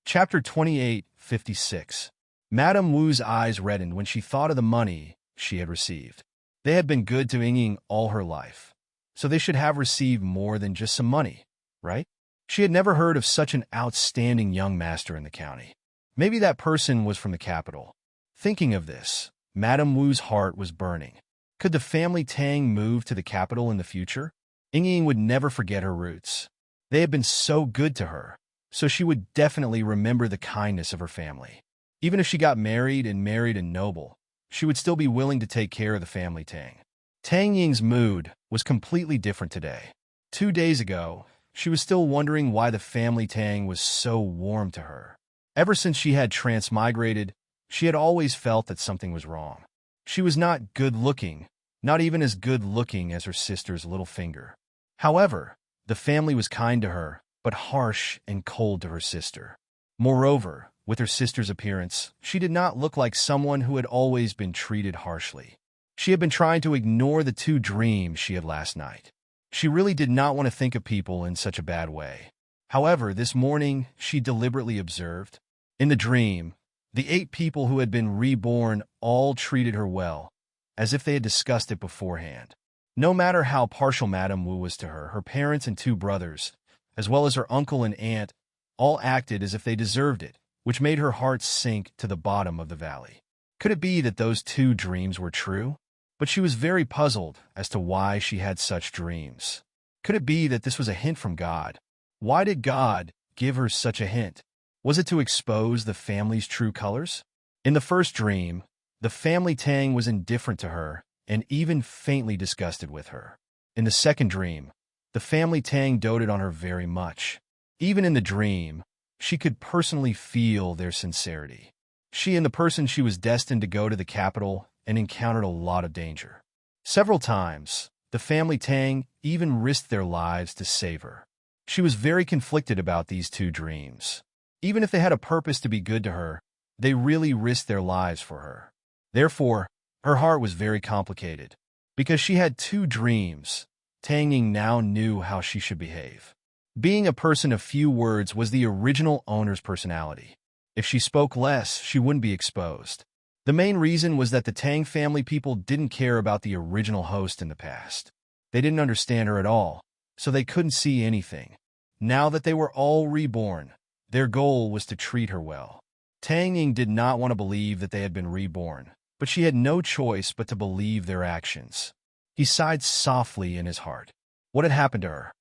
Chapter 28:56. Madame Wu's eyes reddened when she thought of the money she had received. They had been good to Ying Ying all her life, so they should have received more than just some money, right? She had never heard of such an outstanding young master in the county. Maybe that person was from the capital. Thinking of this, Madame Wu's heart was burning. Could the family Tang move to the capital in the future? Ying Ying would never forget her roots. They had been so good to her, so she would definitely remember the kindness of her family. Even if she got married and married a noble, she would still be willing to take care of the family Tang. Tang Ying's mood was completely different today. 2 days ago, she was still wondering why the family Tang was so warm to her. Ever since she had transmigrated, she had always felt that something was wrong. She was not good-looking, not even as good-looking as her sister's little finger. However, the family was kind to her, but harsh and cold to her sister. Moreover, with her sister's appearance, she did not look like someone who had always been treated harshly. She had been trying to ignore the 2 dreams she had last night. She really did not want to think of people in such a bad way. However, this morning, she deliberately observed. In the dream, the 8 people who had been reborn all treated her well, as if they had discussed it beforehand. No matter how partial Madame Wu was to her, her parents and 2 brothers, as well as her uncle and aunt, all acted as if they deserved it, which made her heart sink to the bottom of the valley. Could it be that those 2 dreams were true? But she was very puzzled as to why she had such dreams. Could it be that this was a hint from God? Why did God give her such a hint? Was it to expose the family's true colors? In the first dream, the family Tang was indifferent to her and even faintly disgusted with her. In the second dream, the family Tang doted on her very much. Even in the dream, she could personally feel their sincerity. She and the person she was destined to go to the capital and encountered a lot of danger. Several times, the family Tang even risked their lives to save her. She was very conflicted about these two dreams. Even if they had a purpose to be good to her, they really risked their lives for her. Therefore, her heart was very complicated. Because she had two dreams, Tang Ying now knew how she should behave. Being a person of few words was the original owner's personality. If she spoke less, she wouldn't be exposed. The main reason was that the Tang family people didn't care about the original host in the past. They didn't understand her at all, so they couldn't see anything. Now that they were all reborn, their goal was to treat her well. Tang Ying did not want to believe that they had been reborn, but she had no choice but to believe their actions. He sighed softly in his heart. What had happened to her?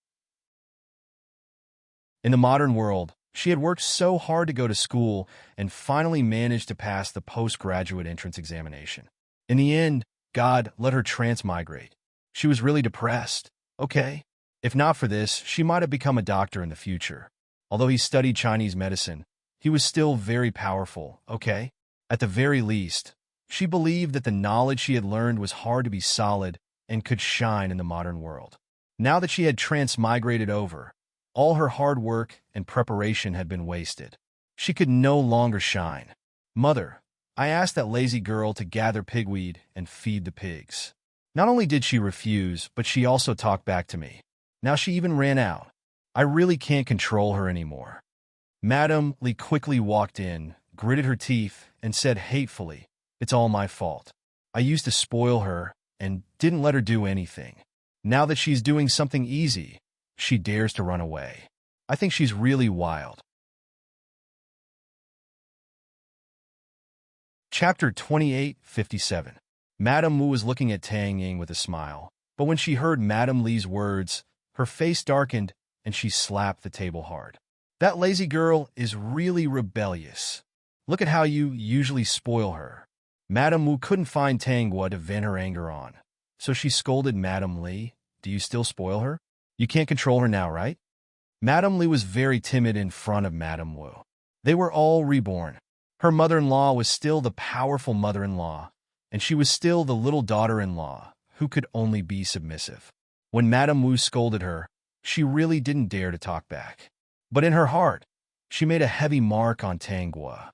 In the modern world, she had worked so hard to go to school and finally managed to pass the postgraduate entrance examination. In the end, God let her transmigrate. She was really depressed. Okay. If not for this, she might have become a doctor in the future. Although he studied Chinese medicine, he was still very powerful, okay? At the very least, she believed that the knowledge she had learned was hard to be solid and could shine in the modern world. Now that she had transmigrated over, all her hard work and preparation had been wasted. She could no longer shine. Mother, I asked that lazy girl to gather pigweed and feed the pigs. Not only did she refuse, but she also talked back to me. Now she even ran out. I really can't control her anymore. Madame Li quickly walked in, gritted her teeth, and said hatefully, "It's all my fault. I used to spoil her and didn't let her do anything. Now that she's doing something easy, she dares to run away. I think she's really wild." Chapter 28:57. Madame Wu was looking at Tang Ying with a smile, but when she heard Madame Li's words, her face darkened and she slapped the table hard. "That lazy girl is really rebellious. Look at how you usually spoil her." Madame Wu couldn't find Tang Gua to vent her anger on, so she scolded Madame Li. "Do you still spoil her? You can't control her now, right?" Madame Li was very timid in front of Madame Wu. They were all reborn. Her mother-in-law was still the powerful mother-in-law, and she was still the little daughter-in-law who could only be submissive. When Madame Wu scolded her, she really didn't dare to talk back. But in her heart, she made a heavy mark on Tang Gua.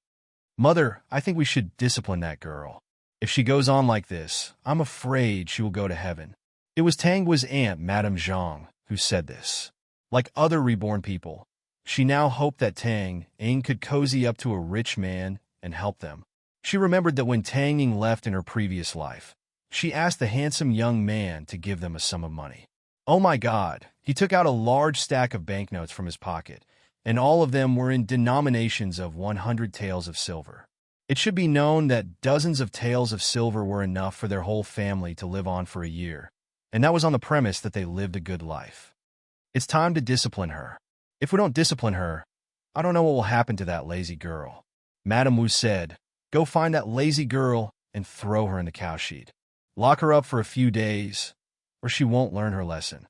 "Mother, I think we should discipline that girl. If she goes on like this, I'm afraid she will go to heaven." It was Tang Gua's aunt, Madame Zhang, who said this. Like other reborn people, she now hoped that Tang Ying could cozy up to a rich man and help them. She remembered that when Tang Ying left in her previous life, she asked the handsome young man to give them a sum of money. Oh my God, he took out a large stack of banknotes from his pocket, and all of them were in denominations of 100 taels of silver. It should be known that dozens of taels of silver were enough for their whole family to live on for a year, and that was on the premise that they lived a good life. It's time to discipline her. If we don't discipline her, I don't know what will happen to that lazy girl. Madame Wu said, "Go find that lazy girl and throw her in the cowshed. Lock her up for a few days, or she won't learn her lesson."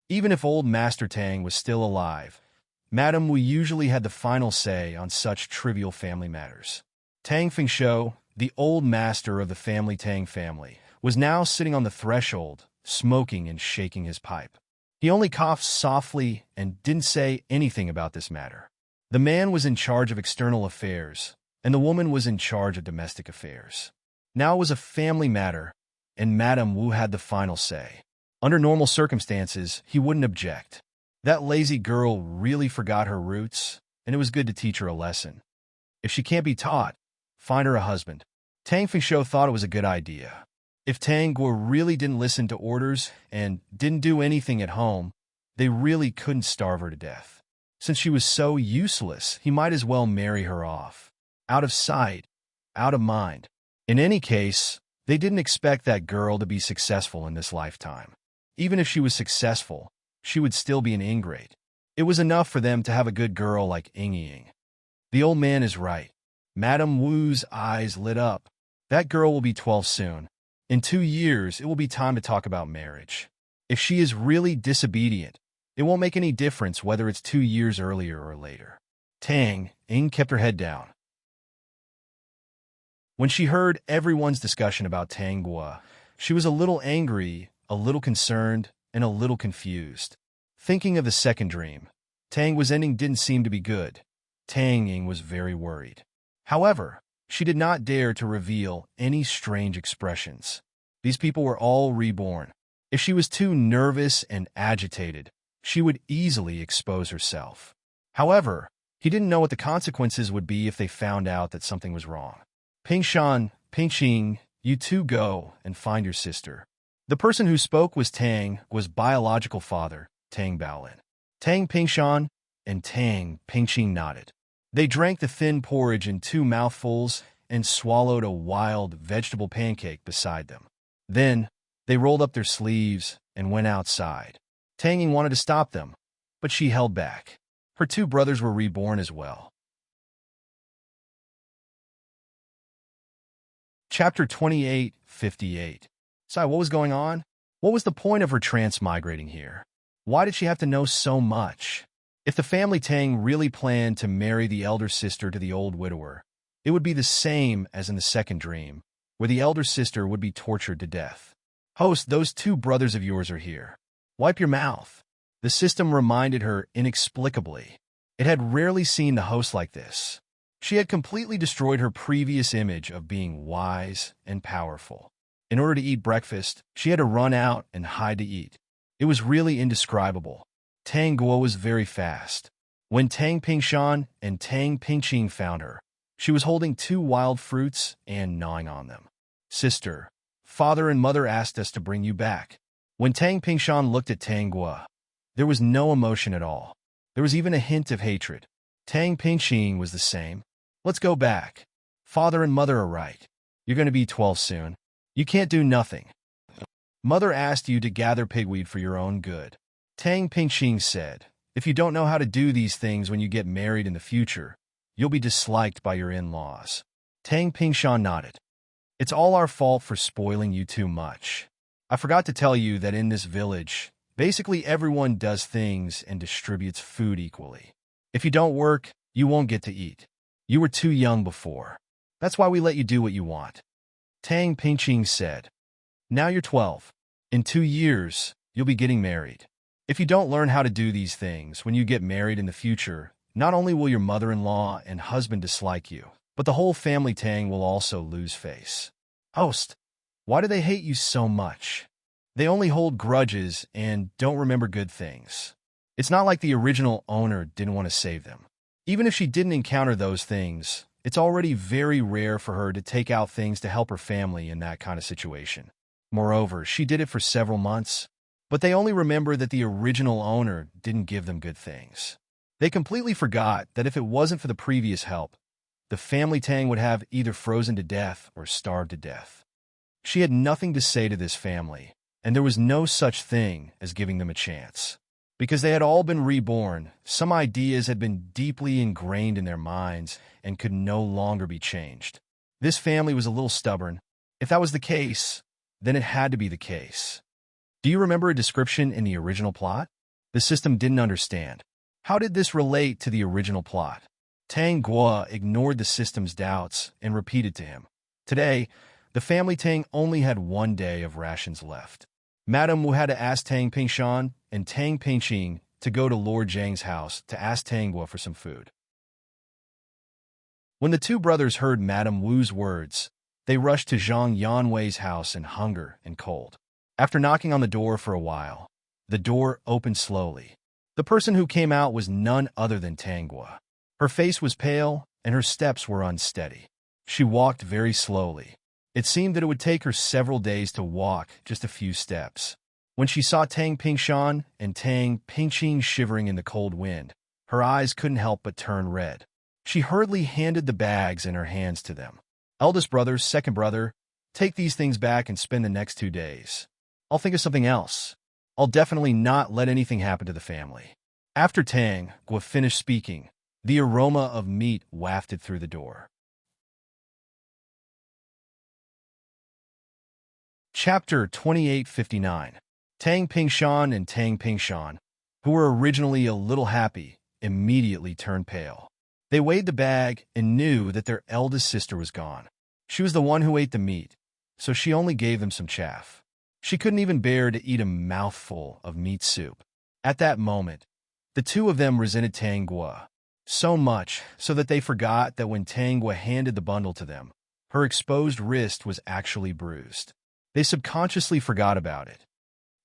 Even if old Master Tang was still alive, Madame Wu usually had the final say on such trivial family matters. Tang Fengshou, the old master of the family Tang family, was now sitting on the threshold, smoking and shaking his pipe. He only coughed softly and didn't say anything about this matter. The man was in charge of external affairs, and the woman was in charge of domestic affairs. Now it was a family matter, and Madame Wu had the final say. Under normal circumstances, he wouldn't object. That lazy girl really forgot her roots, and it was good to teach her a lesson. If she can't be taught, find her a husband. Tang Fengshou thought it was a good idea. If Tang Gua really didn't listen to orders and didn't do anything at home, they really couldn't starve her to death. Since she was so useless, he might as well marry her off. Out of sight, out of mind. In any case, they didn't expect that girl to be successful in this lifetime. Even if she was successful, she would still be an ingrate. It was enough for them to have a good girl like Ying. The old man is right. Madame Wu's eyes lit up. That girl will be 12 soon. In 2 years, it will be time to talk about marriage. If she is really disobedient, it won't make any difference whether it's 2 years earlier or later. Ying kept her head down. When she heard everyone's discussion about Guo, she was a little angry, a little concerned, and a little confused. Thinking of the second dream, Guo's ending didn't seem to be good. Ying was very worried. However, she did not dare to reveal any strange expressions. These people were all reborn. If she was too nervous and agitated, she would easily expose herself. However, he didn't know what the consequences would be if they found out that something was wrong. Pingshan, Pingqing, you two go and find your sister. The person who spoke was Guo's biological father, Tang Baolin. Tang Pingshan and Tang Pingqing nodded. They drank the thin porridge in 2 mouthfuls and swallowed a wild vegetable pancake beside them. Then, they rolled up their sleeves and went outside. Tang wanted to stop them, but she held back. Her 2 brothers were reborn as well. Chapter 28:58. Sai, what was going on? What was the point of her transmigrating here? Why did she have to know so much? If the family Tang really planned to marry the elder sister to the old widower, it would be the same as in the second dream, where the elder sister would be tortured to death. Host, those 2 brothers of yours are here. Wipe your mouth. The system reminded her inexplicably. It had rarely seen the host like this. She had completely destroyed her previous image of being wise and powerful. In order to eat breakfast, she had to run out and hide to eat. It was really indescribable. Tang Guo was very fast. When Tang Pingshan and Tang Pingqing found her, she was holding 2 wild fruits and gnawing on them. Sister, father and mother asked us to bring you back. When Tang Pingshan looked at Tang Guo, there was no emotion at all. There was even a hint of hatred. Tang Pingqing was the same. Let's go back. Father and mother are right. You're going to be 12 soon. You can't do nothing. Mother asked you to gather pigweed for your own good. Tang Pingqing said, if you don't know how to do these things when you get married in the future, you'll be disliked by your in-laws. Tang Pingshan nodded. It's all our fault for spoiling you too much. I forgot to tell you that in this village, basically everyone does things and distributes food equally. If you don't work, you won't get to eat. You were too young before. That's why we let you do what you want. Tang Pingqing said, now you're 12. In 2 years, you'll be getting married. If you don't learn how to do these things when you get married in the future, not only will your mother-in-law and husband dislike you, but the whole family Tang will also lose face. Host, why do they hate you so much? They only hold grudges and don't remember good things. It's not like the original owner didn't want to save them. Even if she didn't encounter those things, it's already very rare for her to take out things to help her family in that kind of situation. Moreover, she did it for several months, but they only remember that the original owner didn't give them good things. They completely forgot that if it wasn't for the previous help, the family Tang would have either frozen to death or starved to death. She had nothing to say to this family, and there was no such thing as giving them a chance. Because they had all been reborn, some ideas had been deeply ingrained in their minds and could no longer be changed. This family was a little stubborn. If that was the case, then it had to be the case. Do you remember a description in the original plot? The system didn't understand. How did this relate to the original plot? Tang Guo ignored the system's doubts and repeated to him. Today, the family Tang only had 1 day of rations left. Madame Wu had to ask Tang Pingshan and Tang Pingqing to go to Lord Zhang's house to ask Tang Guo for some food. When the 2 brothers heard Madame Wu's words, they rushed to Zhang Yanwei's house in hunger and cold. After knocking on the door for a while, the door opened slowly. The person who came out was none other than Tang Guo. Her face was pale, and her steps were unsteady. She walked very slowly. It seemed that it would take her several days to walk just a few steps. When she saw Tang Pingshan and Tang Pingqing shivering in the cold wind, her eyes couldn't help but turn red. She hurriedly handed the bags in her hands to them. Eldest brother, second brother, take these things back and spend the next 2 days. I'll think of something else. I'll definitely not let anything happen to the family." After Tang Gua finished speaking, the aroma of meat wafted through the door. Chapter 2859. Tang Pingshan and Tang Pingshan, who were originally a little happy, immediately turned pale. They weighed the bag and knew that their eldest sister was gone. She was the one who ate the meat, so she only gave them some chaff. She couldn't even bear to eat a mouthful of meat soup. At that moment, the two of them resented Tang Gua so much so that they forgot that when Tang Gua handed the bundle to them, her exposed wrist was actually bruised. They subconsciously forgot about it.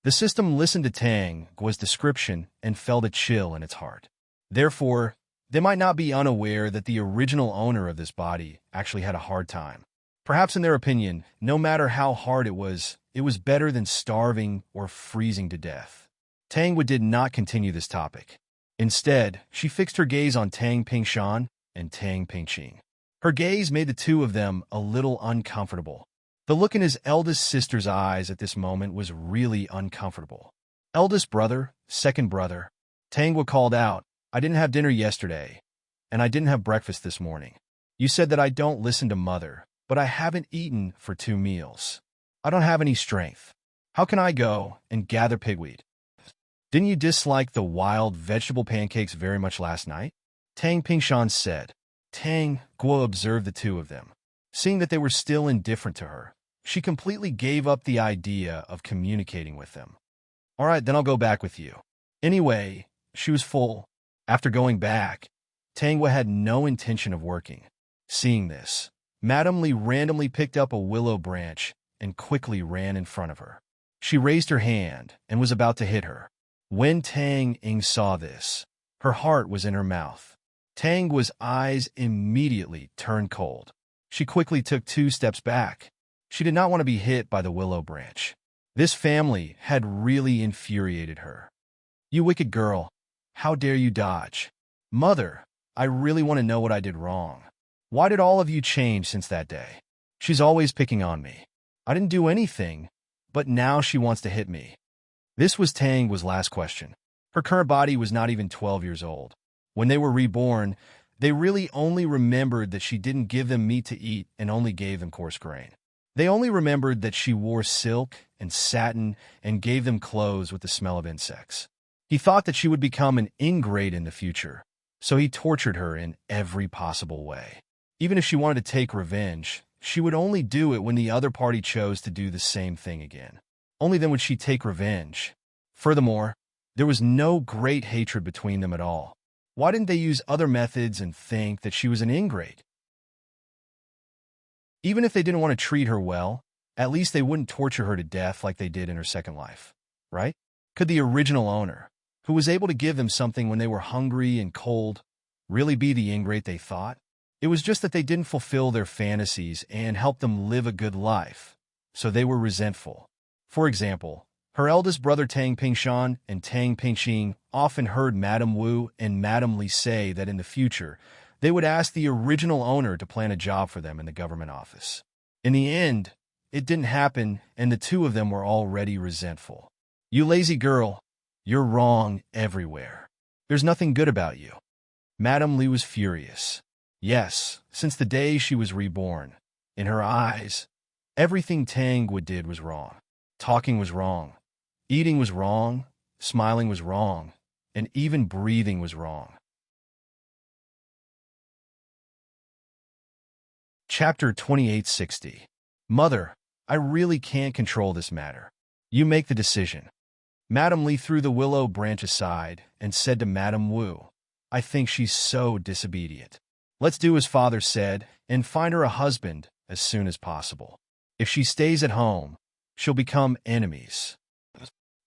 The system listened to Tang Gua's description and felt a chill in its heart. Therefore, they might not be unaware that the original owner of this body actually had a hard time. Perhaps in their opinion, no matter how hard it was better than starving or freezing to death. Tang Gua did not continue this topic. Instead, she fixed her gaze on Tang Pingshan and Tang Pingqing. Her gaze made the two of them a little uncomfortable. The look in his eldest sister's eyes at this moment was really uncomfortable. "Eldest brother, second brother," Tang Gua called out, "I didn't have dinner yesterday, and I didn't have breakfast this morning. You said that I don't listen to mother, but I haven't eaten for 2 meals. I don't have any strength. How can I go and gather pigweed? Didn't you dislike the wild vegetable pancakes very much last night?" Tang Pingshan said. Tang Gua observed the two of them. Seeing that they were still indifferent to her, she completely gave up the idea of communicating with them. "All right, then I'll go back with you." Anyway, she was full. After going back, Tang Gua had no intention of working. Seeing this, Madame Li randomly picked up a willow branch and quickly ran in front of her. She raised her hand and was about to hit her. When Tang Ying saw this, her heart was in her mouth. Tang Gua's eyes immediately turned cold. She quickly took 2 steps back. She did not want to be hit by the willow branch. This family had really infuriated her. "You wicked girl, how dare you dodge? Mother, I really want to know what I did wrong. Why did all of you change since that day? She's always picking on me. I didn't do anything, but now she wants to hit me." This was Tang Gua's last question. Her current body was not even 12 years old. When they were reborn, they really only remembered that she didn't give them meat to eat and only gave them coarse grain. They only remembered that she wore silk and satin and gave them clothes with the smell of insects. He thought that she would become an ingrate in the future, so he tortured her in every possible way. Even if she wanted to take revenge, she would only do it when the other party chose to do the same thing again. Only then would she take revenge. Furthermore, there was no great hatred between them at all. Why didn't they use other methods and think that she was an ingrate? Even if they didn't want to treat her well, at least they wouldn't torture her to death like they did in her second life, right? Could the original owner, who was able to give them something when they were hungry and cold, really be the ingrate they thought? It was just that they didn't fulfill their fantasies and help them live a good life, so they were resentful. For example, her eldest brother Tang Pingshan and Tang Pingqing often heard Madame Wu and Madame Li say that in the future, they would ask the original owner to plan a job for them in the government office. In the end, it didn't happen, and the two of them were already resentful. "You lazy girl, you're wrong everywhere. There's nothing good about you." Madame Li was furious. Yes, since the day she was reborn, in her eyes, everything Tang Gua did was wrong. Talking was wrong. Eating was wrong. Smiling was wrong. And even breathing was wrong. Chapter 2860. Mother, I really can't control this matter. You make the decision. Madame Li threw the willow branch aside and said to Madame Wu, "I think she's so disobedient. Let's do as father said and find her a husband as soon as possible. If she stays at home, she'll become enemies.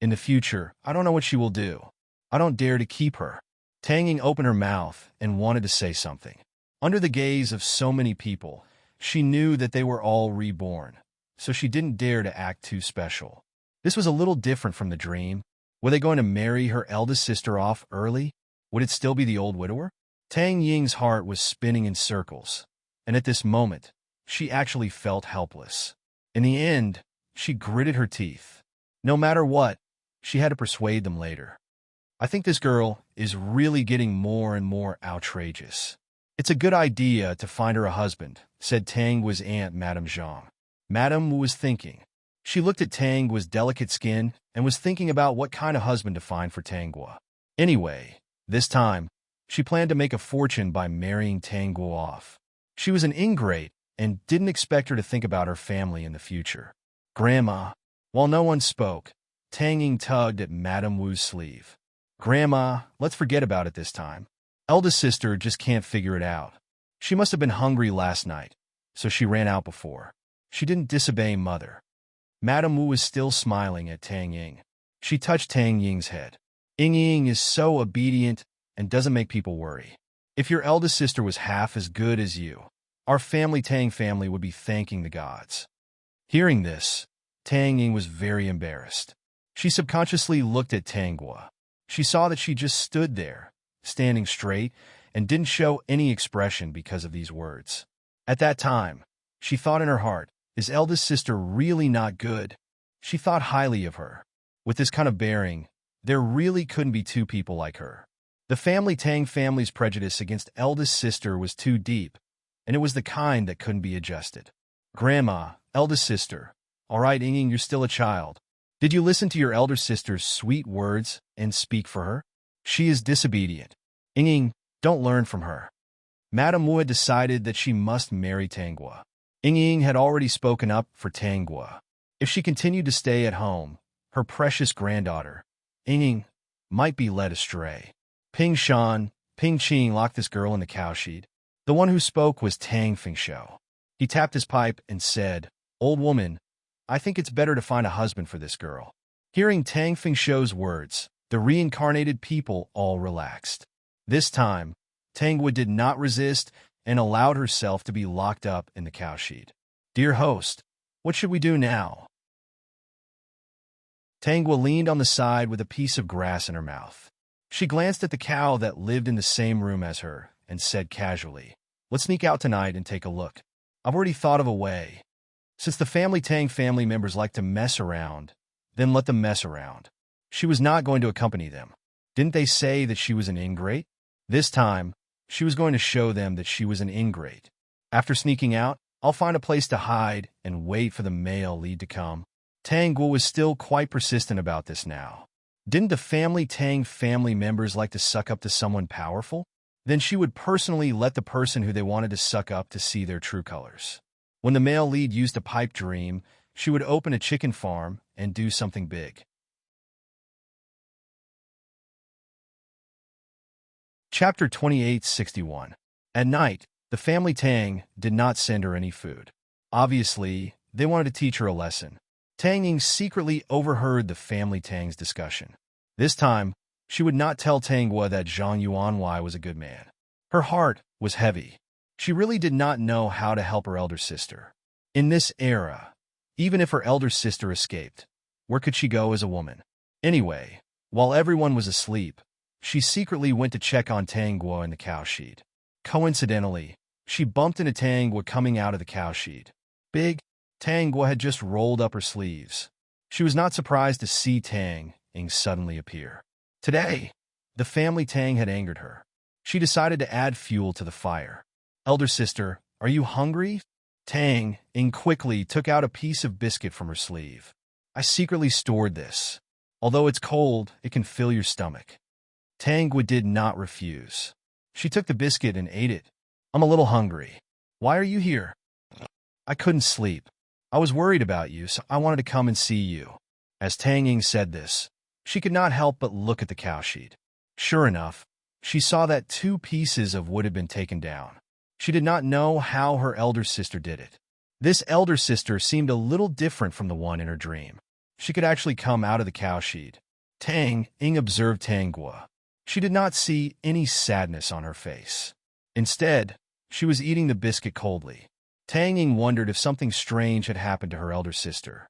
In the future, I don't know what she will do. I don't dare to keep her." Tang Ying opened her mouth and wanted to say something. Under the gaze of so many people, she knew that they were all reborn, so she didn't dare to act too special. This was a little different from the dream. Were they going to marry her eldest sister off early? Would it still be the old widower? Tang Ying's heart was spinning in circles, and at this moment, she actually felt helpless. In the end, she gritted her teeth. No matter what, She had to persuade them later. I think this girl is really getting more and more outrageous. It's a good idea to find her a husband, said Tang Guo's aunt, Madame Zhang. Madame Wu was thinking. She looked at Tang Guo's delicate skin and was thinking about what kind of husband to find for Tang Guo. Anyway, this time, she planned to make a fortune by marrying Tang Guo off. She was an ingrate and didn't expect her to think about her family in the future. Grandma. While no one spoke, Tang Ying tugged at Madame Wu's sleeve. Grandma, let's forget about it this time. Eldest sister just can't figure it out. She must have been hungry last night, so she ran out before. She didn't disobey Mother. Madame Wu was still smiling at Tang Ying. She touched Tang Ying's head. Ying is so obedient and doesn't make people worry. If your eldest sister was half as good as you, our Tang family would be thanking the gods. Hearing this, Tang Ying was very embarrassed. She subconsciously looked at Tang Guo. She saw that she just stood there, standing straight, and didn't show any expression because of these words. At that time, she thought in her heart, is eldest sister really not good? She thought highly of her. With this kind of bearing, there really couldn't be two people like her. The Tang family's prejudice against eldest sister was too deep, and it was the kind that couldn't be adjusted. Grandma, eldest sister, all right, Ying, you're still a child. Did you listen to your elder sister's sweet words and speak for her? She is disobedient. Ying, don't learn from her. Madame Wu had decided that she must marry Tang Guo. Ying had already spoken up for Tang Guo. If she continued to stay at home, her precious granddaughter, Ying, might be led astray. Ping Qing locked this girl in the cowshed. The one who spoke was Tang Fingshou. He tapped his pipe and said, Old woman, I think it's better to find a husband for this girl. Hearing Tang Fingshou's words, the reincarnated people all relaxed. This time, Tang Guo did not resist and allowed herself to be locked up in the cowshed. Dear host, what should we do now? Tang Guo leaned on the side with a piece of grass in her mouth. She glanced at the cow that lived in the same room as her and said casually, Let's sneak out tonight and take a look. I've already thought of a way. Since the Tang family members like to mess around, then let them mess around. She was not going to accompany them. Didn't they say that she was an ingrate? This time, she was going to show them that she was an ingrate. After sneaking out, I'll find a place to hide and wait for the male lead to come. Tang Guo was still quite persistent about this now. Didn't the Tang family members like to suck up to someone powerful? Then she would personally let the person who they wanted to suck up to see their true colors. When the male lead used a pipe dream, she would open a chicken farm and do something big. Chapter 2861. At night, the Tang did not send her any food. Obviously, they wanted to teach her a lesson. Tang Ying secretly overheard the Tang's discussion. This time, she would not tell Tang Guo that Zhang Yuanwei was a good man. Her heart was heavy. She really did not know how to help her elder sister. In this era, even if her elder sister escaped, where could she go as a woman? Anyway, while everyone was asleep, she secretly went to check on Tang Guo in the cowshed. Coincidentally, she bumped into Tang Guo coming out of the cowshed. Big Tang Guo had just rolled up her sleeves. She was not surprised to see Tang Ying suddenly appear. Today, the Tang had angered her. She decided to add fuel to the fire. Elder sister, are you hungry? Tang Ying quickly took out a piece of biscuit from her sleeve. I secretly stored this. Although it's cold, it can fill your stomach. Tang Guo did not refuse. She took the biscuit and ate it. I'm a little hungry. Why are you here? I couldn't sleep. I was worried about you, so I wanted to come and see you. As Tang Ying said this, she could not help but look at the cowshed. Sure enough, she saw that 2 pieces of wood had been taken down. She did not know how her elder sister did it. This elder sister seemed a little different from the one in her dream. She could actually come out of the cowshed. Tang Ying observed Tang Guo. She did not see any sadness on her face. Instead, she was eating the biscuit coldly. Tang Ying wondered if something strange had happened to her elder sister.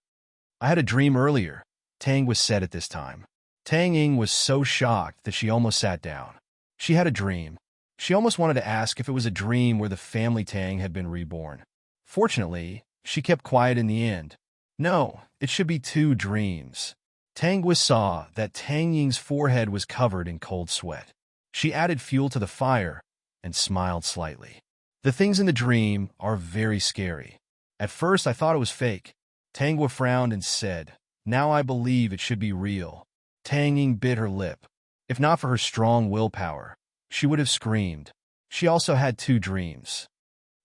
I had a dream earlier, Tang was said at this time. Tang Ying was so shocked that she almost sat down. She had a dream. She almost wanted to ask if it was a dream where the Tang had been reborn. Fortunately, she kept quiet in the end. No, it should be 2 dreams. Tangwa saw that Tang Ying's forehead was covered in cold sweat. She added fuel to the fire and smiled slightly. The things in the dream are very scary. At first I thought it was fake. Tangwa frowned and said, now I believe it should be real. Tang Ying bit her lip. If not for her strong willpower, she would have screamed. She also had 2 dreams.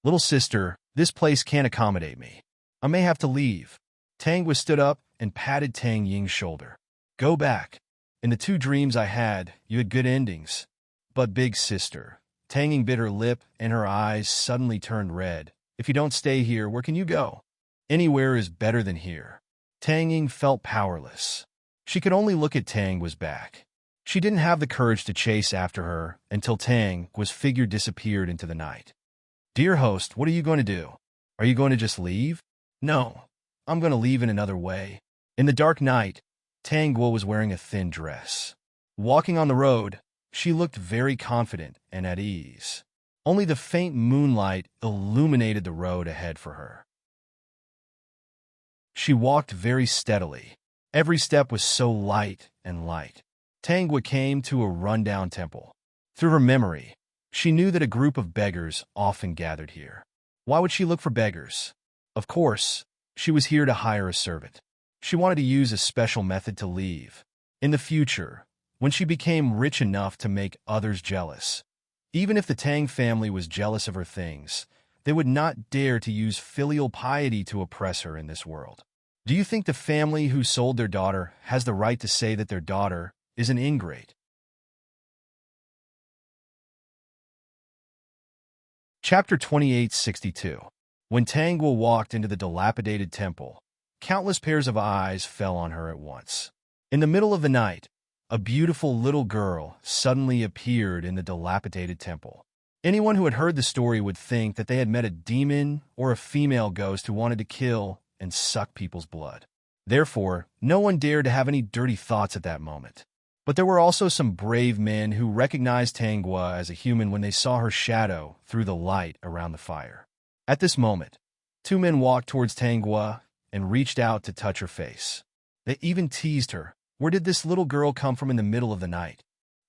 Little sister, this place can't accommodate me. I may have to leave. Tangwa stood up and patted Tang Ying's shoulder. Go back. In the 2 dreams I had, you had good endings. But big sister, Tang Ying bit her lip and her eyes suddenly turned red. If you don't stay here, where can you go? Anywhere is better than here. Tang Ying felt powerless. She could only look at Tangwa's back. She didn't have the courage to chase after her until Tangwa's figure disappeared into the night. Dear host, what are you going to do? Are you going to just leave? No, I'm going to leave in another way. In the dark night, Tangwa was wearing a thin dress. Walking on the road, she looked very confident and at ease. Only the faint moonlight illuminated the road ahead for her. She walked very steadily. Every step was so light and light. Tangwa came to a rundown temple. Through her memory, she knew that a group of beggars often gathered here. Why would she look for beggars? Of course, she was here to hire a servant. She wanted to use a special method to leave. In the future, when she became rich enough to make others jealous, even if the Tang family was jealous of her things, they would not dare to use filial piety to oppress her in this world. Do you think the family who sold their daughter has the right to say that their daughter is an ingrate? Chapter 2862. When Tangwa walked into the dilapidated temple, countless pairs of eyes fell on her at once. In the middle of the night, a beautiful little girl suddenly appeared in the dilapidated temple. Anyone who had heard the story would think that they had met a demon or a female ghost who wanted to kill and suck people's blood. Therefore, no one dared to have any dirty thoughts at that moment. But there were also some brave men who recognized Tangwa as a human when they saw her shadow through the light around the fire. At this moment, 2 men walked towards Tangwa and reached out to touch her face. They even teased her. Where did this little girl come from in the middle of the night?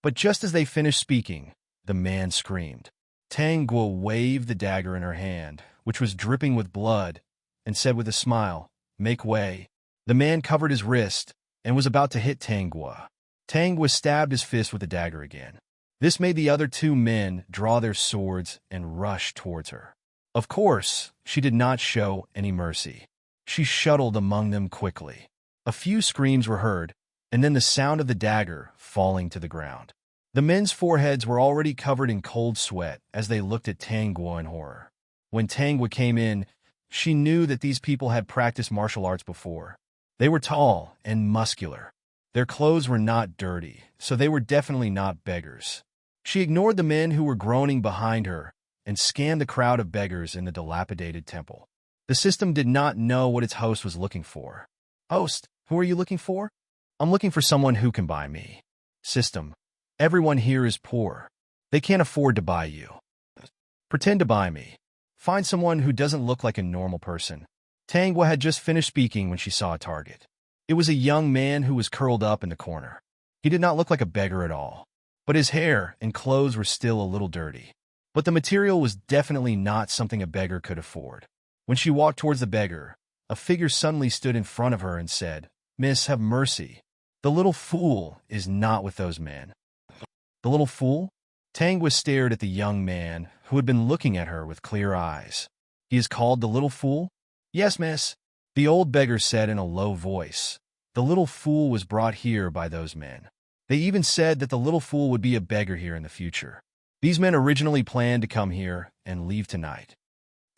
But just as they finished speaking, the man screamed. Tangwa waved the dagger in her hand, which was dripping with blood, and said with a smile, "Make way." The man covered his wrist and was about to hit Tangwa. Tangwa stabbed his fist with the dagger again. This made the other 2 men draw their swords and rush towards her. Of course, she did not show any mercy. She shuttled among them quickly. A few screams were heard, and then the sound of the dagger falling to the ground. The men's foreheads were already covered in cold sweat as they looked at Tangwa in horror. When Tangwa came in, she knew that these people had practiced martial arts before. They were tall and muscular. Their clothes were not dirty, so they were definitely not beggars. She ignored the men who were groaning behind her and scanned the crowd of beggars in the dilapidated temple. The system did not know what its host was looking for. Host, who are you looking for? I'm looking for someone who can buy me. System, everyone here is poor. They can't afford to buy you. Pretend to buy me. Find someone who doesn't look like a normal person. Tangwa had just finished speaking when she saw a target. It was a young man who was curled up in the corner. He did not look like a beggar at all, but his hair and clothes were still a little dirty. But the material was definitely not something a beggar could afford. When she walked towards the beggar, a figure suddenly stood in front of her and said, "Miss, have mercy. The little fool is not with those men." The little fool? Tangwa stared at the young man, who had been looking at her with clear eyes. He is called the little fool? Yes, miss. The old beggar said in a low voice. The little fool was brought here by those men. They even said that the little fool would be a beggar here in the future. These men originally planned to come here and leave tonight.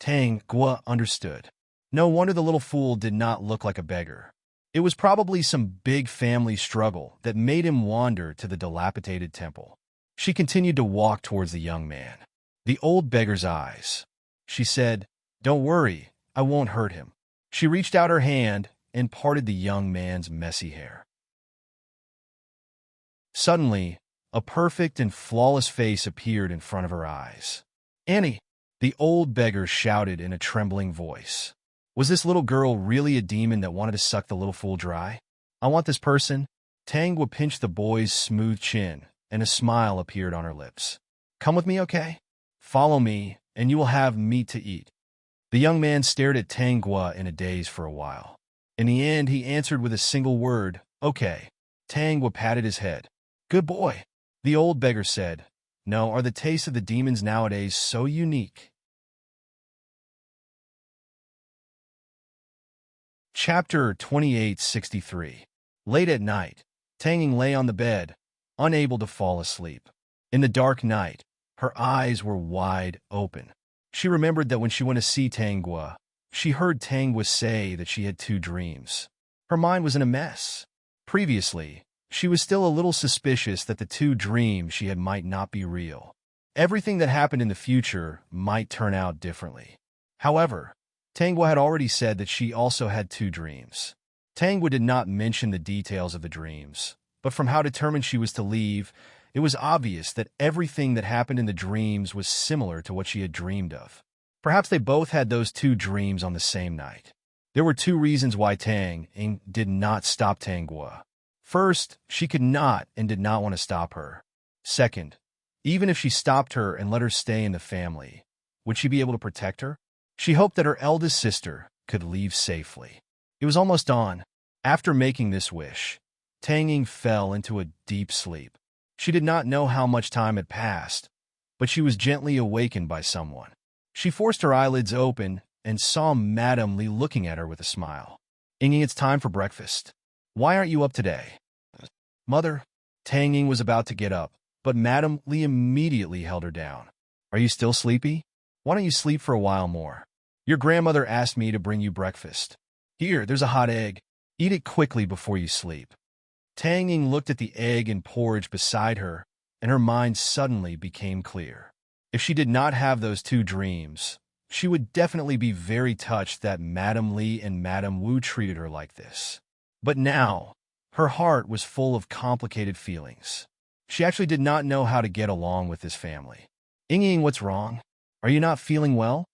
Tangwa understood. No wonder the little fool did not look like a beggar. It was probably some big family struggle that made him wander to the dilapidated temple. She continued to walk towards the young man. The old beggar's eyes. She said, "Don't worry, I won't hurt him." She reached out her hand and parted the young man's messy hair. Suddenly, a perfect and flawless face appeared in front of her eyes. "Annie," the old beggar shouted in a trembling voice. Was this little girl really a demon that wanted to suck the little fool dry? I want this person. Tangwa pinched the boy's smooth chin, and a smile appeared on her lips. Come with me, okay? Follow me, and you will have meat to eat. The young man stared at Tangwa in a daze for a while. In the end, he answered with a single word, okay. Tangwa patted his head. Good boy. The old beggar said, no, are the tastes of the demons nowadays so unique? Chapter 2863. Late at night, Tanging lay on the bed, unable to fall asleep. In the dark night, her eyes were wide open. She remembered that when she went to see Tangwa, she heard Tangwa say that she had 2 dreams. Her mind was in a mess. Previously, she was still a little suspicious that the 2 dreams she had might not be real. Everything that happened in the future might turn out differently. However, Tangwa had already said that she also had 2 dreams. Tangwa did not mention the details of the dreams, but from how determined she was to leave, it was obvious that everything that happened in the dreams was similar to what she had dreamed of. Perhaps they both had those 2 dreams on the same night. There were 2 reasons why Tang did not stop Tangwa. First, she could not and did not want to stop her. Second, even if she stopped her and let her stay in the family, would she be able to protect her? She hoped that her eldest sister could leave safely. It was almost dawn. After making this wish, Tanging fell into a deep sleep. She did not know how much time had passed, but she was gently awakened by someone. She forced her eyelids open and saw Madame Li looking at her with a smile. Inging, it's time for breakfast. Why aren't you up today? Mother, Tanging was about to get up, but Madame Li immediately held her down. Are you still sleepy? Why don't you sleep for a while more? Your grandmother asked me to bring you breakfast. Here, there's a hot egg. Eat it quickly before you sleep. Tanging looked at the egg and porridge beside her, and her mind suddenly became clear. If she did not have those 2 dreams, she would definitely be very touched that Madame Li and Madame Wu treated her like this. But now, her heart was full of complicated feelings. She actually did not know how to get along with this family. Ying, what's wrong? Are you not feeling well?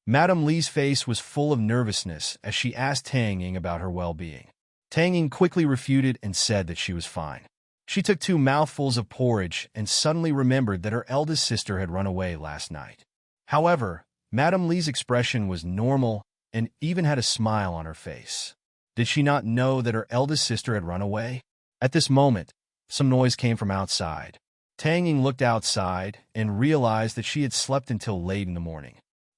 Madame Li's face was full of nervousness as she asked Tanging about her well-being. Tanging quickly refuted and said that she was fine. She took 2 mouthfuls of porridge and suddenly remembered that her eldest sister had run away last night. However, Madame Li's expression was normal and even had a smile on her face. Did she not know that her eldest sister had run away? At this moment, some noise came from outside. Tanging looked outside and realized that she had slept until late in the morning.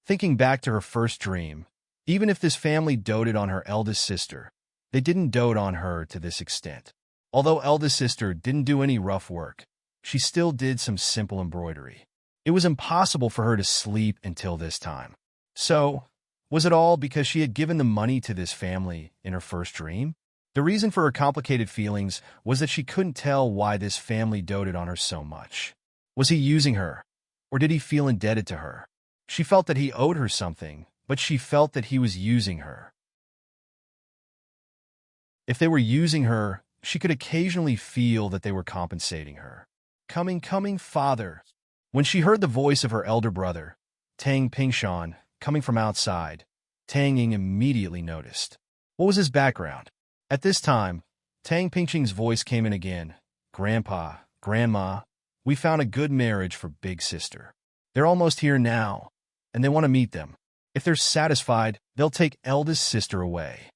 Thinking back to her first dream, even if this family doted on her eldest sister, they didn't dote on her to this extent. Although eldest sister didn't do any rough work, she still did some simple embroidery. It was impossible for her to sleep until this time. So, was it all because she had given the money to this family in her first dream? The reason for her complicated feelings was that she couldn't tell why this family doted on her so much. Was he using her, or did he feel indebted to her? She felt that he owed her something, but she felt that he was using her. If they were using her, she could occasionally feel that they were compensating her. Coming, father. When she heard the voice of her elder brother, Tang Pingshan, coming from outside, Tanging immediately noticed. What was his background? At this time, Tang Pingqing's voice came in again. Grandpa, Grandma, we found a good marriage for big sister. They're almost here now, and they want to meet them. If they're satisfied, they'll take eldest sister away.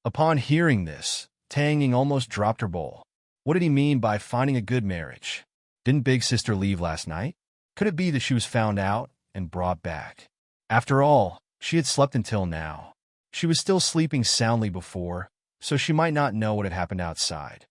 Upon hearing this, Tanging almost dropped her bowl. What did he mean by finding a good marriage? Didn't big sister leave last night? Could it be that she was found out and brought back? After all, she had slept until now. She was still sleeping soundly before, so she might not know what had happened outside.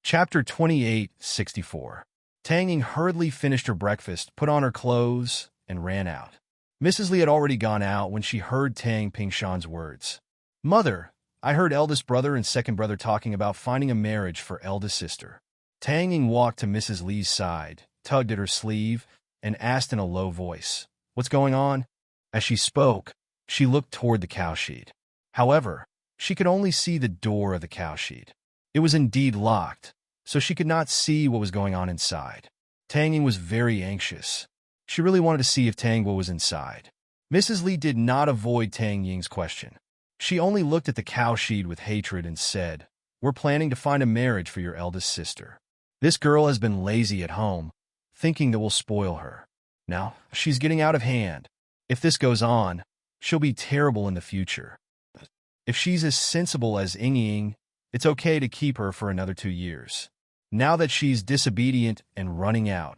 Chapter 2864. Tanging hurriedly finished her breakfast, put on her clothes, and ran out. Mrs. Li had already gone out when she heard Tang Pingshan's words. Mother, I heard eldest brother and second brother talking about finding a marriage for eldest sister. Tanging walked to Mrs. Li's side, tugged at her sleeve, and asked in a low voice, What's going on? As she spoke, she looked toward the cowshed. However, she could only see the door of the cowshed. It was indeed locked, so she could not see what was going on inside. Tanging was very anxious. She really wanted to see if Tangwa was inside. Mrs. Li did not avoid Tang Ying's question. She only looked at the cow sheed with hatred and said, "We're planning to find a marriage for your eldest sister. This girl has been lazy at home, thinking that we'll spoil her. Now, she's getting out of hand. If this goes on, she'll be terrible in the future. If she's as sensible as Ying, it's okay to keep her for another 2 years. Now that she's disobedient and running out,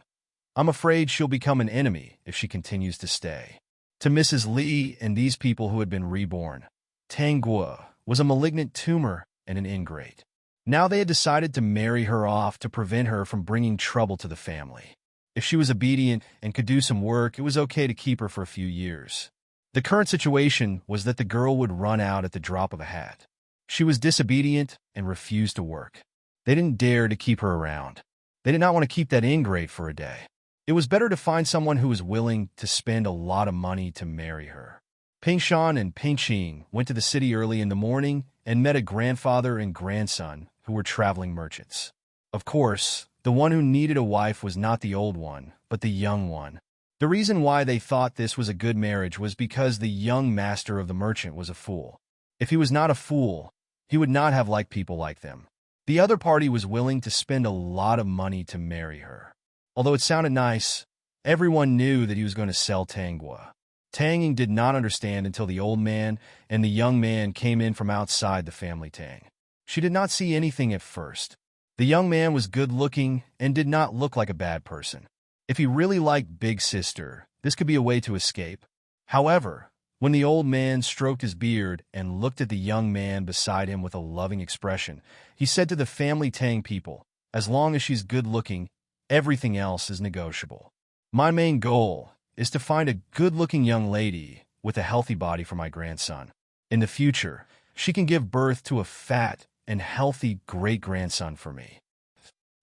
I'm afraid she'll become an enemy if she continues to stay." To Mrs. Li and these people who had been reborn, Tang Guo was a malignant tumor and an ingrate. Now they had decided to marry her off to prevent her from bringing trouble to the family. If she was obedient and could do some work, it was okay to keep her for a few years. The current situation was that the girl would run out at the drop of a hat. She was disobedient and refused to work. They didn't dare to keep her around. They did not want to keep that ingrate for a day. It was better to find someone who was willing to spend a lot of money to marry her. Ping Shan and Ping Qing went to the city early in the morning and met a grandfather and grandson who were traveling merchants. Of course, the one who needed a wife was not the old one, but the young one. The reason why they thought this was a good marriage was because the young master of the merchant was a fool. If he was not a fool, he would not have liked people like them. The other party was willing to spend a lot of money to marry her. Although it sounded nice, everyone knew that he was going to sell Tang Guo. Tang Ying did not understand until the old man and the young man came in from outside the family Tang. She did not see anything at first. The young man was good-looking and did not look like a bad person. If he really liked Big Sister, this could be a way to escape. However, when the old man stroked his beard and looked at the young man beside him with a loving expression, he said to the family Tang people, "As long as she's good-looking, everything else is negotiable. My main goal is to find a good-looking young lady with a healthy body for my grandson. In the future, she can give birth to a fat and healthy great-grandson for me.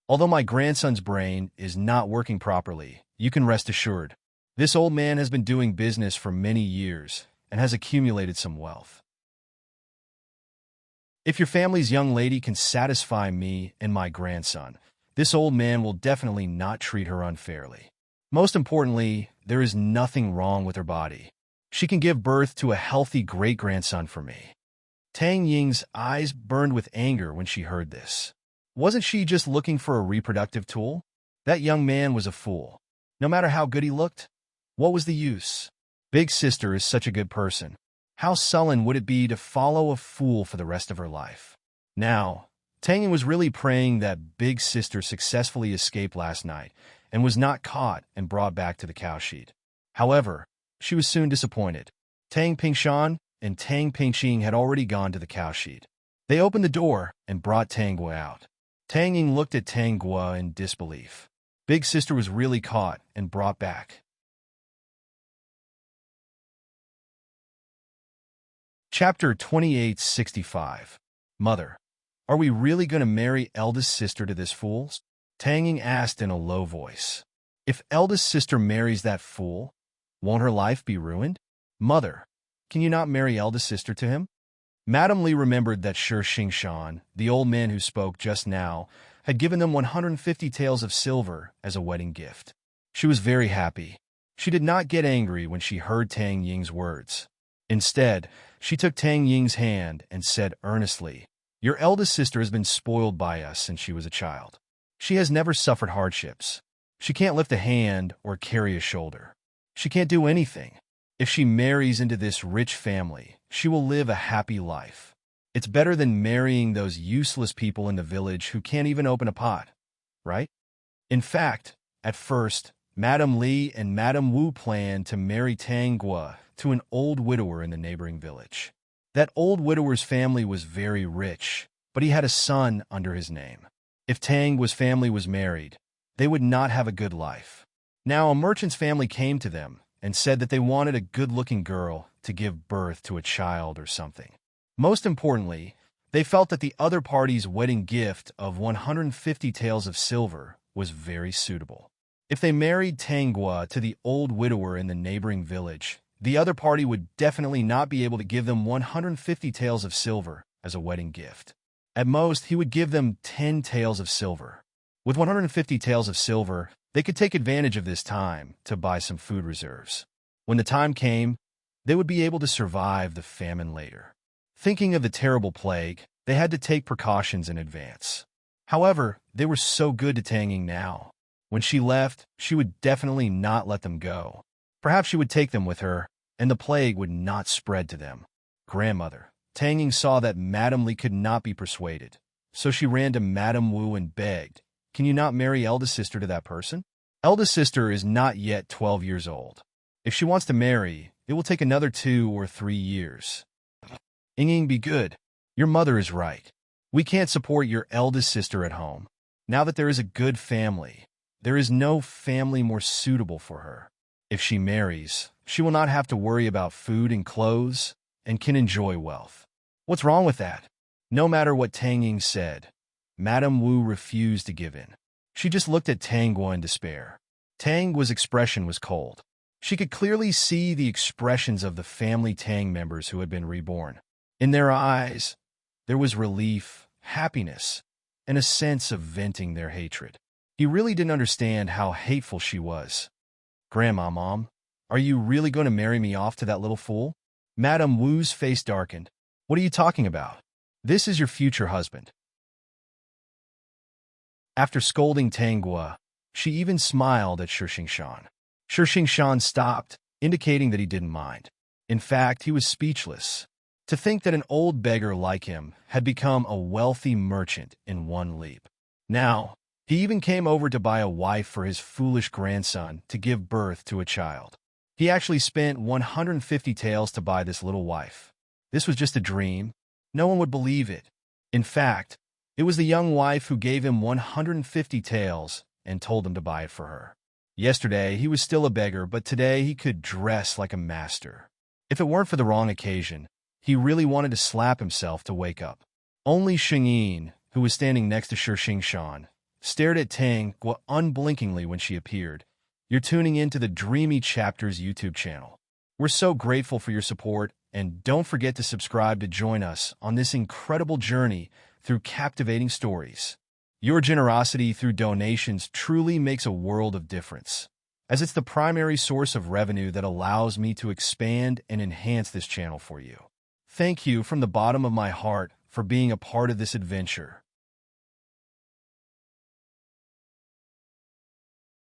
Although my grandson's brain is not working properly, you can rest assured. This old man has been doing business for many years and has accumulated some wealth. If your family's young lady can satisfy me and my grandson, this old man will definitely not treat her unfairly. Most importantly, there is nothing wrong with her body. She can give birth to a healthy great-grandson for me." Tang Ying's eyes burned with anger when she heard this. Wasn't she just looking for a reproductive tool? That young man was a fool. No matter how good he looked, what was the use? Big Sister is such a good person. How sullen would it be to follow a fool for the rest of her life? Now, Tang Ying was really praying that Big Sister successfully escaped last night and was not caught and brought back to the cowshed. However, she was soon disappointed. Tang Pingshan and Tang Pingqing had already gone to the cowshed. They opened the door and brought Tang Guo out. Tang Ying looked at Tang Guo in disbelief. Big Sister was really caught and brought back. Chapter 2865. Mother, are we really going to marry eldest sister to this fool? Tang Ying asked in a low voice. If eldest sister marries that fool, won't her life be ruined? Mother, can you not marry eldest sister to him? Madame Li remembered that Shi Xingshan, the old man who spoke just now, had given them 150 taels of silver as a wedding gift. She was very happy. She did not get angry when she heard Tang Ying's words. Instead, she took Tang Ying's hand and said earnestly, "Your eldest sister has been spoiled by us since she was a child. She has never suffered hardships. She can't lift a hand or carry a shoulder. She can't do anything. If she marries into this rich family, she will live a happy life. It's better than marrying those useless people in the village who can't even open a pot, right?" In fact, at first, Madame Li and Madame Wu planned to marry Tang Guo to an old widower in the neighboring village. That old widower's family was very rich, but he had a son under his name. If Tang Guo's family was married, they would not have a good life. Now a merchant's family came to them and said that they wanted a good-looking girl to give birth to a child or something. Most importantly, they felt that the other party's wedding gift of 150 taels of silver was very suitable. If they married Tang Guo to the old widower in the neighboring village, the other party would definitely not be able to give them 150 taels of silver as a wedding gift. At most, he would give them 10 taels of silver. With 150 taels of silver, they could take advantage of this time to buy some food reserves. When the time came, they would be able to survive the famine later. Thinking of the terrible plague, they had to take precautions in advance. However, they were so good to Tanging now. When she left, she would definitely not let them go. Perhaps she would take them with her, and the plague would not spread to them. Grandmother, Tanging saw that Madame Li could not be persuaded, so she ran to Madame Wu and begged, "Can you not marry eldest sister to that person? Eldest sister is not yet 12 years old. If she wants to marry, it will take another 2 or 3 years. Ying, be good. Your mother is right. We can't support your eldest sister at home. Now that there is a good family, there is no family more suitable for her. If she marries, she will not have to worry about food and clothes and can enjoy wealth." What's wrong with that? No matter what Tang Ying said, Madame Wu refused to give in. She just looked at Tang Guo in despair. Tang Guo's expression was cold. She could clearly see the expressions of the family Tang members who had been reborn. In their eyes, there was relief, happiness, and a sense of venting their hatred. He really didn't understand how hateful she was. "Grandma, Mom, are you really going to marry me off to that little fool?" Madame Wu's face darkened. "What are you talking about? This is your future husband." After scolding Tang Guo, she even smiled at Shi Xingshan. Shi Xingshan stopped, indicating that he didn't mind. In fact, he was speechless. To think that an old beggar like him had become a wealthy merchant in one leap. Now, he even came over to buy a wife for his foolish grandson to give birth to a child. He actually spent 150 taels to buy this little wife. This was just a dream. No one would believe it. In fact, it was the young wife who gave him 150 taels and told him to buy it for her. Yesterday, he was still a beggar, but today he could dress like a master. If it weren't for the wrong occasion, he really wanted to slap himself to wake up. Only Xingyin, who was standing next to Shi Xingshan, stared at Tang Guo unblinkingly when she appeared. You're tuning into the Dreamy Chapters YouTube channel. We're so grateful for your support, and don't forget to subscribe to join us on this incredible journey through captivating stories. Your generosity through donations truly makes a world of difference, as it's the primary source of revenue that allows me to expand and enhance this channel for you. Thank you from the bottom of my heart for being a part of this adventure.